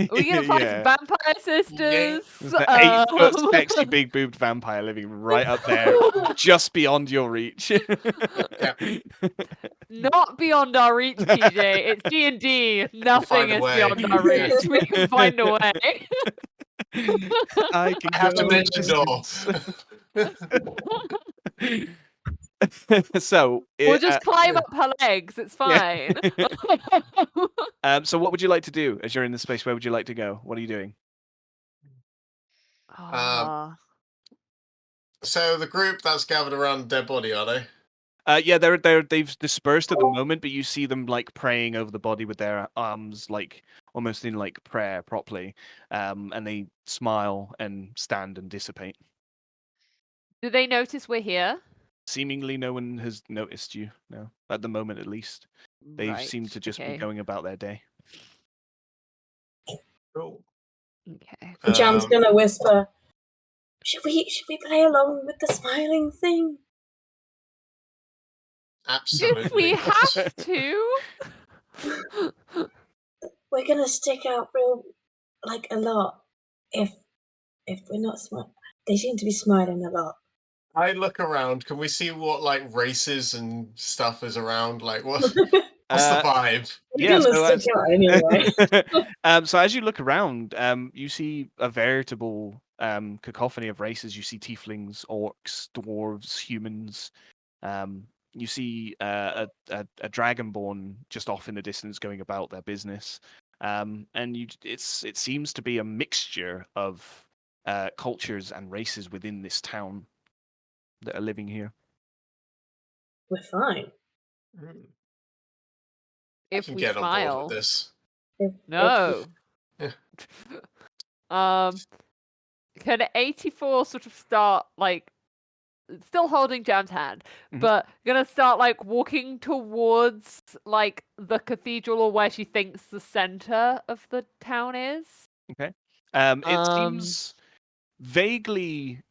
are we gonna find some vampire sisters? There's an 8-foot sexy big boobed vampire living right up there, just beyond your reach. Not beyond our reach, TJ. It's D&D. Nothing find a is way. beyond our reach. We can find a way. I can I have go to mention door. distance. So We'll just climb up her legs. It's Yeah. fine. So what would you like to do as you're in this space? Where would you like to go? What are you doing? Ah. So the group that's gathered around the dead body, are they? Yeah, they've dispersed at the moment, but you see them like praying over the body with their arms, like almost in like prayer properly. And they smile and stand and dissipate. Do they notice we're here? Seemingly, no one has noticed you. No, at the moment, at least. They Right. seem to just be okay. going about their day. Cool. Okay. Jam's gonna whisper, should we play along with the smiling thing? Absolutely. If we have to. We're gonna stick out real, like, a lot. If we're not smart, they seem to be smiling a lot. I look around. Can we see what like races and stuff is around? Like what's the vibe? We're Yeah, gonna so stick out anyway. so as you look around, you see a veritable cacophony of races. You see tieflings, orcs, dwarves, humans. You see a dragonborn just off in the distance going about their business. And it seems to be a mixture of cultures and races within this town that are living here. We're fine. If can we get on board smile. with this. No. Yeah. Can 84 sort of start like still holding Jam's hand, Mhm. but gonna start like walking towards like the cathedral or where she thinks the center of the town is? It seems vaguely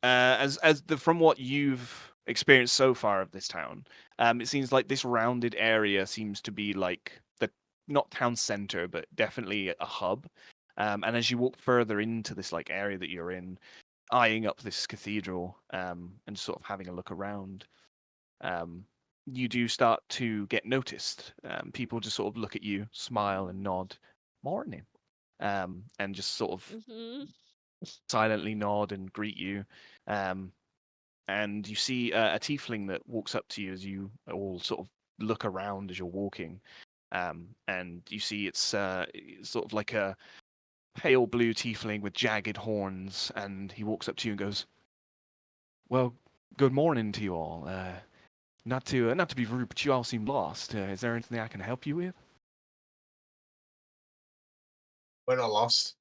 from what you've experienced so far of this town, it seems like this rounded area seems to be like the not town center, but definitely a hub. And as you walk further into this like area that you're in, eyeing up this cathedral, and sort of having a look around, you do start to get noticed. People just sort of look at you, smile, and nod, "Morning," and just sort of silently nod and greet you. And you see a tiefling that walks up to you as you all sort of look around as you're walking. And you see it's sort of like a pale blue tiefling with jagged horns, and he walks up to you and goes, "Well, good morning to you all. Not to be rude, but you all seem lost. Is there anything I can help you with?" We're not lost.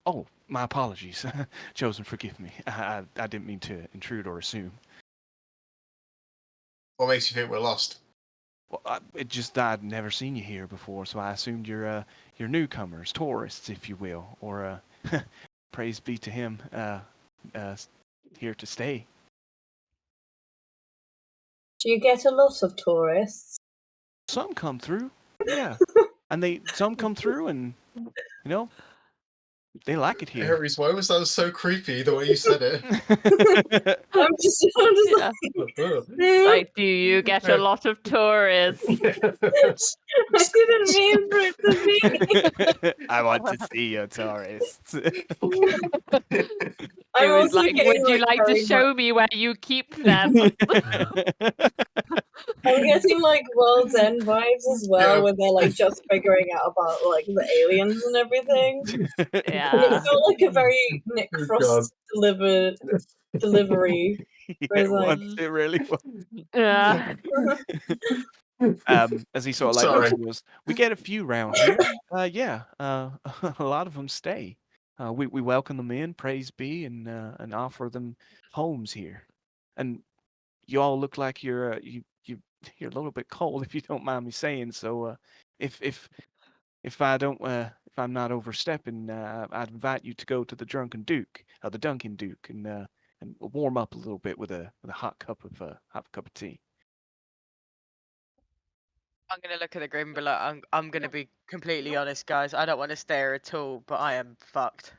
Oh, my apologies. Chosen, forgive me. I didn't mean to intrude or assume. What makes you think we're lost? Well, it just that I'd never seen you here before, so I assumed you're newcomers, tourists, if you will, or praise be to him, here to stay. Do you get a lot of tourists? Some come through, yeah, and some come through, and they like it here. Aries, why was that so creepy the way you said it? I'm just Yeah. Like, do you get a lot of tourists? I didn't mean for it to be. I want to see your tourists. It I'm was also like, getting, would you like to very show me where you keep them? I'm getting like World's End vibes as well, Yeah. where they're like just figuring out about like the aliens and everything. And it Yeah. felt like a very Nick Oh, Frost delivery. Yeah, Whereas, it like- was. It really was. Yeah. As he sort of like Sorry. looks and goes, "We get a few round here. Yeah, a lot of them stay. We welcome them in, praise be, and offer them homes here. And you all look like you're a little bit cold, if you don't mind me saying. So, if I'm not overstepping, I'd invite you to go to the Dunkin' Duke, and warm up a little bit with a hot cup of tea." I'm gonna look at the grim below. I'm gonna be completely honest, guys. I don't want to stare at all, but I am fucked.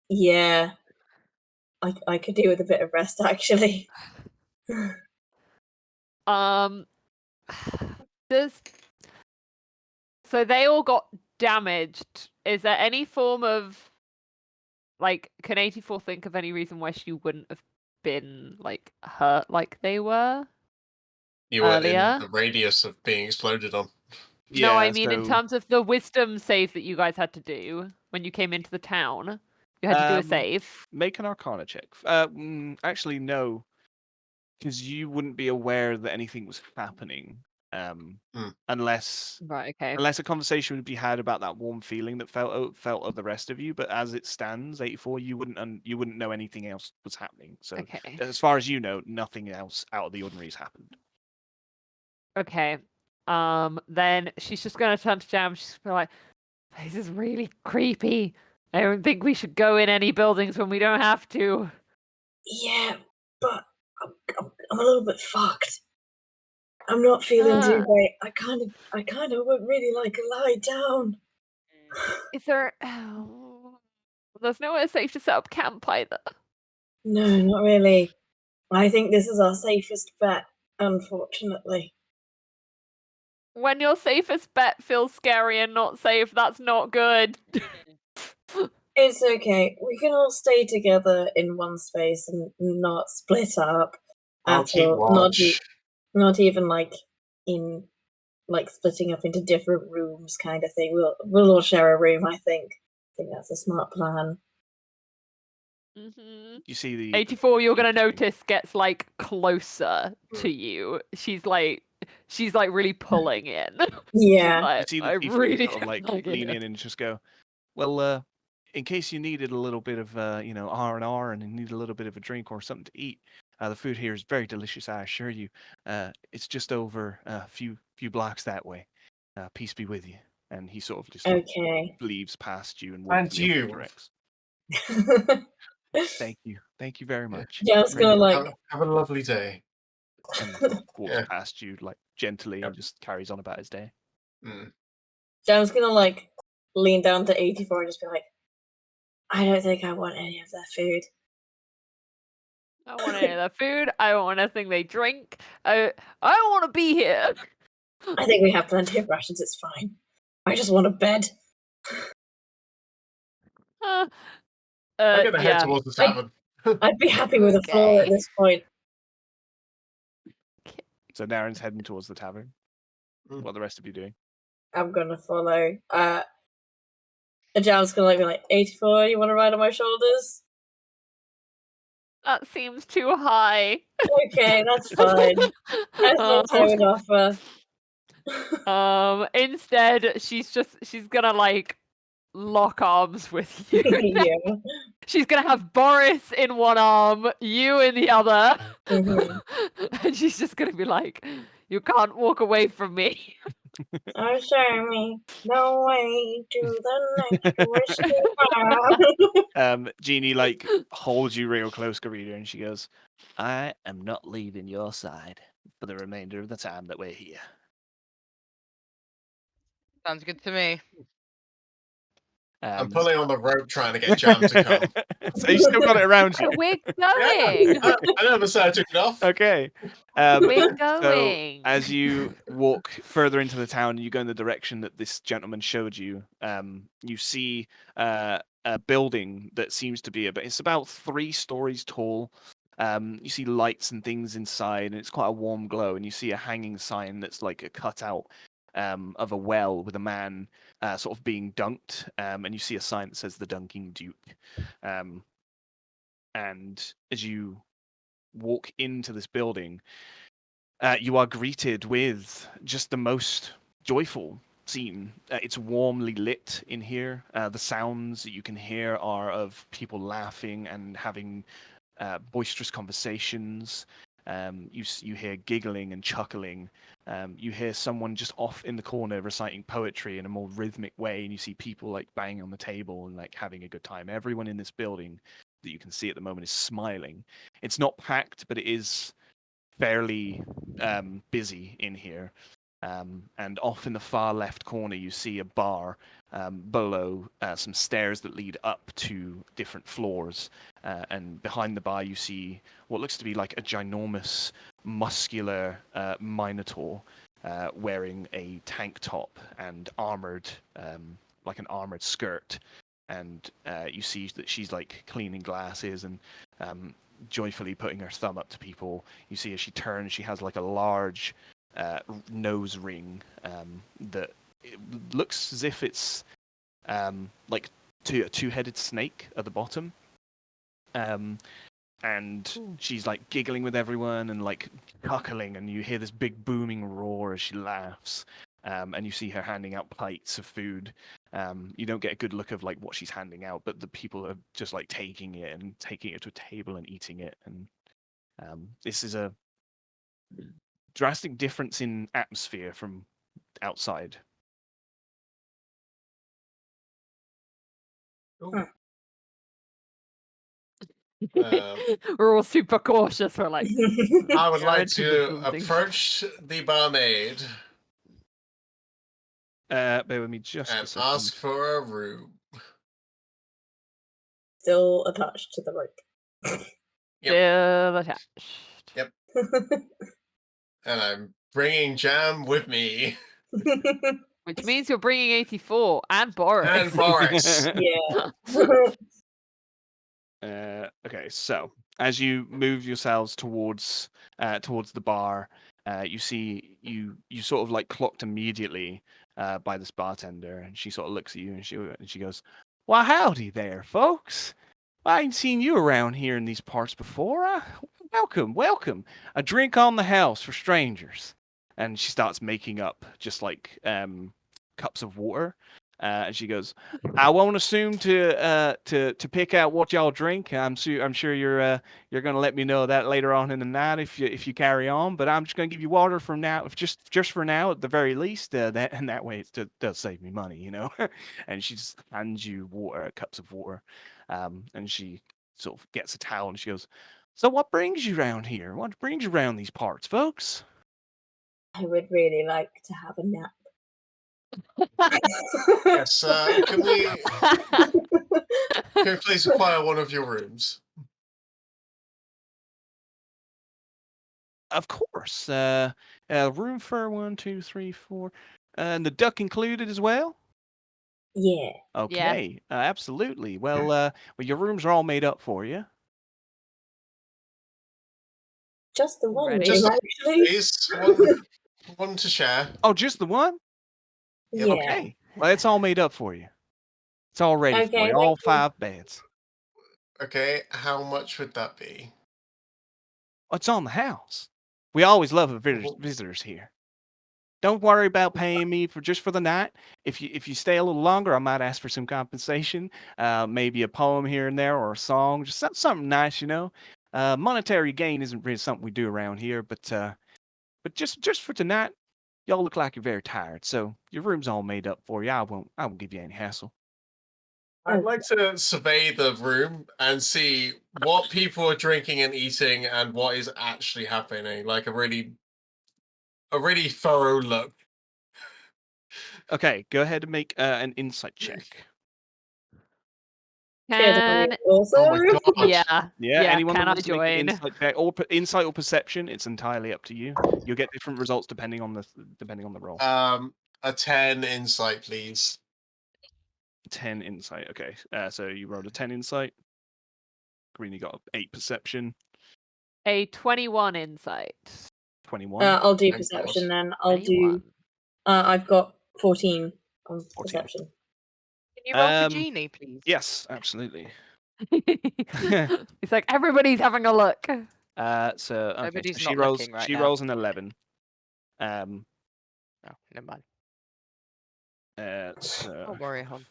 Yeah, I could do with a bit of rest actually. So they all got damaged. Is there any form of like, can 84 think of any reason why she wouldn't have been like hurt like they were You were in earlier. the radius of being exploded on. No, I Yeah, mean in so, terms of the wisdom save that you guys had to do when you came into the town. You had to do a Um, save. make an Arcana check. Actually, no, because you wouldn't be aware that anything was happening, unless Right, okay. a conversation would be had about that warm feeling that felt of the rest of you. But as it stands, 84, you wouldn't know anything else was happening. So, Okay. as far as you know, nothing else out of the ordinary has happened. Okay. Then she's just gonna turn to Jam. She's gonna be like, "This is really creepy. I don't think we should go in any buildings when we don't have to." Yeah, but I'm a little bit fucked. I'm not feeling too great. I kind of would really like to lie down. Is there? Oh, there's nowhere safe to set up camp either. No, not really. I think this is our safest bet, unfortunately. When your safest bet feels scary and not safe, that's not good. It's okay. We can all stay together in one space and not split up I'll at keep all. watch. Not even like in like splitting up into different rooms kind of thing. We'll all share a room, I think. I think that's a smart plan. You see the 84, you're gonna featuring. notice, gets like closer to you. She's like really pulling in. Yeah. Like, You see the I thief really sort of like don't like it. lean in and just go, well, in case you needed a little bit of R&R and you need a little bit of a drink or something to eat, the food here is very delicious, I assure you. It's just over a few blocks that way. Peace be with you. And he sort of just Okay. leaves past you and And walks in the opposite you. direction. Thank you very much. Just gonna like Have a lovely day. And walks Yeah. past you like gently and just carries on about his day. Mm. Jam's gonna like lean down to 84 and just be like, I don't think I want any of that food. I don't want any of their food. I don't want anything they drink. I don't want to be here. I think we have plenty of rations, it's fine. I just want a bed. I'm gonna head Yeah. towards the tavern. I'd be happy with a floor at Okay. this point. So Darren's heading towards the tavern. Mm. What are the rest of you doing? I'm gonna follow. Jam's gonna be like, 84, you wanna ride on my shoulders? That seems too high. Okay, that's fine. That's what I would offer. Instead, she's gonna like lock arms with you. Yeah. She's gonna have Boris in one arm, you in the other, Mhm. and she's just gonna be like, "You can't walk away from me." Oh, show me the way to the next whiskey bar. Jeannie like holds you real close, Garita, and she goes, I am not leaving your side for the remainder of the time that we're here. Sounds good to me. I'm pulling on the rope trying to get Jam to come. So you still got it around you. We're Yeah, going. I never said I took it off. Okay. We're So going. as you walk further into the town, you go in the direction that this gentleman showed you. You see a building that seems to be it's about 3 stories tall. You see lights and things inside, and it's quite a warm glow. And you see a hanging sign that's like a cutout of a well with a man sort of being dunked. And you see a sign that says the Dunking Duke. And as you walk into this building, you are greeted with just the most joyful scene. It's warmly lit in here. The sounds that you can hear are of people laughing and having boisterous conversations. You hear giggling and chuckling. You hear someone just off in the corner reciting poetry in a more rhythmic way, and you see people like banging on the table and like having a good time. Everyone in this building that you can see at the moment is smiling. It's not packed, but it is fairly busy in here. And off in the far left corner, you see a bar below some stairs that lead up to different floors. And behind the bar, you see what looks to be like a ginormous, muscular minotaur wearing a tank top and armored, like an armored skirt. And you see that she's like cleaning glasses, and joyfully putting her thumb up to people. You see as she turns, she has like a large nose ring that it looks as if it's like a two-headed snake at the bottom. And she's like giggling with everyone and like chuckling, and you hear this big booming roar as she laughs. And you see her handing out plates of food. You don't get a good look of like what she's handing out, but the people are just like taking it to a table and eating it. And this is a drastic difference in atmosphere from outside. We're all super cautious. We're like, I would like into the to building. approach the barmaid Bear with me just a and second. ask for a room. Still attached to the rope. still attached. And I'm bringing Jam with me. Which means you're bringing 84 and Boris. And Boris. Yeah. Okay, so as you move yourselves towards the bar, you see you sort of like clocked immediately by this bartender, and she sort of looks at you and she goes, "Well, howdy there, folks. I ain't seen you around here in these parts before. Welcome. A drink on the house for strangers." And she starts making up just like cups of water. And she goes, "I won't assume to pick out what y'all drink. I'm sure you're gonna let me know that later on in the night if you carry on. But I'm just gonna give you water from now, just for now at the very least. That way it does save me money, you know." And she just hands you water, cups of water, and she sort of gets a towel and she goes, "So what brings you around here? What brings you around these parts, folks?" I would really like to have a nap. Yes, can we please acquire one of your rooms? Of course. Room for 1, 2, 3, 4, and the duck included as well. Yeah. Okay, absolutely. Well, your rooms are all made up for you. Just the one Ready? room, Just the actually. Please, one to share. Oh, just the one? Yeah. Okay. Well, it's all made up for you. It's all ready for Okay, you. All thank you. 5 beds. Okay, how much would that be? Oh, it's on the house. We always love visitors here. Don't worry about paying me for the night. If you stay a little longer, I might ask for some compensation. Maybe a poem here and there, or a song, just something nice, you know. Monetary gain isn't really something we do around here, but just for tonight, y'all look like you're very tired. So your room's all made up for you. I won't give you any hassle. I'd like to survey the room and see what people are drinking and eating and what is actually happening. Like a really thorough look. Okay, go ahead and make an insight check. Can Also, Oh my god. Yeah, anyone can that I wants to make an join? insight check, or insight or perception, it's entirely up to you. You'll get different results depending on the roll. A 10 insight, please. 10 insight. Okay, so you rolled a 10 insight. Greeny got 8 perception. A 21 insight. 21. I'll do Thank perception God. then. I'll 21. do. I've got 14 on 14. perception. Can you roll for Um, Genie, please? Yes, absolutely. It's like everybody's having a look. So okay, Nobody's so she not rolls. looking right She now. rolls an 11. Oh, never mind. So Don't worry, hon.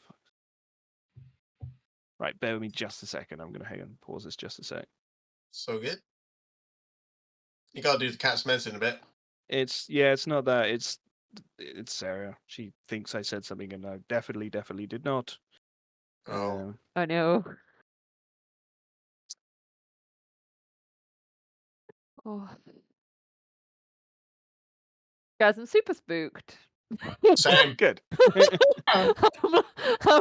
right, bear with me just a second. I'm gonna hang on, pause this just a sec. So good. You gotta do the cat's medicine a bit. It's not that. It's Sarah. She thinks I said something, and I definitely did not. Oh. Oh no. Oh. Guys, I'm super spooked. Same. Good. I'm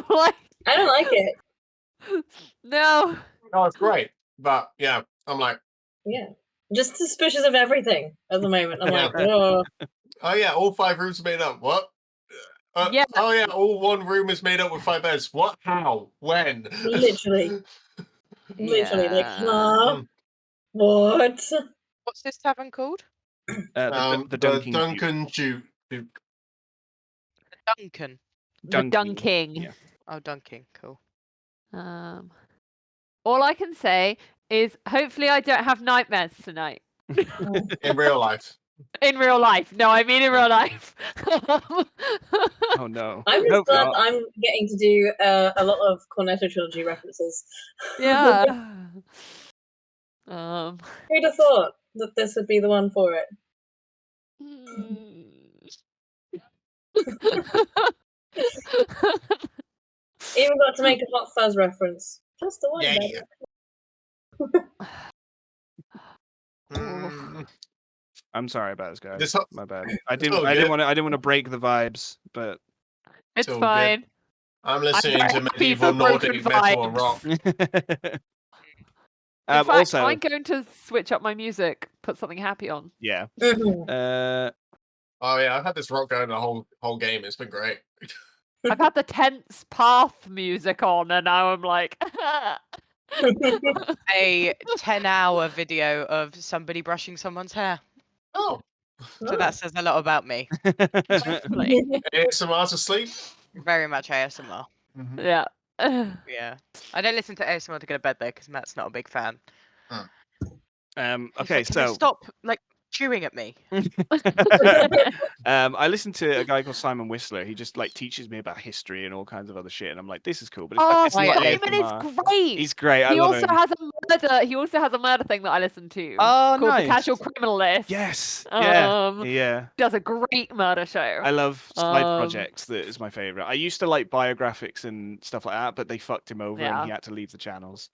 like, I don't like it. no. Oh, it's great. But yeah, I'm like, Yeah. Just suspicious of everything at the moment. I'm like, Yeah. oh. oh yeah, all 5 rooms are made up. What? Yeah. Oh yeah, all 1 room is made up with 5 beds. What? How? When? Literally. Literally, like, Yeah. huh? What? What's this tavern called? The Dunking Duncan Duke. Duncan. The Dunking. Dunking. Yeah. Oh, Dunking. Cool. All I can say is hopefully I don't have nightmares tonight. In real life. In real life. No, I mean in real life. Oh no. I'm just Hope glad not. I'm getting to do a lot of Cornetto trilogy references. Yeah. Who'd have thought that this would be the one for it? Even got to make a Hot Fuzz reference. Just the one. Yeah. Better. I'm sorry about this, guys. This ho- My bad. It's I didn't all want good. to break the vibes, but It's all good. fine. I'm listening very to happy medieval for broken Nordic metal and rock. vibes. In fact, also, I'm going to switch up my music, put something happy on. yeah. Mhm. Oh yeah, I've had this rock going the whole game. It's been great. I've had the tense path music on, and now I'm like, A 10-hour video of somebody brushing someone's hair. Oh, So that says a lot about me. hopefully. ASMR to sleep. Very much ASMR. Yeah. Yeah. I don't listen to ASMR to go to bed though, because Matt's not a big fan. He's Okay, like, "Can you so stop like chewing at me?" I listened to a guy called Simon Whistler. He just like teaches me about history and all kinds of other shit, and I'm like, this is cool. But it's not quietly. Simon ASMR. is great. He's great. I He love also him. has a murder. He also has a murder thing that I listen to. Oh, called nice. The Casual Criminal List. Yes. Yeah. Yeah. Does a great murder show. I love side projects. That is my favorite. I used to like biographics and stuff like that, but they fucked him over and he had to leave the channels.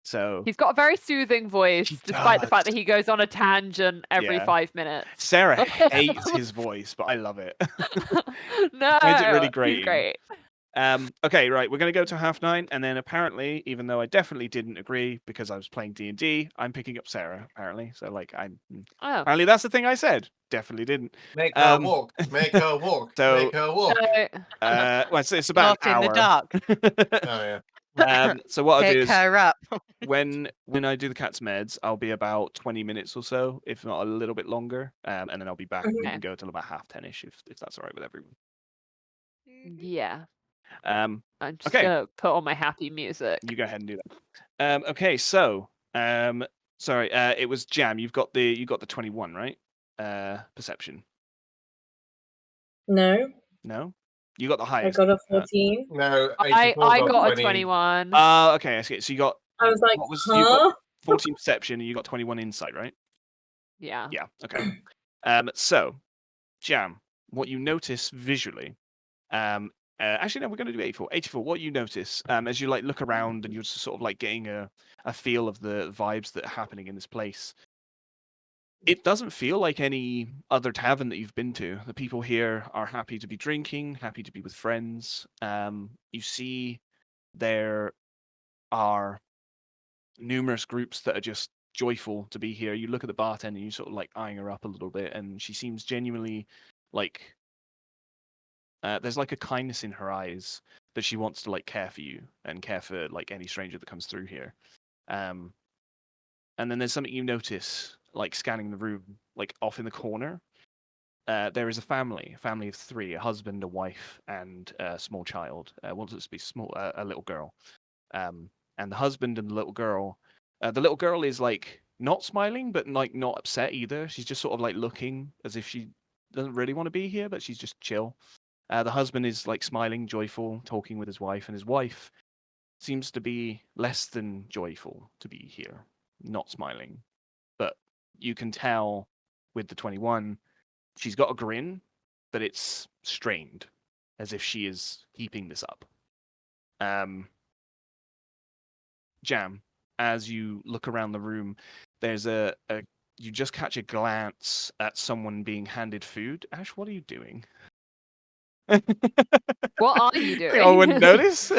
So he's got a very soothing voice, despite the fact that he goes on a tangent every 5 minutes. Sarah hates his voice, but I love it. No, finds it really great. He's great. Okay, right. We're going to go to 9:30, and then apparently, even though I definitely didn't agree because I was playing D&D, I'm picking up Sarah. Apparently, so like apparently that's the thing I said. Definitely didn't. Make her walk. Make her walk. So, make her walk. Well, it's about Not an hour. in the dark. Oh yeah. So what I'll do Pick is her up. when I do the cat's meds, I'll be about 20 minutes or so, if not a little bit longer, and then I'll be back. We can go till about 10:30ish if that's all right with everyone. Yeah. I'm just gonna put on my happy music. You go ahead and do that. Okay, so sorry, it was Jam. You got the 21, right? Perception. No. No, you got the I highest. got a 14. No, I 84 got a 20. 21. Okay, I see. So you got. I was like, you got 14 perception, and you got 21 insight, right? Yeah. Yeah. Okay. So, Jam, what you notice visually, actually, no, we're going to do 84. 84. What you notice as you like look around and you're just sort of like getting a feel of the vibes that are happening in this place. It doesn't feel like any other tavern that you've been to. The people here are happy to be drinking, happy to be with friends. You see there are numerous groups that are just joyful to be here. You look at the bartender and you sort of like eyeing her up a little bit, and she seems genuinely like there's like a kindness in her eyes that she wants to like care for you and care for like any stranger that comes through here. And then there's something you notice like scanning the room, like off in the corner. There is a family of 3, a husband, a wife, and a small child. Wants it to be a little girl. And the husband and the little girl is like not smiling, but like not upset either. She's just sort of like looking as if she doesn't really want to be here, but she's just chill. The husband is like smiling, joyful, talking with his wife, and his wife seems to be less than joyful to be here, not smiling. But you can tell with the 21, she's got a grin, but it's strained, as if she is keeping this up. Jam, as you look around the room, there's you just catch a glance at someone being handed food. Ash, what are you doing? What are you doing? I wouldn't notice.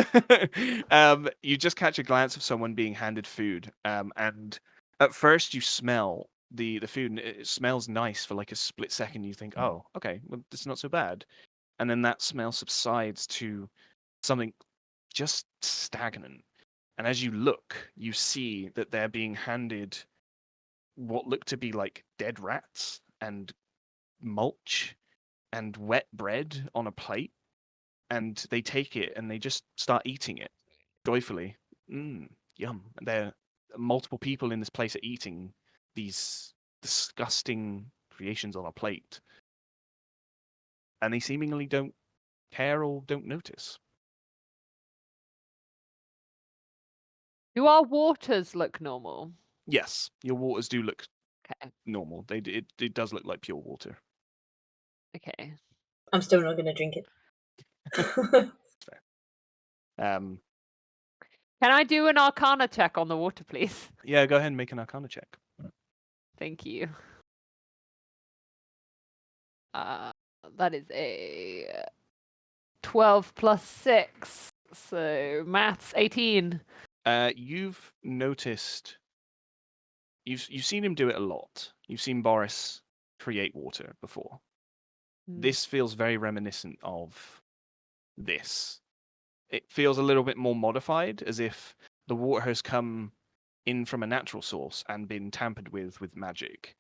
You just catch a glance of someone being handed food, and at first you smell the food, and it smells nice for like a split second. You think, oh, okay, well, it's not so bad, and then that smell subsides to something just stagnant. And as you look, you see that they're being handed what look to be like dead rats and mulch and wet bread on a plate. And they take it and they just start eating it joyfully. Yum. And there multiple people in this place are eating these disgusting creations on a plate. And they seemingly don't care or don't notice. Do our waters look normal? Yes, your waters do look Okay. normal. It does look like pure water. Okay. I'm still not going to drink it. Um, Can I do an Arcana check on the water, please? yeah, go ahead and make an Arcana check. Thank you. That is a 12 plus 6. So maths 18. You've noticed. You've seen him do it a lot. You've seen Boris create water before. This feels very reminiscent of this. It feels a little bit more modified, as if the water has come in from a natural source and been tampered with magic.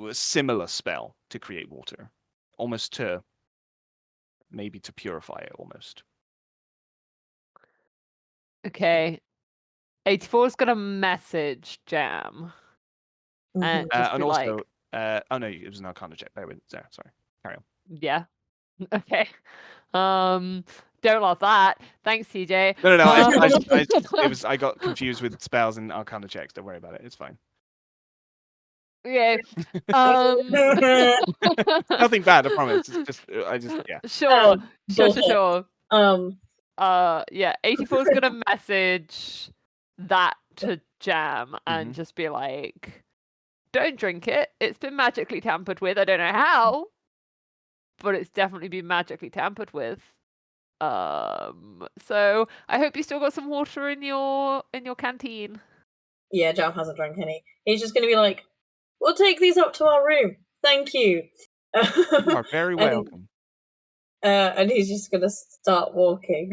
A similar spell to create water, almost to maybe to purify it almost. Okay. 84 is gonna message Jam and just And be also, like, oh no, it was an Arcana check. Bear with there. Sorry, carry on. yeah, okay. Don't love that. Thanks, TJ. No. Um, I got confused with spells and Arcana checks. Don't worry about it. It's fine. Okay. Nothing bad, I promise. It's just, yeah. Sure. Bullshit. Yeah, 84 is gonna message that to Jam and just be like, don't drink it. It's been magically tampered with. I don't know how, but it's definitely been magically tampered with. So I hope you still got some water in your canteen. Yeah, Jam hasn't drank any. He's just going to be like, we'll take these up to our room. Thank you. You are very welcome. And he's just going to start walking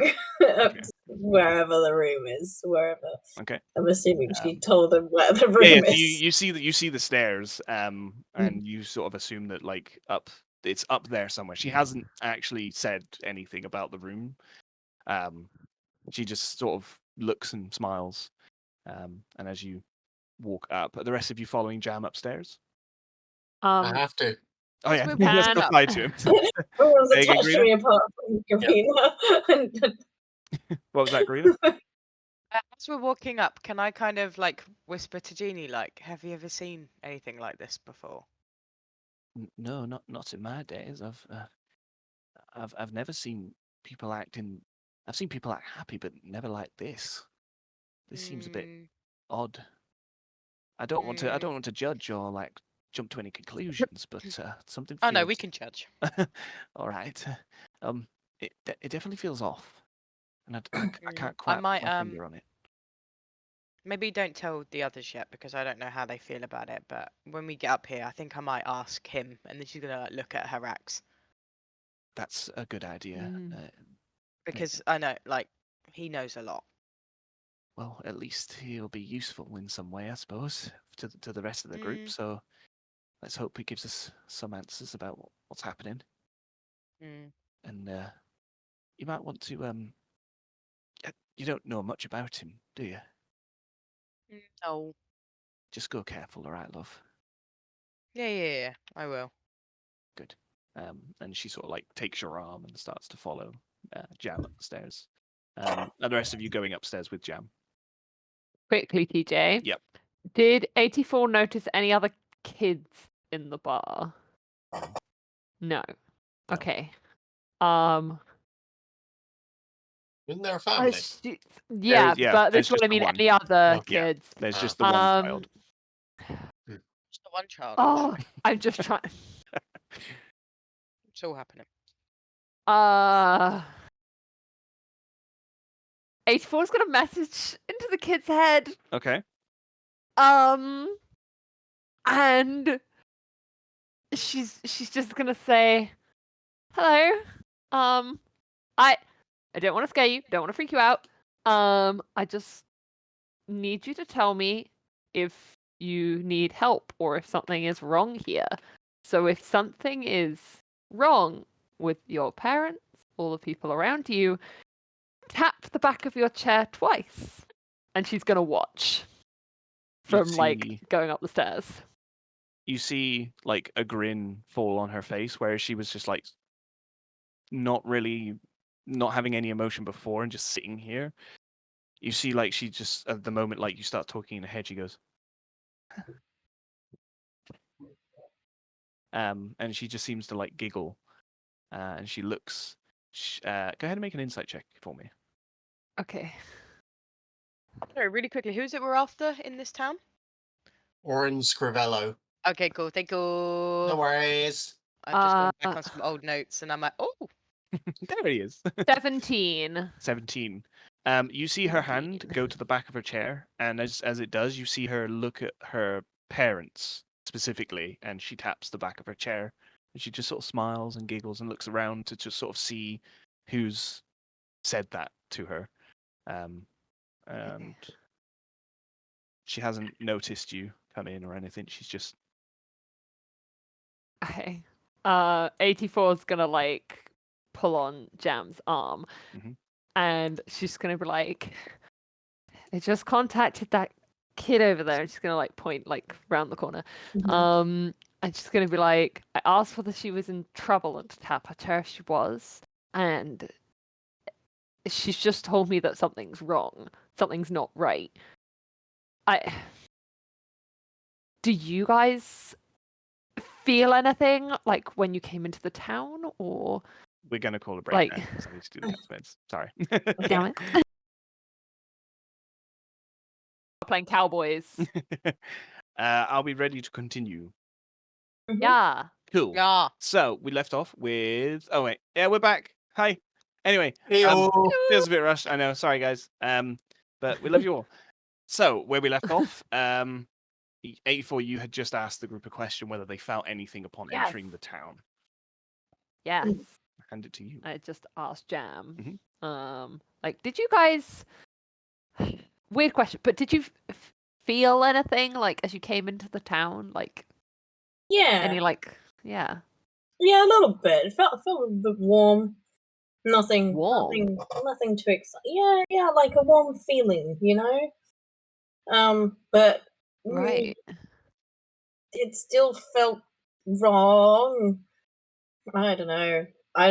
up to wherever the room is. Wherever. Okay. I'm assuming she told him where the room Yeah, so is. you see the stairs, and you sort of assume that like it's up there somewhere. She hasn't actually said anything about the room. She just sort of looks and smiles. And as you walk up, are the rest of you following Jam upstairs? I have to. Oh yeah, We're let's walking go up. fly to him. Everyone's There you go, attached to Greener. me apart from Garina. What was that, Greener? As we're walking up, can I kind of like whisper to Jeannie, like, have you ever seen anything like this before? No, not in my days. I've never seen people acting. I've seen people act happy, but never like this. This seems a bit odd. I don't want to judge or like jump to any conclusions, but something. Oh no, we feels- can judge. All right. It definitely feels off, and I can't quite put might, my finger on it. Maybe don't tell the others yet because I don't know how they feel about it. But when we get up here, I think I might ask him, and then she's gonna like, look at her axe That's a good idea. because I know, like, he knows a lot. Well, at least he'll be useful in some way, I suppose, to the rest of the group. So let's hope he gives us some answers about what's happening. And you might want to you don't know much about him, do you? No. Just go careful, all right, love? Yeah, I will. Good. And she sort of like takes your arm and starts to follow Jam up the stairs. And the rest of you going upstairs with Jam. Quickly, TJ. Yep. Did 84 notice any other kids in the bar? No. Okay. Isn't there a family? Yeah, yeah, but there's this is what just I the mean. one. Any other Yeah, kids? There's just the one child. Just the one child. Oh, I'm just trying. It's all happening. 84's got a message into the kid's head. Okay. And she's just gonna say, "Hello. I don't want to scare you. Don't want to freak you out. I just need you to tell me if you need help or if something is wrong here. So if something is wrong with your parents or the people around you, tap the back of your chair twice. And she's going to watch from like going up the stairs. You see like a grin fall on her face where she was just like not having any emotion before and just sitting here. You see like she just at the moment like you start talking in her head, she goes and she just seems to like giggle and she looks go ahead and make an insight check for me. Okay. Sorry, really quickly, who is it we're after in this town? Orin Scrivello. Okay, cool. Thank you. No worries. I'm just going back on some old notes, and I'm like, oh. There he is. 17. 17. You see her hand go to the back of her chair, and as it does, you see her look at her parents specifically, and she taps the back of her chair, and she just sort of smiles and giggles and looks around to just sort of see who's said that to her. And she hasn't noticed you come in or anything. She's just Okay. 84 is gonna like pull on Jam's arm, and she's gonna be like, "I just contacted that kid over there." And she's gonna like point like round the corner. And she's gonna be like, "I asked whether she was in trouble and to tap her chair if she was, and she's just told me that something's wrong. Something's not right. Do you guys feel anything like when you came into the town, or we're gonna call a break like now, 'cause I need to do the announcements. Sorry. damn it." Playing cowboys. Are we ready to continue? Yeah. Cool. Yeah. So we left off with. Oh wait, yeah, we're back. Hi. Anyway, Heyo. feels a bit rushed. I know. Sorry, guys. But we love you all. So where we left off, 84, you had just asked the group a question whether they felt anything upon Yes. entering the town. Yes. I hand it to you. I just asked Jam. Like, did you guys? Weird question, but did you feel anything like as you came into the town? Like, Yeah. any like, yeah. Yeah, a little bit. It felt a bit warm. Nothing. Warm? Nothing too exciting. Yeah, like a warm feeling, you know. But Right. it still felt wrong. I don't know. I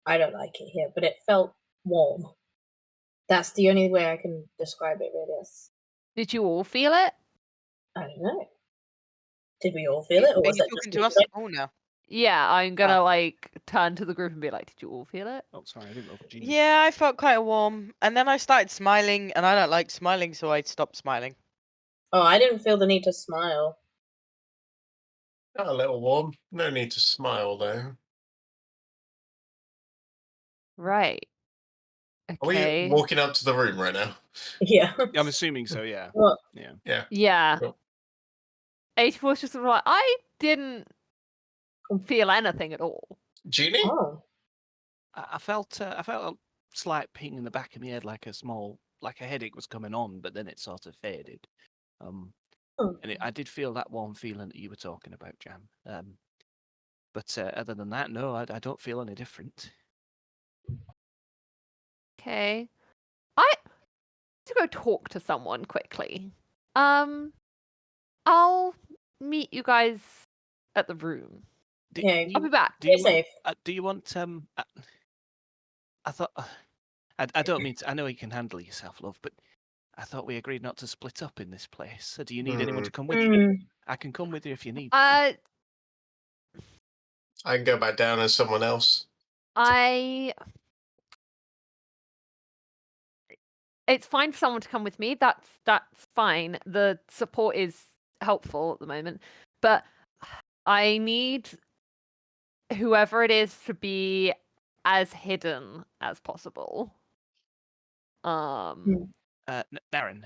don't like it here, but it felt warm. That's the only way I can describe it, really. Did you all feel it? I don't know. Did we all feel it, or Are was you it talking just to me? us? Oh no. Yeah, I'm gonna like turn to the group and be like, "Did you all feel it?" Oh, sorry, I didn't know if Jean. Yeah, I felt quite warm, and then I started smiling, and I don't like smiling, so I stopped smiling. Oh, I didn't feel the need to smile. Got a little warm. No need to smile though. Right. Are we Okay. walking up to the room right now? Yeah. I'm assuming so. Yeah. Well, Yeah. Yeah. Yeah. Cool. 84 is just sort of like, I didn't feel anything at all. Jeannie? oh. I felt a slight ping in the back of my head, like a headache was coming on, but then it sort of faded. And I did feel that warm feeling that you were talking about, Jam. But other than that, no, I don't feel any different. Okay. I need to go talk to someone quickly. I'll meet you guys at the room. Okay. I'll be back. Stay safe. Do you want I thought I don't mean to, I know you can handle yourself, love, but I thought we agreed not to split up in this place. So do you need anyone to come with you? I can come with you if you need. I can go back down as someone else. It's fine for someone to come with me. That's fine. The support is helpful at the moment, but I need whoever it is to be as hidden as possible. Naren,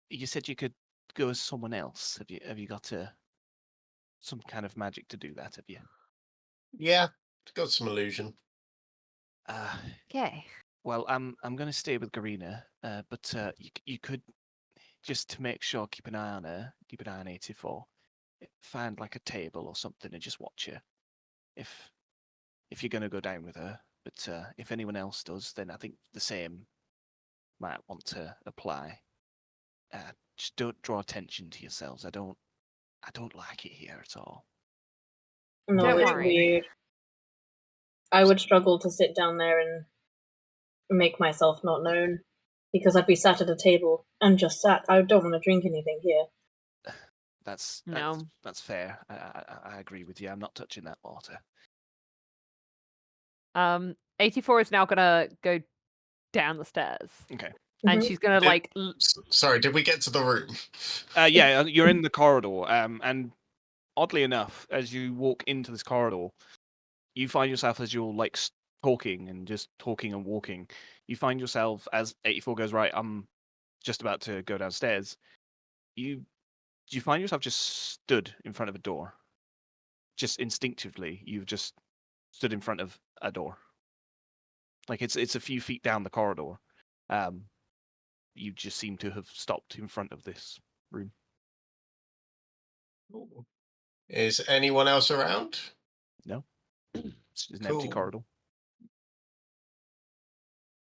you said you could go as someone else. Have you got some kind of magic to do that? Have you? Yeah, got some illusion. Okay. Well, I'm going to stay with Garina, but you could just to make sure keep an eye on her, keep an eye on 84. Find like a table or something and just watch her. If you're going to go down with her, but if anyone else does, then I think the same might want to apply. Just don't draw attention to yourselves. I don't like it here at all. No, Don't it's worry. weird. I would struggle to sit down there and make myself not known because I'd be sat at a table and just sat. I don't want to drink anything here. That's No. that's fair. I agree with you. I'm not touching that water. 84 is now gonna go down the stairs, Okay. and Mhm. she's gonna Did- like. Sorry, did we get to the room? Yeah, you're in the corridor, and oddly enough, as you walk into this corridor, you find yourself as you're like talking and just talking and walking. You find yourself as 84 goes, right, I'm just about to go downstairs. You find yourself just stood in front of a door. Just instinctively, you've just stood in front of a door. Like it's a few feet down the corridor. You just seem to have stopped in front of this room. Ooh. Is anyone else around? No, it's just an empty Cool. corridor.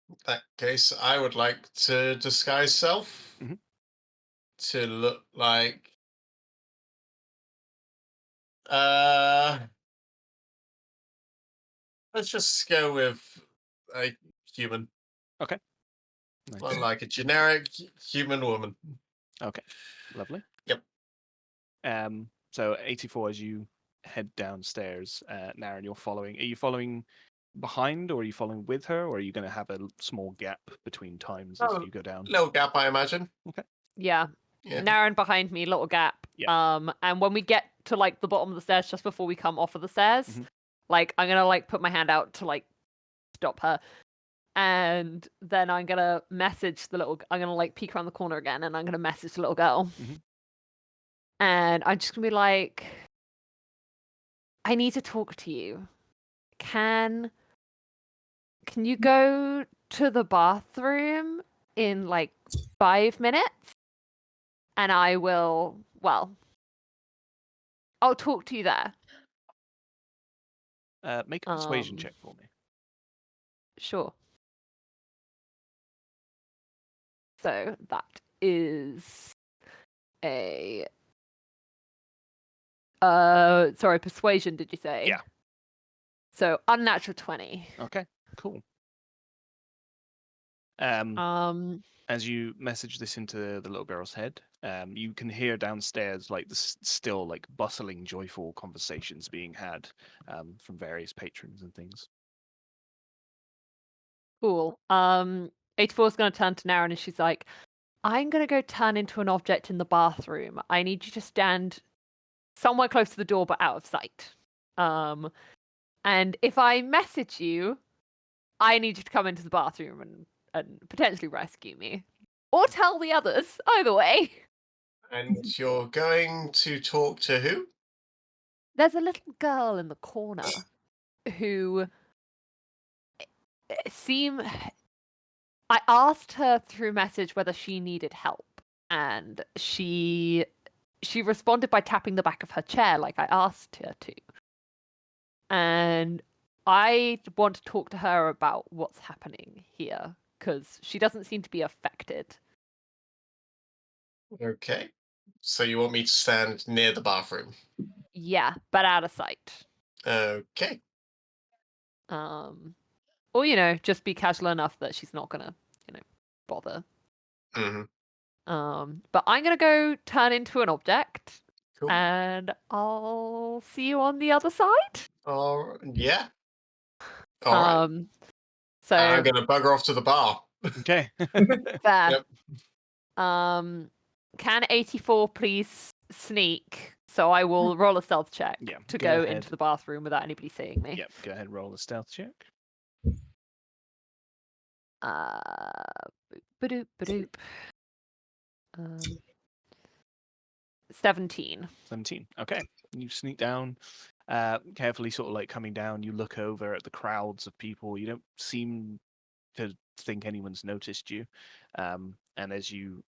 In that case, I would like to disguise self Mhm. to look like uh let's just go with a human. Nice. Well, like a generic human woman. Okay, lovely. Yep. So 84, as you head downstairs, Naren, you're following. Are you following behind, or are you following with her, or are you going to have a small gap between times as Oh, you go down? Little gap, I imagine. Yeah. Yeah. Naren behind me, little gap. Yeah. And when we get to like the bottom of the stairs, just before we come off of the stairs, Mhm. like I'm gonna like put my hand out to like stop her, and then I'm gonna message the little. I'm gonna like peek around the corner again, and I'm gonna message the little girl, Mhm. and I'm just gonna be like, I need to talk to you. Can you go to the bathroom in like 5 minutes? And I will, well, I'll talk to you there. Make a persuasion Um, check for me. Sure. So that is a sorry, persuasion, did you say? Yeah. So unnatural 20. Okay, cool. As you message this into the little girl's head, you can hear downstairs like this still like bustling, joyful conversations being had from various patrons and things. Cool. 84 is going to turn to Naren and she's like, I'm going to go turn into an object in the bathroom. I need you to stand somewhere close to the door but out of sight. And if I message you, I need you to come into the bathroom and potentially rescue me. Or tell the others, either way. And you're going to talk to who? There's a little girl in the corner who I asked her through message whether she needed help, and she responded by tapping the back of her chair like I asked her to. And I want to talk to her about what's happening here because she doesn't seem to be affected. Okay. So you want me to stand near the bathroom? Yeah, but out of sight. Okay. Or just be casual enough that she's not gonna, bother. Hmm. But I'm gonna go turn into an object, Cool. and I'll see you on the other side. Yeah. All right. So I'm gonna bugger off to the bar. Okay. fair. Yep. Can 84 please sneak? So I will roll a stealth check Yeah, to go go ahead. into the bathroom without anybody seeing me. Yep. Go ahead, roll a stealth check. Badoop, badoop. 17. 17. Okay. You sneak down, carefully sort of like coming down. You look over at the crowds of people. You don't seem to think anyone's noticed you. And as you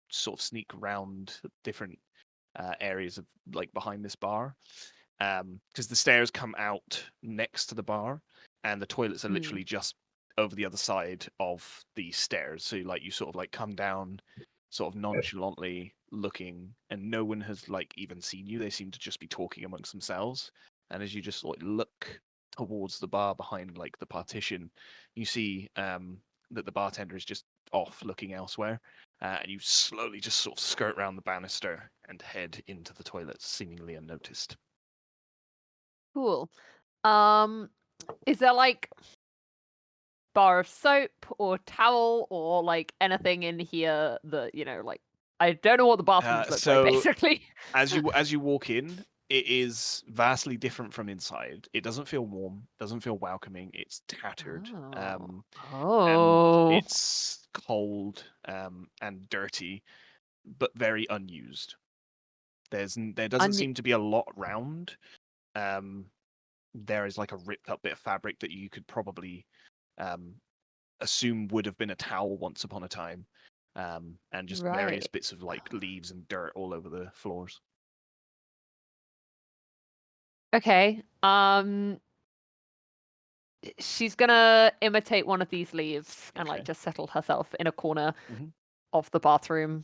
sort of sneak around different areas of like behind this bar, because the stairs come out next to the bar, and the toilets are literally just over the other side of the stairs. So like you sort of like come down, sort of nonchalantly looking, and no one has like even seen you. They seem to just be talking amongst themselves. And as you just like look towards the bar behind like the partition, you see that the bartender is just off looking elsewhere. And you slowly just sort of skirt around the banister and head into the toilet, seemingly unnoticed. Cool. Is there like bar of soap or towel or like anything in here that like I don't know what the bathrooms look so like basically. As you walk in, it is vastly different from inside. It doesn't feel warm, doesn't feel welcoming. It's tattered, and Oh. it's cold and dirty, but very unused. There doesn't seem to be a lot around. There is like a ripped up bit of fabric that you could probably assume would have been a towel once upon a time, and just various Right. bits of like leaves and dirt all over the floors. Okay. She's gonna imitate one of these leaves and like Okay. just settle herself in a corner Mhm. of the bathroom.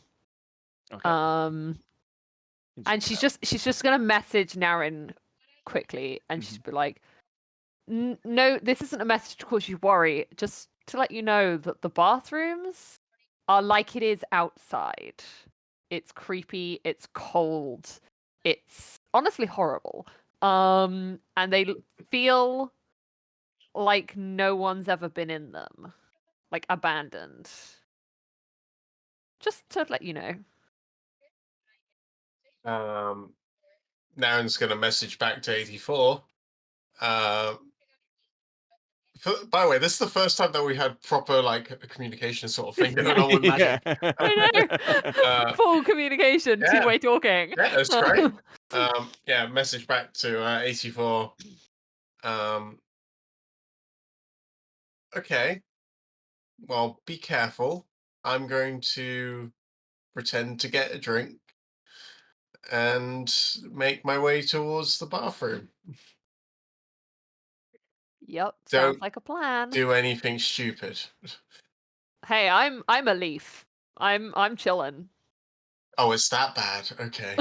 Okay. And she's just gonna message Naren quickly and she's Mhm. be like, no, this isn't a message to cause you worry, just to let you know that the bathrooms are like it is outside. It's creepy, it's cold, it's honestly horrible. And they feel like no one's ever been in them. Like abandoned. Just to let you know. Naren's going to message back to 84. By the way, this is the first time that we had proper like a communication sort of thing going on with magic. I know. Full communication, yeah. two-way talking. Yeah, that's great. Yeah, message back to 84. Okay. Well, be careful. I'm going to pretend to get a drink and make my way towards the bathroom. Yep, Don't sounds like a plan. do anything stupid. Hey, I'm a leaf. I'm chilling. Oh, it's that bad. Okay.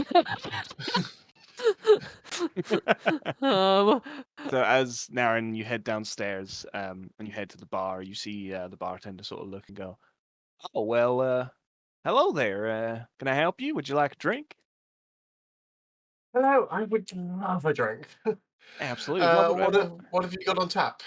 So as Naren, you head downstairs and you head to the bar, you see the bartender sort of look and go, "Oh well, hello there. Can I help you? Would you like a drink?" Hello, I would love a drink. Absolutely. What have you got on tap?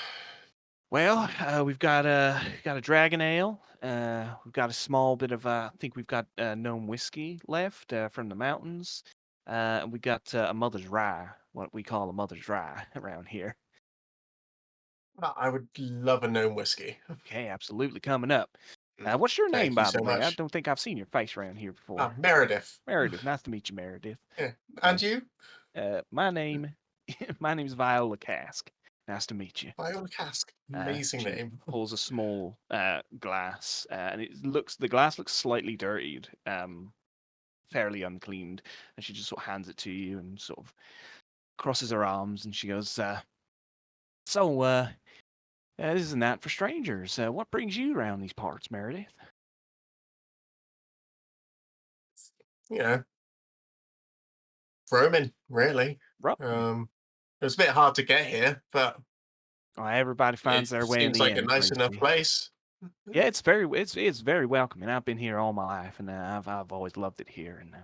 Well, we've got a dragon ale. We've got a small bit of I think we've got gnome whiskey left from the mountains. And we got a mother's rye, what we call a mother's rye around here. I would love a gnome whiskey. Okay, absolutely coming up. What's your name, Thank you by the so way? I much. don't think I've seen your face around here before. Meredith. Meredith, nice to meet you, Meredith. Yeah. And you? My name's Viola Cask. Nice to meet you. Viola Cask. Amazing She name. pulls a small glass, and the glass looks slightly dirtied, fairly uncleaned, and she just sort of hands it to you and sort of crosses her arms, and she goes, "So, this isn't that for strangers. What brings you around these parts, Meredith?" You know, Roman, really. Roman. It was a bit hard to get here, but Everybody finds their way in seems the like a end. nice enough Bracy. place. Yeah, it's very welcoming. I've been here all my life, and I've always loved it here. And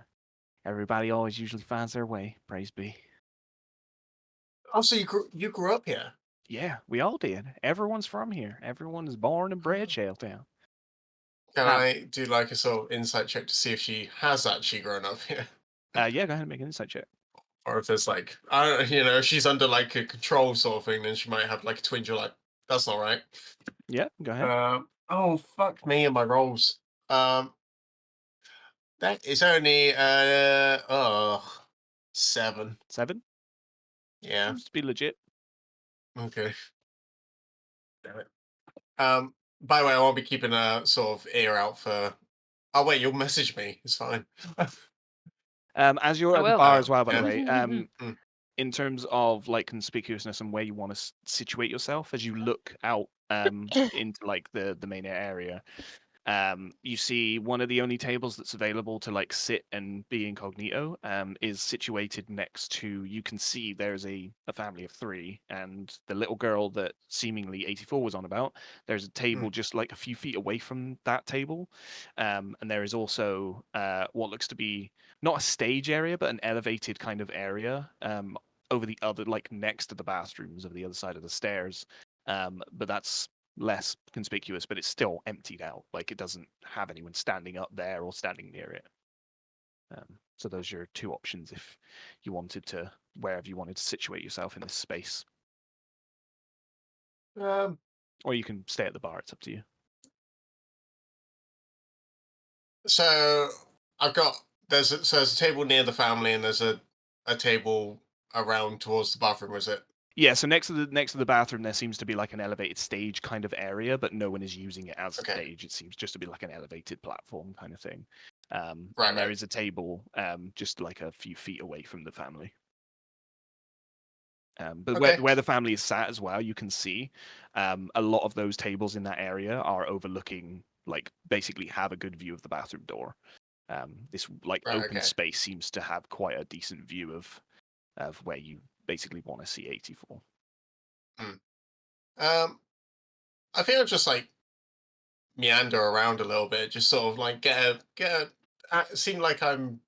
everybody always usually finds their way. Praise be. Also, you grew up here. Yeah, we all did. Everyone's from here. Everyone is born and bred Shaletown. Can I do like a sort of insight check to see if she has actually grown up here? Yeah, go ahead and make an insight check. Or if there's like, I don't, if she's under like a control sort of thing, then she might have like a twinge. You're like, that's not right. Yeah, go ahead. Oh fuck me and my rolls. That is only 7. 7? Yeah. Seems to be legit. Okay. Damn it. By the way, I won't be keeping a sort of ear out for. Oh wait, you'll message me. It's fine. As you're I at the will. bar as well, by the Yeah. way, Mm. in terms of like conspicuousness and where you want to situate yourself as you look out into like the main area, you see one of the only tables that's available to like sit and be incognito is situated next to, you can see there's a family of 3, and the little girl that seemingly 84 was on about, there's a table just like a few feet away from that table, and there is also what looks to be not a stage area but an elevated kind of area over the other, like next to the bathrooms over the other side of the stairs, but that's less conspicuous, but it's still emptied out. Like it doesn't have anyone standing up there or standing near it. So those are your 2 options if you wanted to, wherever you wanted to situate yourself in this space. Um, Or you can stay at the bar, it's up to you. so I've got there's a table near the family, and there's a table around towards the bathroom. Was it? Yeah, so next to the bathroom there seems to be like an elevated stage kind of area, but no one is using it as a Okay. stage. It seems just to be like an elevated platform kind of thing. Right, and there right. is a table just like a few feet away from the family. But Okay. where the family is sat as well, you can see a lot of those tables in that area are overlooking, like basically have a good view of the bathroom door. This like Right, open okay. space seems to have quite a decent view of where you basically want to see 84. I think I'll just like meander around a little bit, just sort of like get a seem like I'm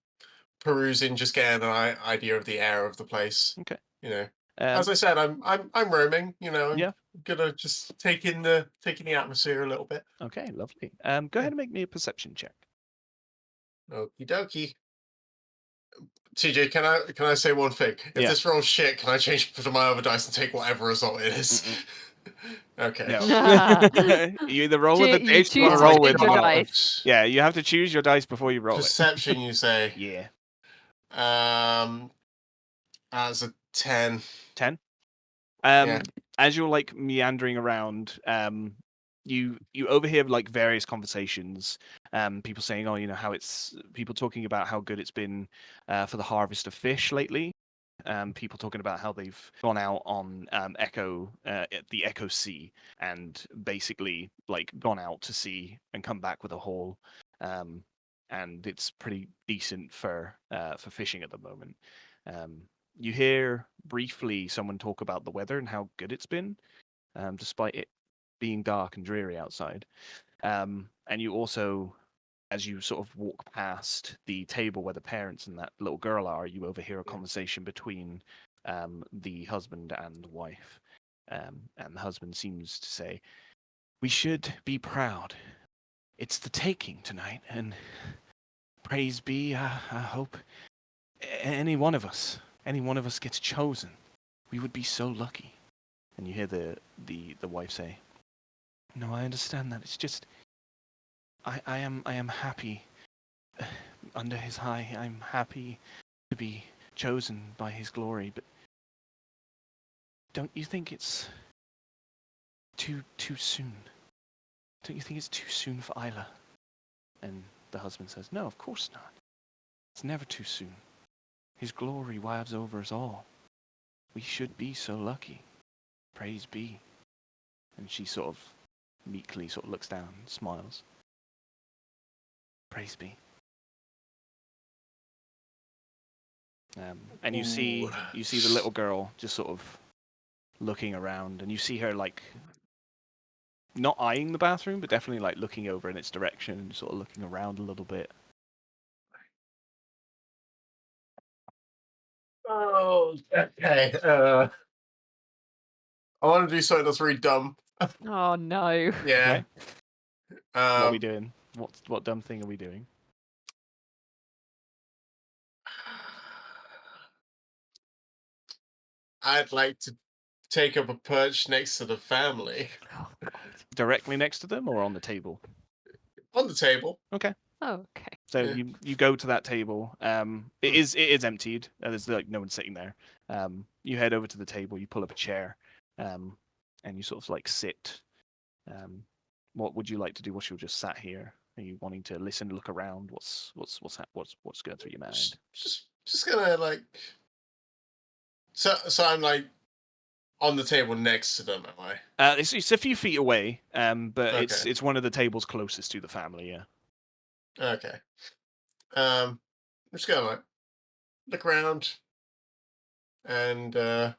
perusing, just getting an idea of the air of the place. Okay. You know, Um, as I said, I'm roaming. You know, I'm Yeah. gonna just taking the atmosphere a little bit. Okay, lovely. Go ahead and make me a perception check. Okie dokie. TJ, can I say one thing? If Yeah. this rolls shit, can I change to my other dice and take whatever result it is? Okay. No. You either roll with the You dice you want choose to to roll change with. your or not. dice. Yeah, you have to choose your dice before you roll it. Perception, you say? Yeah. That's a 10. 10. Yeah. As you're like meandering around, you overhear like various conversations. People saying, "Oh, you know how it's." People talking about how good it's been for the harvest of fish lately. People talking about how they've gone out on the Echo Sea, and basically like gone out to sea and come back with a haul. And it's pretty decent for fishing at the moment. You hear briefly someone talk about the weather and how good it's been, despite it being dark and dreary outside. And you also, as you sort of walk past the table where the parents and that little girl are, you overhear a conversation between the husband and wife. And the husband seems to say, "We should be proud. It's the taking tonight, and praise be, I hope any one of us gets chosen. We would be so lucky." And you hear the wife say, "No, I understand that. It's just I am happy under his eye. I'm happy to be chosen by his glory, but don't you think it's too soon? Don't you think it's too soon for Isla?" And the husband says, "No, of course not. It's never too soon. His glory wives over us all. We should be so lucky. Praise be." And she sort of meekly sort of looks down and smiles. "Praise be." And you see the little girl just sort of looking around, and you see her like not eyeing the bathroom, but definitely like looking over in its direction and sort of looking around a little bit. Oh, okay. I want to do something that's really dumb. Oh no. Yeah. Okay. What are we doing? What dumb thing are we doing? I'd like to take up a perch next to the family Oh god. Directly next to them or on the table? on the table. Okay. Oh, okay. So Yeah. you go to that table. It is emptied. There's like no one sitting there. You head over to the table. You pull up a chair, and you sort of like sit What would you like to do? While you're just sat here? Are you wanting to listen, look around? What's going through your mind? Just gonna like. So I'm like on the table next to them, am I? It's a few feet away, but Okay. it's one of the tables closest to the family. Yeah. Okay. I'm just gonna like look around and then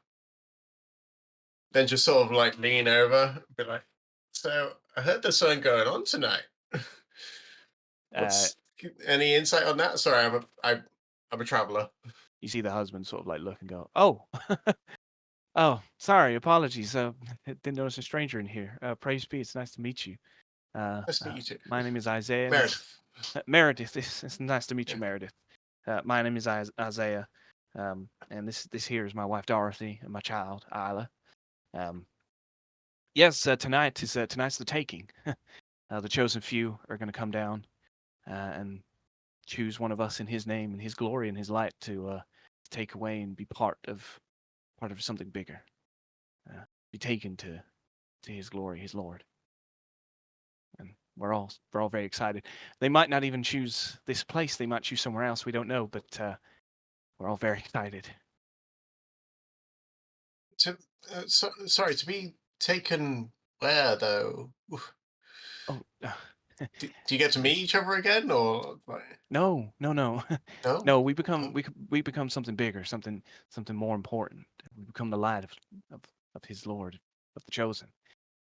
just sort of like lean over and be like, so I heard there's something going on tonight. What's any insight on that? Sorry, I'm a traveler. You see the husband sort of like look and go, "Oh, oh, sorry, apologies. Didn't notice a stranger in here. Praise be, it's nice to meet you. Nice to meet you too. My name is Isaiah. Meredith. Meredith. It's nice to meet you, Yeah. Meredith. My name is Isaiah, and this here is my wife Dorothy and my child Isla. Yes, tonight's the taking. The chosen few are going to come down and choose one of us in His name and His glory and His light to take away and be part of something bigger. Be taken to His glory, His Lord. And we're all very excited. They might not even choose this place. They might choose somewhere else. We don't know, but we're all very excited. Sorry, to be taken where though? Oof. Oh, Do you get to meet each other again, or like? no. No? No, we become Oh. we become something bigger, something more important. We become the light of His Lord, of the chosen.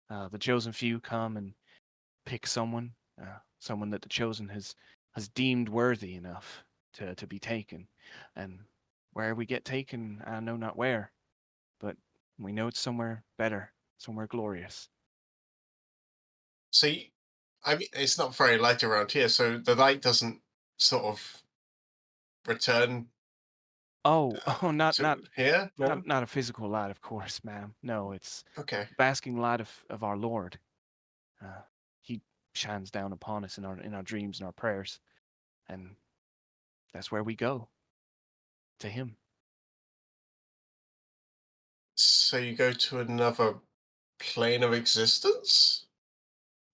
The chosen few come and pick someone that the chosen has deemed worthy enough to be taken. And where we get taken, I know not where, but we know it's somewhere better, somewhere glorious. So I mean, it's not very light around here, so the light doesn't sort of return Oh, not to here. No. not a physical light, of course, ma'am. No, it's Okay. basking light of our Lord. He shines down upon us in our dreams and our prayers, and that's where we go, to Him. So you go to another plane of existence?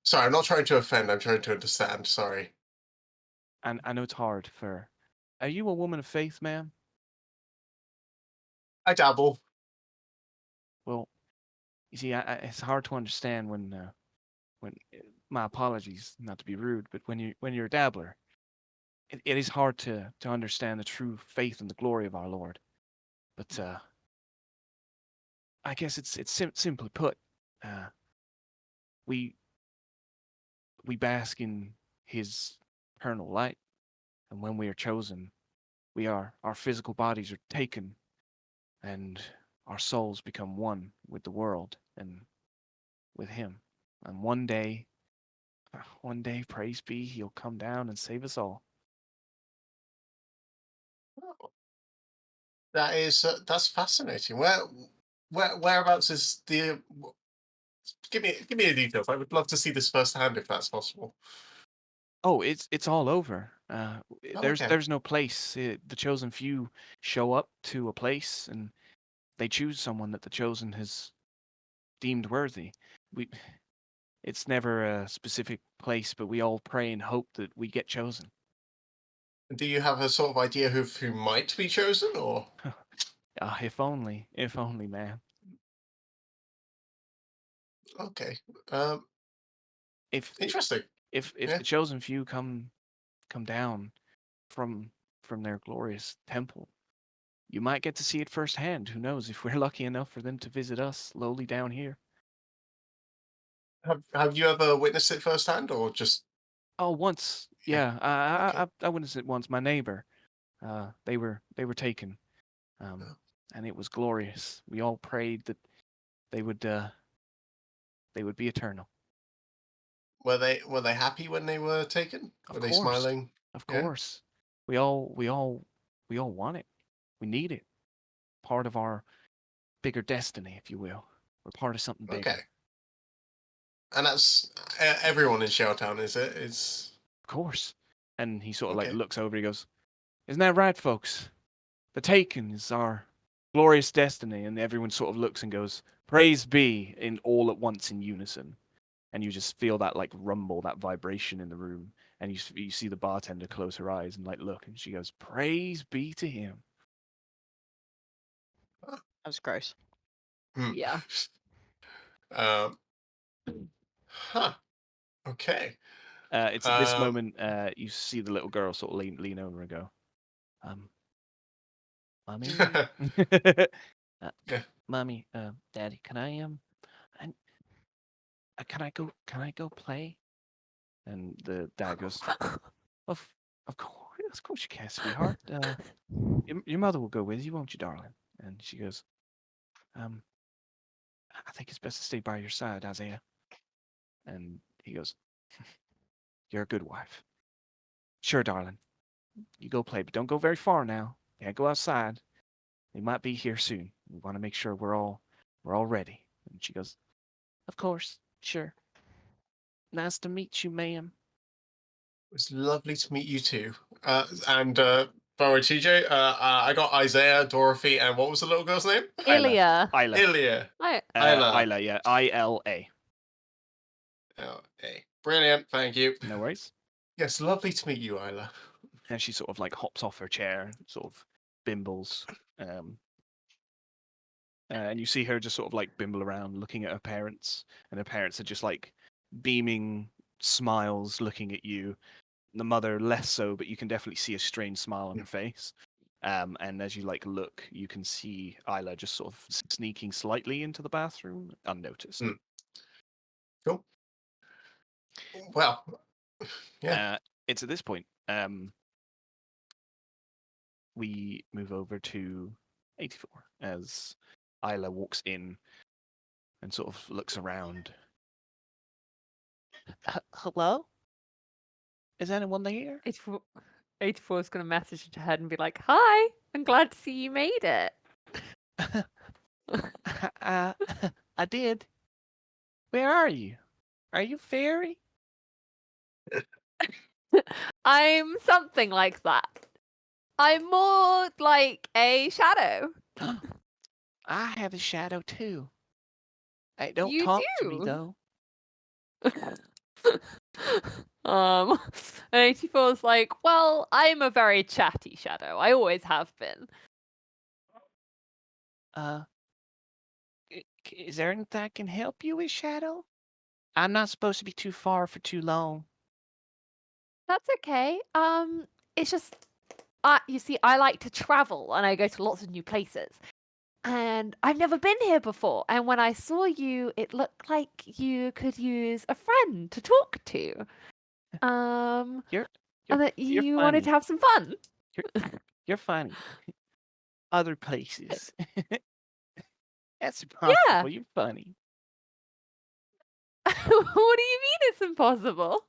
Sorry, I'm not trying to offend. I'm trying to understand. Sorry. And I know it's hard for. Are you a woman of faith, ma'am? I dabble. Well, you see, it's hard to understand when my apologies, not to be rude, but when you're a dabbler, it is hard to understand the true faith and the glory of our Lord. But I guess it's simply put, we bask in His eternal light, and when we are chosen, our physical bodies are taken, and our souls become one with the world and with Him. And one day, praise be, He'll come down and save us all. Oh, that's fascinating. Whereabouts is the? Give me the details. I would love to see this firsthand if that's possible. Oh, it's all over. Oh, There's okay. no place. The chosen few show up to a place and they choose someone that the chosen has deemed worthy. We It's never a specific place, but we all pray and hope that we get chosen. Do you have a sort of idea who might be chosen, or? If only, man. Okay. If Interesting. if Yeah. the chosen few come down from their glorious temple, you might get to see it firsthand. Who knows, if we're lucky enough for them to visit us lowly down here. Have you ever witnessed it firsthand, or just? Oh, once, Yeah. yeah. Okay. I witnessed it once. My neighbor, they were taken, Oh. and it was glorious. We all prayed that they would be eternal. Were they happy when they were taken? Of Were they course, smiling? of Yeah. course. We all want it. We need it. Part of our bigger destiny, if you will. We're part of something bigger. Okay. And that's everyone in Shaletown, is it? It's Of course. And he sort of like okay. looks over. He goes, "Isn't that right, folks? The taken is our glorious destiny." And everyone sort of looks and goes, "Praise be," in all at once in unison. and you just feel that like rumble, that vibration in the room, and you see the bartender close her eyes and like look, and she goes, "Praise be to him." That was gross. Hmm. Yeah. Um. Huh. Okay. It's at this moment you see the little girl sort of lean over and go, "Mommy, Mm. uh, mommy, daddy, can I can I go play?" And the dad goes, "Of of course you can, sweetheart. Your mother will go with you, won't you, darling?" And she goes, "I think it's best to stay by your side, Isaiah." And he goes, "You're a good wife. Sure, darling. You go play, but don't go very far now. Can't go outside. They might be here soon. We want to make sure we're all ready." And she goes, "Of course, sure. Nice to meet you, ma'am." It was lovely to meet you too. And by the way, TJ, I got Isaiah, Dorothy, and what was the little girl's name? Ilya. Isla. Ilya. I, Isla. Isla, yeah. ILA. Okay. Brilliant. Thank you. No worries. Yes, lovely to meet you, Isla. And she sort of like hops off her chair, sort of bimbles. And you see her just sort of like bimble around looking at her parents, and her parents are just like beaming smiles looking at you. The mother less so, but you can definitely see a strange smile on her face. And as you like look, you can see Isla just sort of sneaking slightly into the bathroom unnoticed. Cool. Well, yeah. It's at this point we move over to 84 as Isla walks in and sort of looks around. Hello? Is anyone there? 84 is going to message it ahead and be like, "Hi, I'm glad to see you made it." I did. Where are you? Are you fairy? I'm something like that. I'm more like a shadow. I have a shadow too. Hey, don't You talk to me do? though. And 84 is like, "Well, I'm a very chatty shadow. I always have been." Is there anything I can help you with, Shadow? I'm not supposed to be too far for too long. That's okay. It's just, you see, I like to travel and I go to lots of new places. And I've never been here before. And when I saw you, it looked like you could use a friend to talk to. You're And that you're you wanted funny. to have some fun. You're funny. Other places. That's Yeah. impossible. You're funny. What do you mean it's impossible?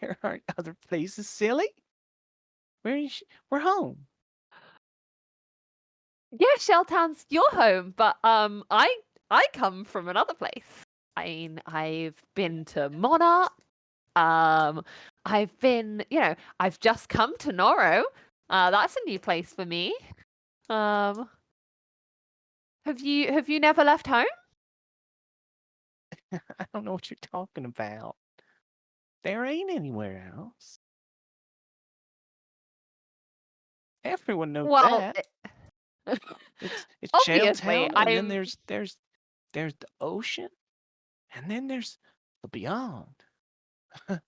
There aren't other places, silly. We're home. Yeah, Shaletown's your home, but I come from another place. I mean, I've been to Monarch. I've been, I've just come to Noro. That's a new place for me. Have you never left home? I don't know what you're talking about. There ain't anywhere else. Everyone knows Well, that. It's obviously, Shaletown, and then there's the ocean, and then there's the beyond,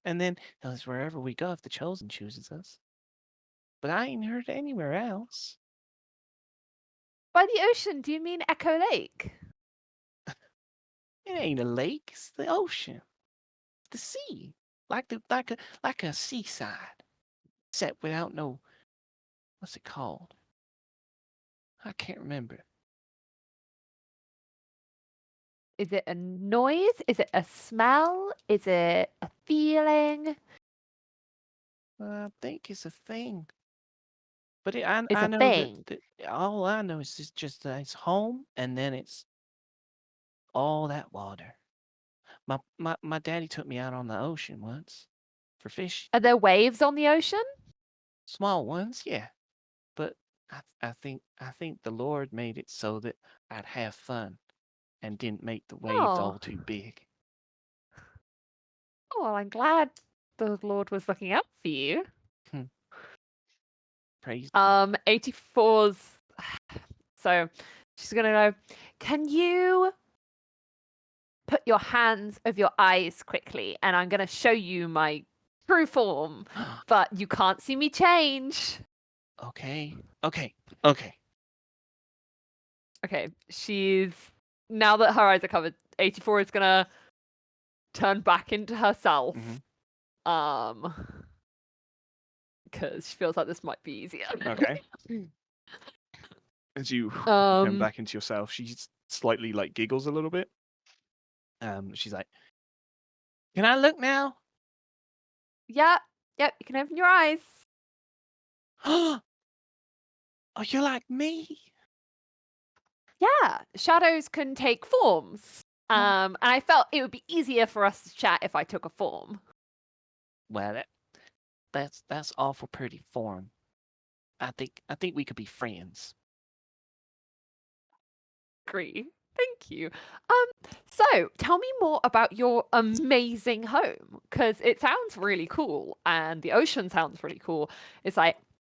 and then there's wherever we go if the chosen chooses us. But I ain't heard anywhere else. By the ocean, do you mean Echo Lake? It ain't a lake; it's the ocean, the sea, like a seaside, set without no. What's it called? I can't remember. Is it a noise? Is it a smell? Is it a feeling? I think it's a thing. But I It's a know thing. that all I know is just that it's home, and then it's all that water. My daddy took me out on the ocean once for fish, Are there waves on the ocean? small ones, yeah. But I think the Lord made it so that I'd have fun and didn't make the waves all Oh. too big. Oh, well, I'm glad the Lord was looking out for you. Praise. 84's. So she's gonna go. Can you put your hands over your eyes quickly, and I'm gonna show you my true form, but you can't see me change. Okay. Okay, she's now that her eyes are covered, 84 is gonna turn back into herself. Because she feels like this might be easier. Okay. As you come Um, back into yourself, she slightly like giggles a little bit. She's like, "Can I look now?" yeah, yep, you can open your eyes. Oh, you're like me. Yeah, shadows can take forms. And I felt it would be easier for us to chat if I took a form. Well, that's awful pretty form. I think we could be friends. Agree. Thank you. So tell me more about your amazing home, because it sounds really cool, and the ocean sounds really cool. It's like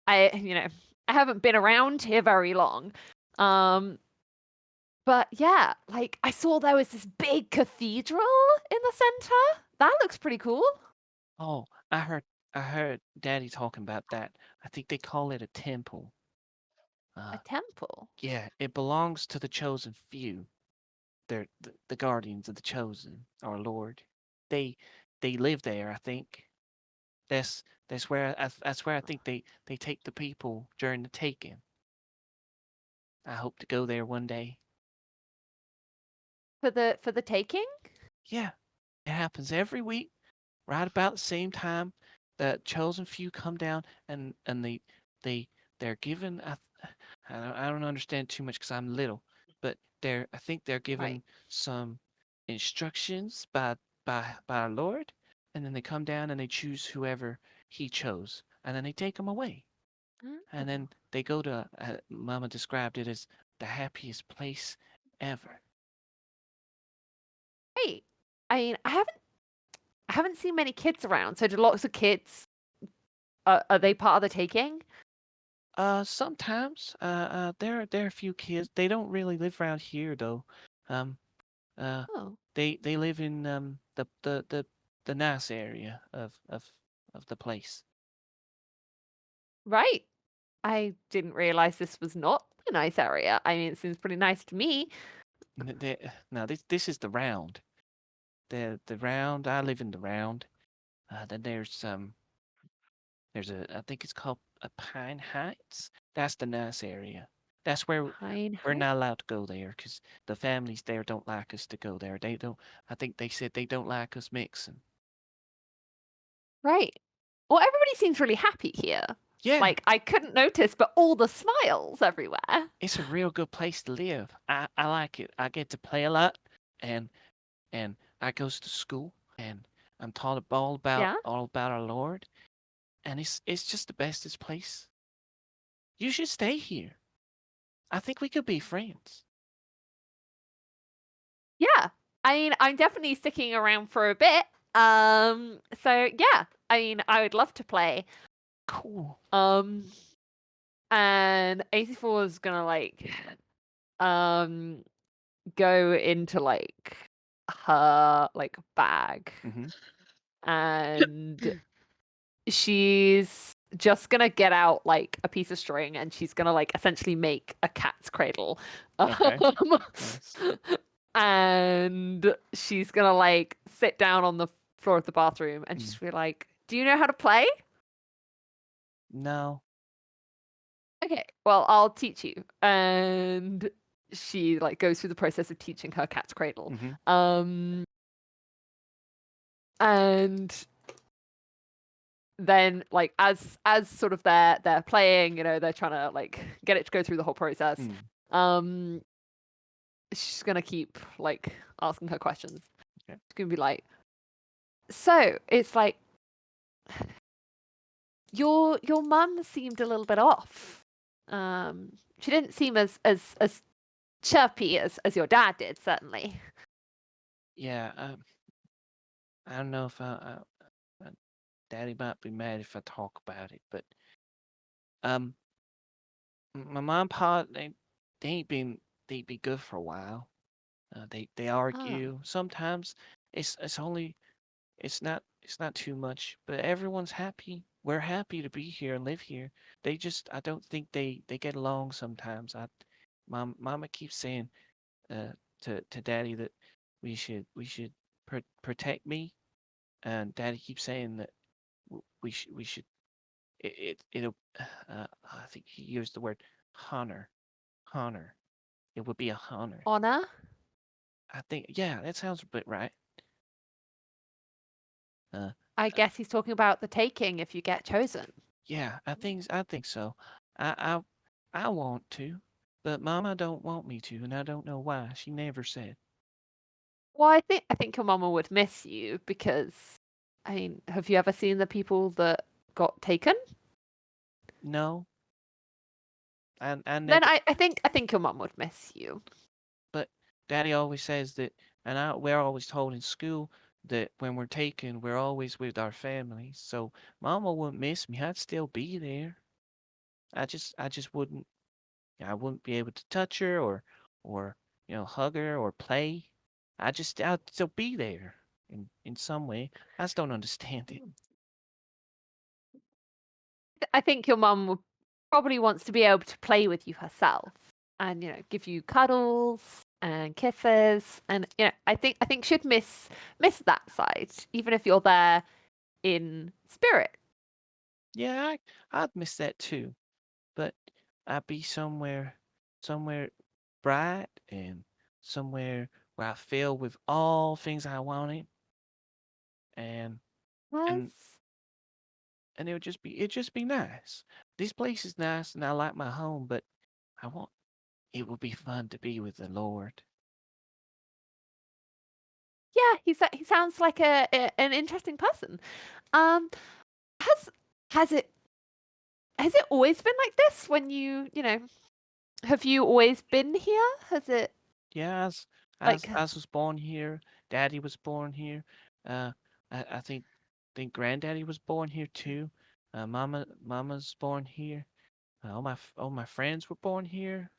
I haven't been around here very long. But yeah, like I saw there was this big cathedral in the center. That looks pretty cool. Oh, I heard Daddy talking about that. I think they call it a temple. A temple. Yeah, it belongs to the chosen few. They're the guardians of the chosen, our Lord. They live there, I think. That's where I think they take the people during the taking. I hope to go there one day. For the taking? Yeah, it happens every week, right about the same time. The chosen few come down and they're given. I don't understand too much because I'm little, but I think they're given Right. some instructions by our Lord, and then they come down and they choose whoever He chose, and then they take them away, and then they go to. Mama described it as the happiest place ever. Hey, I mean, I haven't seen many kids around. So do lots of kids? Are they part of the taking? Sometimes. There are a few kids. They don't really live around here though. Um. Oh, They live in the nice area of the place. right. I didn't realize this was not a nice area. I mean, it seems pretty nice to me. Now this is the round. The round. I live in the round. Then there's a I think it's called a Pine Heights. That's the nice area. That's where Pine we're Heights? not allowed to go there because the families there don't like us to go there. They don't. I think they said they don't like us mixing. Right. Well, everybody seems really happy here. Yeah. Like, I couldn't notice, but all the smiles everywhere. It's a real good place to live. I like it. I get to play a lot, and I goes to school, and I'm taught all Yeah? about our Lord, and it's just the bestest place. You should stay here. I think we could be friends. Yeah. I mean, I'm definitely sticking around for a bit. So yeah, I mean, I would love to play. Cool. And 84 is gonna like go into like her like bag, Mhm. and she's just gonna get out like a piece of string, and she's gonna like essentially make a cat's cradle. Okay. Nice. And she's gonna like sit down on the floor of the bathroom and just be like, "Do you know how to play?" No. Okay, well, I'll teach you. And she like goes through the process of teaching her cat's cradle. Mhm. And then like as sort of they're playing, they're trying to like get it to go through the whole process. She's gonna keep like asking her questions. Okay. It's gonna be like, so it's like your mum seemed a little bit off. She didn't seem as chirpy as your dad did, certainly. Yeah. I don't know if Daddy might be mad if I talk about it, but um, my mom and pa they ain't been good for a while. They argue sometimes. It's only it's not too much, but everyone's happy. We're happy to be here and live here. I don't think they get along sometimes. Mama keeps saying to Daddy that we should protect me, and Daddy keeps saying that we should it'll I think he used the word honor. Honor. It would be a honor. Honor? I think yeah, that sounds a bit right. I guess he's talking about the taking if you get chosen. Yeah, I think so. I I want to, but Mama don't want me to, and I don't know why. She never said. Well, I think your mama would miss you because, I mean, have you ever seen the people that got taken? No. I Then never. I think your mum would miss you. But Daddy always says that, and we're always told in school that when we're taken, we're always with our families. So Mama wouldn't miss me. I'd still be there. I just wouldn't. I wouldn't be able to touch her or hug her or play. I'd still be there in some way. I just don't understand it. I think your mum probably wants to be able to play with you herself and give you cuddles and kisses, and I think she'd miss that side even if you're there in spirit. Yeah, I'd miss that too. But I'd be somewhere bright and somewhere where I feel with all things I wanted, and and Yes. and it'd just be nice. This place is nice, and I like my home, but it would be fun to be with the Lord. Yeah, he sounds like an interesting person. Um, has it always been like this when have you always been here? Has it Yeah, like I was born here. Daddy was born here. Uh, I think Granddaddy was born here too. Mama's born here. All my friends were born here.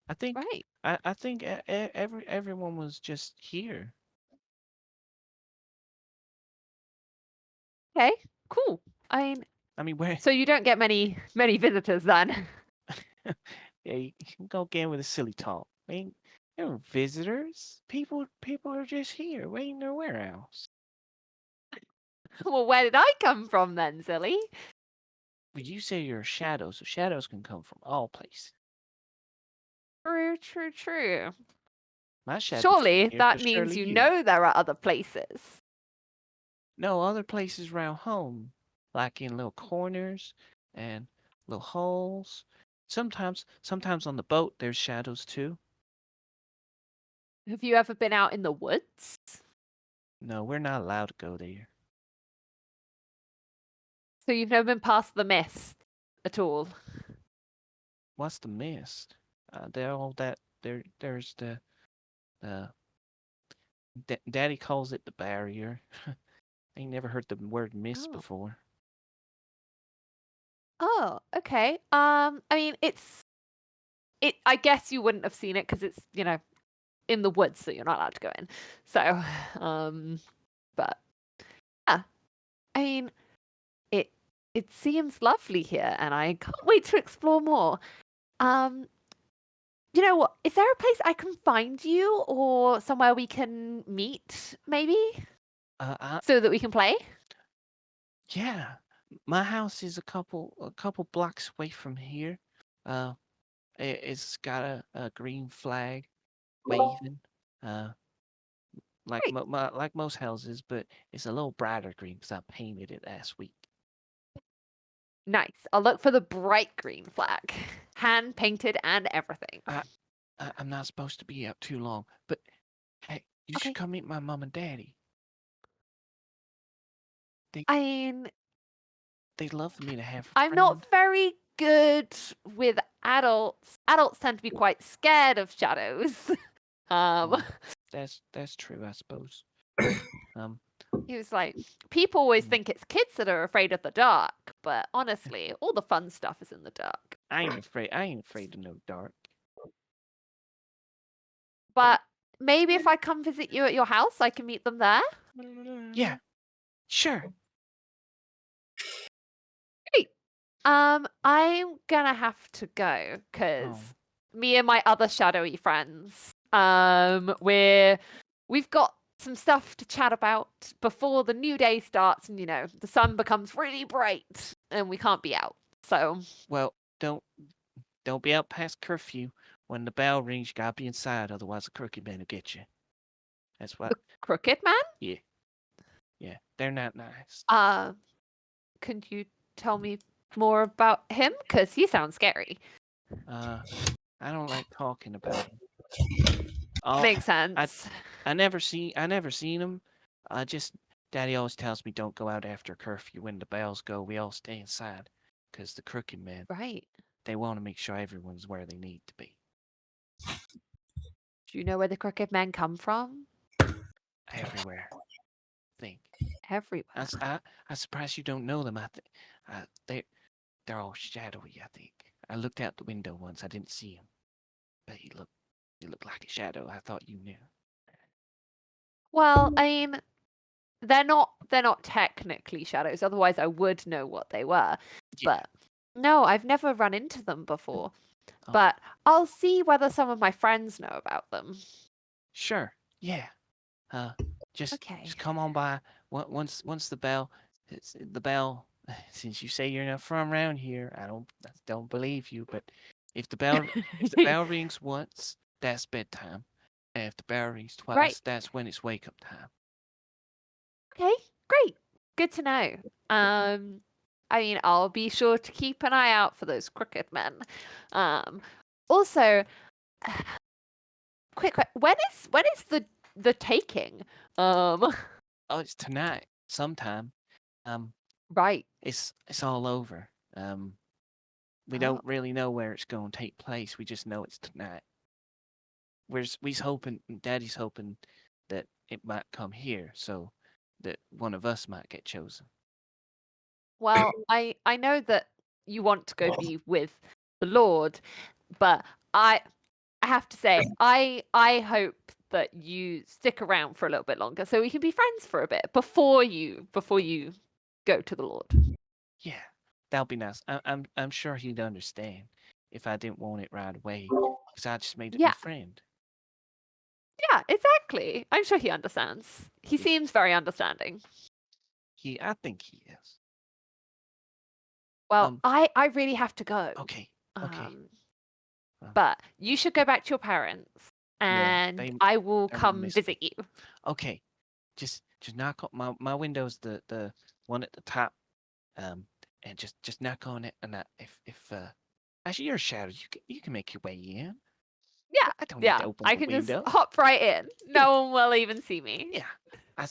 I think right? I think everyone was just here. Okay, cool. I mean, I mean, where so you don't get many visitors then. yeah, you can go again with a silly talk. I mean, there are visitors. People are just here. We ain't nowhere else. Well, where did I come from then, silly? But you say you're a shadow, so shadows can come from all places. True. My shadow's Surely here, that so means surely you you. know there are other places. No, other places around home, like in little corners and little holes. Sometimes on the boat there's shadows too. Have you ever been out in the woods? No, we're not allowed to go there. So you've never been past the mist at all? What's the mist? They're all that there's the uh Daddy calls it the barrier. I ain't never heard the word mist Oh. before. Oh, okay. I mean, I guess you wouldn't have seen it because it's in the woods, so you're not allowed to go in. So, but yeah, I mean, it seems lovely here, and I can't wait to explore more. You know what? Is there a place I can find you, or somewhere we can meet, maybe, so that we can play? Yeah, my house is a couple blocks away from here. It's got a green flag waving. Like Great. like most houses, but it's a little brighter green because I painted it last week. Nice. I'll look for the bright green flag, hand painted and everything. I'm not supposed to be out too long, but hey, you Okay. should come meet my mom and daddy. I mean, They'd love for me to have a I'm friend. not very good with adults. Adults tend to be quite scared of shadows. That's true, I suppose. He was like, people always think it's kids that are afraid of the dark, but honestly, all the fun stuff is in the dark. I ain't afraid of no dark. But maybe if I come visit you at your house, I can meet them there. Yeah, sure. Great. I'm gonna have to go because me and my other shadowy friends, we've got some stuff to chat about before the new day starts, and the sun becomes really bright, and we can't be out. So, Well, don't be out past curfew. When the bell rings, you gotta be inside, otherwise the crooked man will get you. That's what. Crooked Man? Yeah, they're not nice. Can you tell me more about him? Because he sounds scary. I don't like talking about him. Makes sense. I never seen him. Daddy always tells me don't go out after curfew. When the bells go, we all stay inside, because the crooked men, Right. they want to make sure everyone's where they need to be. Do you know where the crooked men come from? Everywhere. Think. Everywhere. I'm surprised you don't know them. They're all shadowy, I think. I looked out the window once. I didn't see him, but he looked like a shadow. I thought you knew. Well, I mean, they're not technically shadows. Otherwise, I would know what they were. Yeah. But no, I've never run into them before. Oh. But I'll see whether some of my friends know about them. Sure. Yeah. Just Okay. come on by. Once the bell, Since you say you're not from around here, I don't believe you. But if the bell rings once, that's bedtime. And if the bell rings twice, Right. that's when it's wake up time. Okay, great. Good to know. I mean, I'll be sure to keep an eye out for those crooked men. Also, quick, when is the taking? Oh, it's tonight, sometime. Right. It's all over. We don't really know where it's going to take place. We just know it's tonight. We's hoping, Daddy's hoping that it might come here, so that one of us might get chosen. Well, I know that you want to go be with the Lord, but I have to say, I hope that you stick around for a little bit longer so we can be friends for a bit before you go to the Lord. Yeah, that'll be nice. I'm sure he'd understand if I didn't want it right away, because I just made a new friend. Yeah, exactly. I'm sure he understands. He seems very understanding. I think he is. Well, I really have to go. Okay. But you should go back to your parents, and I will come visit you. Okay. Just knock on my window's the one at the top, and just knock on it, and if actually you're a shadow, you can make your way in. Yeah, I don't need to open the can window. just hop right in. No one will even see me. Yeah, I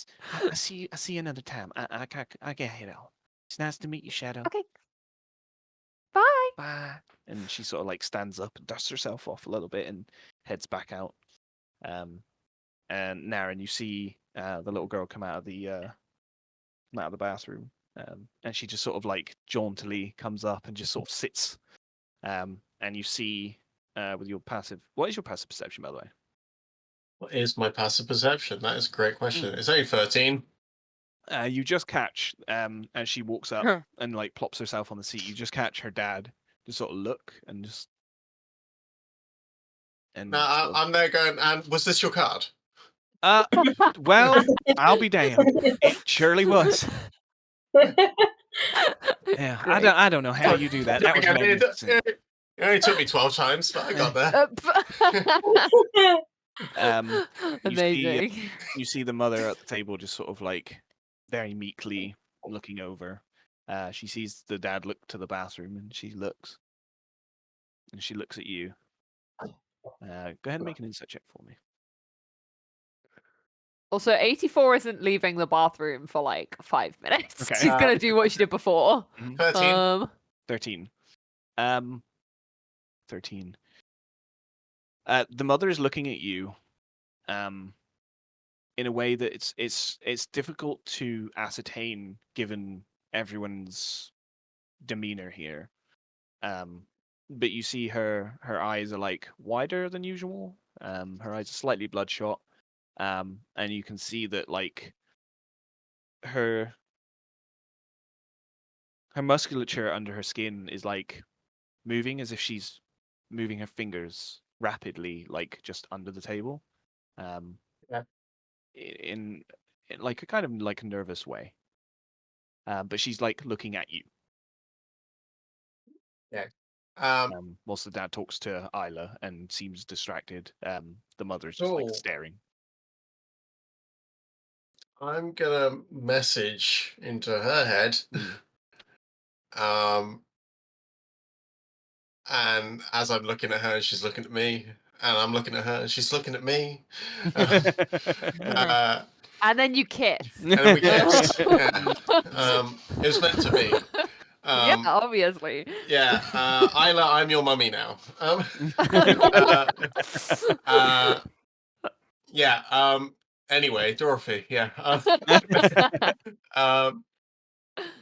see you another time. I get head out. It's nice to meet you, Shadow. Okay. Bye. Bye. And she sort of like stands up and dusts herself off a little bit and heads back out. And Naren, you see the little girl come out of the bathroom, and she just sort of like jauntily comes up and just sort of sits. And you see with your passive. What is your passive perception, by the way? What is my passive perception? That is a great question. It's only 13. You just catch as she walks up and like plops herself on the seat. You just catch her dad just sort of look and just. And no, I'm there going. And was this your card? Well, I'll be damned. It surely was. Yeah, I don't know how you do that. That was magnificent. It only took me 12 times, but I got there. Amazing. You see the mother at the table just sort of like very meekly looking over. She sees the dad look to the bathroom, and she looks at you. Go ahead and make an insight check for me. Also, 84 isn't leaving the bathroom for like 5 minutes. Okay. She's gonna do what she did before. 13. 13. 13. The mother is looking at you. in a way that it's difficult to ascertain given everyone's demeanor here. But you see her eyes are like wider than usual. Her eyes are slightly bloodshot. And you can see that like her musculature under her skin is like moving as if she's moving her fingers rapidly, like just under the table. Um, Yeah. in like a kind of like a nervous way. But she's like looking at you. Whilst the dad talks to Isla and seems distracted, the mother's just like Cool. staring. I'm gonna message into her head. And as I'm looking at her, she's looking at me, and I'm looking at her, and she's looking at me. Uh, And then you kiss. and then we kissed. Yeah. It was meant to be. Yeah, obviously. Yeah, Isla, I'm your mummy now. Yeah. Anyway, Dorothy. Yeah.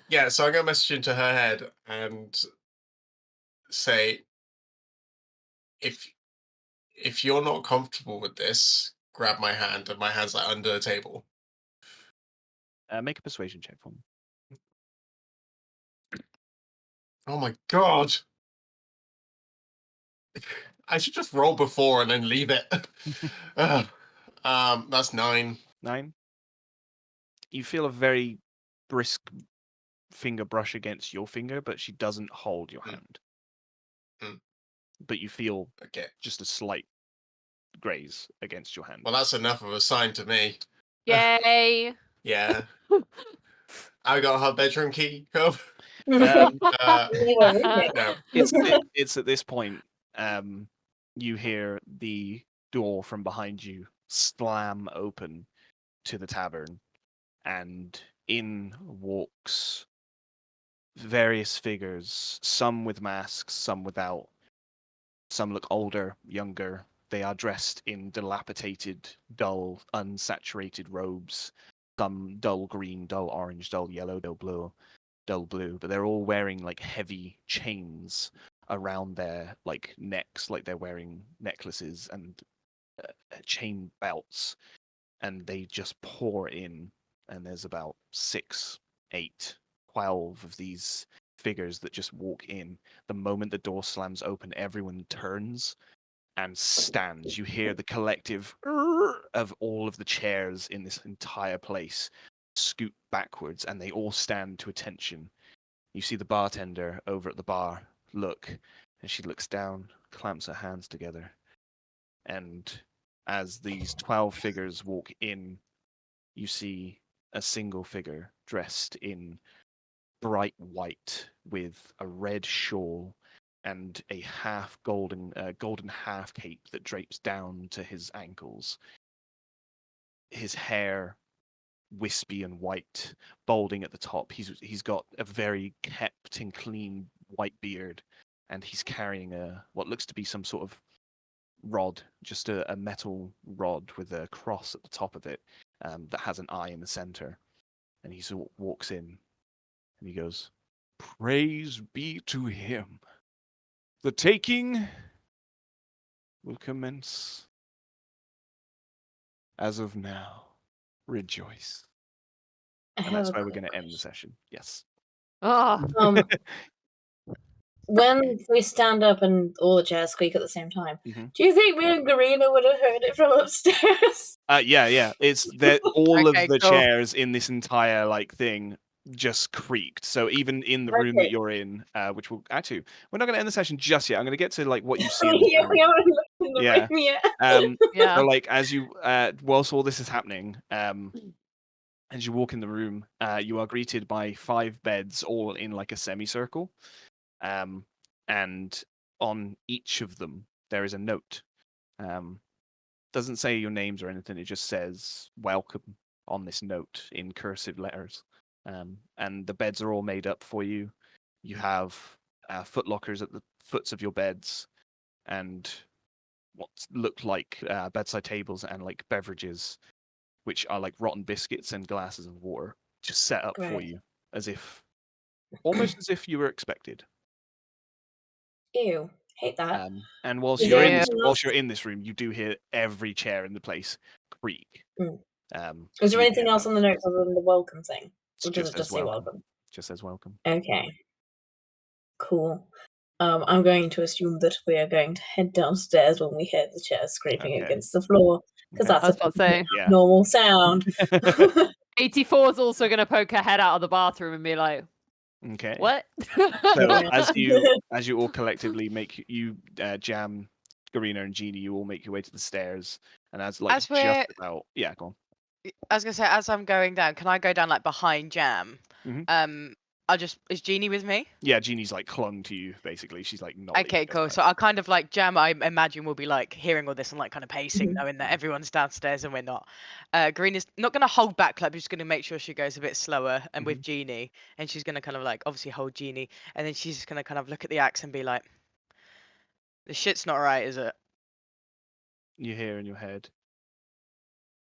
Yeah. So I'm gonna message into her head and say, if you're not comfortable with this, grab my hand, and my hand's like under the table. Make a persuasion check for me. Oh my god! I should just roll before and then leave it. That's 9. 9. You feel a very brisk finger brush against your finger, but she doesn't hold your hand. But you feel Okay. just a slight graze against your hand. Well, that's enough of a sign to me. Yay. Yeah. I got her bedroom key. Come. Yeah, No. It's at this point you hear the door from behind you slam open to the tavern, and in walks various figures, some with masks, some without. Some look older, younger. They are dressed in dilapidated, dull, unsaturated robes. Some dull green, dull orange, dull yellow, dull blue. But they're all wearing like heavy chains around their like necks, like they're wearing necklaces and chain belts. And they just pour in. And there's about 6, 8, 12 of these figures that just walk in. The moment the door slams open, everyone turns and stands. You hear the collective of all of the chairs in this entire place scoot backwards, and they all stand to attention. You see the bartender over at the bar look, and she looks down, clamps her hands together, and as these 12 figures walk in, you see a single figure dressed in bright white with a red shawl and a golden half cape that drapes down to his ankles. His hair wispy and white, balding at the top. He's got a very kept and clean white beard, and he's carrying what looks to be some sort of rod, just a metal rod with a cross at the top of it that has an eye in the center. And he sort of walks in, and he goes, "Praise be to him. The taking will commence. As of now, rejoice." And that's where we're going to end the session. Yes. Oh. When we stand up and all the chairs squeak at the same time, Mhm. do you think me and Garina would have heard it from upstairs? Yeah. It's that all Okay, of the cool. chairs in this entire like thing just creaked. So even in the room that Okay. you're in, which will actually, we're not going to end the session just yet. I'm going to get to like what you see. in the Yeah, room. we haven't looked in the Yeah. room yet. Yeah. So like as you whilst all this is happening, as you walk in the room, you are greeted by 5 beds all in like a semicircle. And on each of them there is a note. Doesn't say your names or anything, it just says welcome on this note in cursive letters. And the beds are all made up for you. You have foot lockers at the foots of your beds, and what look like bedside tables and like beverages which are like rotten biscuits and glasses of water, just set up for Right. you, almost as if you were expected. Ew, hate that. And whilst Is you're there in this, anything whilst else? you're in this room, you do hear every chair in the place creak. Mm. So Is there you anything hear else that. on the notes other than the welcome thing? It's Or does just it just as say welcome. welcome? Just as welcome. Okay. Cool. I'm going to assume that we are going to head downstairs when we hear the chairs scraping Okay. against the floor, because Okay. I that's was a about to say. Yeah. normal sound. 84 is also going to poke her head out of the bathroom and be like, Okay. what? So Okay. as you all collectively make Jam, Garina, and Jeannie, you all make your way to the stairs, and as we're- just about go on. I was gonna say, as I'm going down, can I go down like behind Jam? Mhm. Is Jeannie with me? Yeah, Jeannie's like clung to you basically. She's like not. Okay, cool. So I kind of like Jam. I imagine will be like hearing all this and like kind of pacing, Mhm. knowing that everyone's downstairs and we're not. Green is not gonna hold back, like just gonna make sure she goes a bit slower and with Jeannie, and she's gonna kind of like obviously hold Jeannie, and then she's just gonna kind of look at the axe and be like, "The shit's not right, is it?" You hear in your head.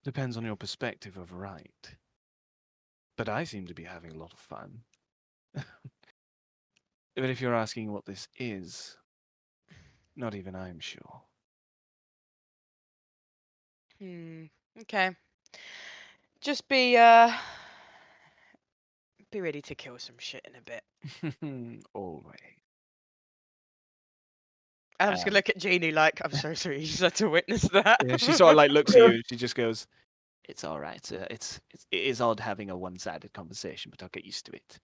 Depends on your perspective of right. But I seem to be having a lot of fun. But if you're asking what this is, not even I'm sure. Okay. Just be ready to kill some shit in a bit. Always. And I'm just gonna look at Jeannie like, I'm so sorry, you just had to witness that. Yeah, she sort of like looks at you and she just goes, "It's all right. It is odd having a one-sided conversation, but I'll get used to it."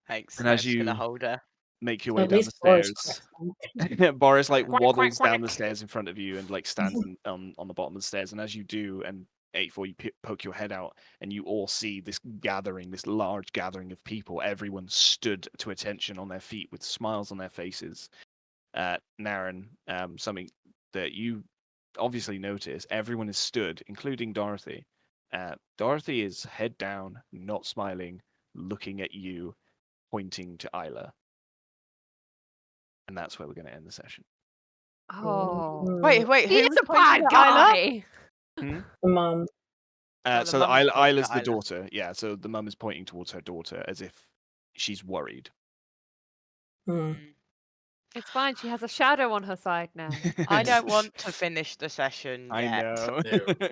Thanks. And I'm as just gonna you hold her. make your way At down the least Boris stairs, Boris like Quack, waddles quack, down the quack. stairs in front of you and like stands on the bottom of the stairs. And as you do, and 84, you poke your head out, and you all see this gathering, this large gathering of people. Everyone stood to attention on their feet with smiles on their faces. Naren, something that you obviously notice, everyone is stood, including Dorothy. Dorothy is head down, not smiling, looking at you, pointing to Isla. And that's where we're going to end the session. Oh. Wait, Mm, who He was is a pointing bad at Isla? guy. Hmm? the mum. Oh, the So mum's pointing at Isla's the Isla. daughter. Yeah, so the mum is pointing towards her daughter as if she's worried. Mm. It's fine. She has a shadow on her side now. I don't want to finish the session I yet. know. No.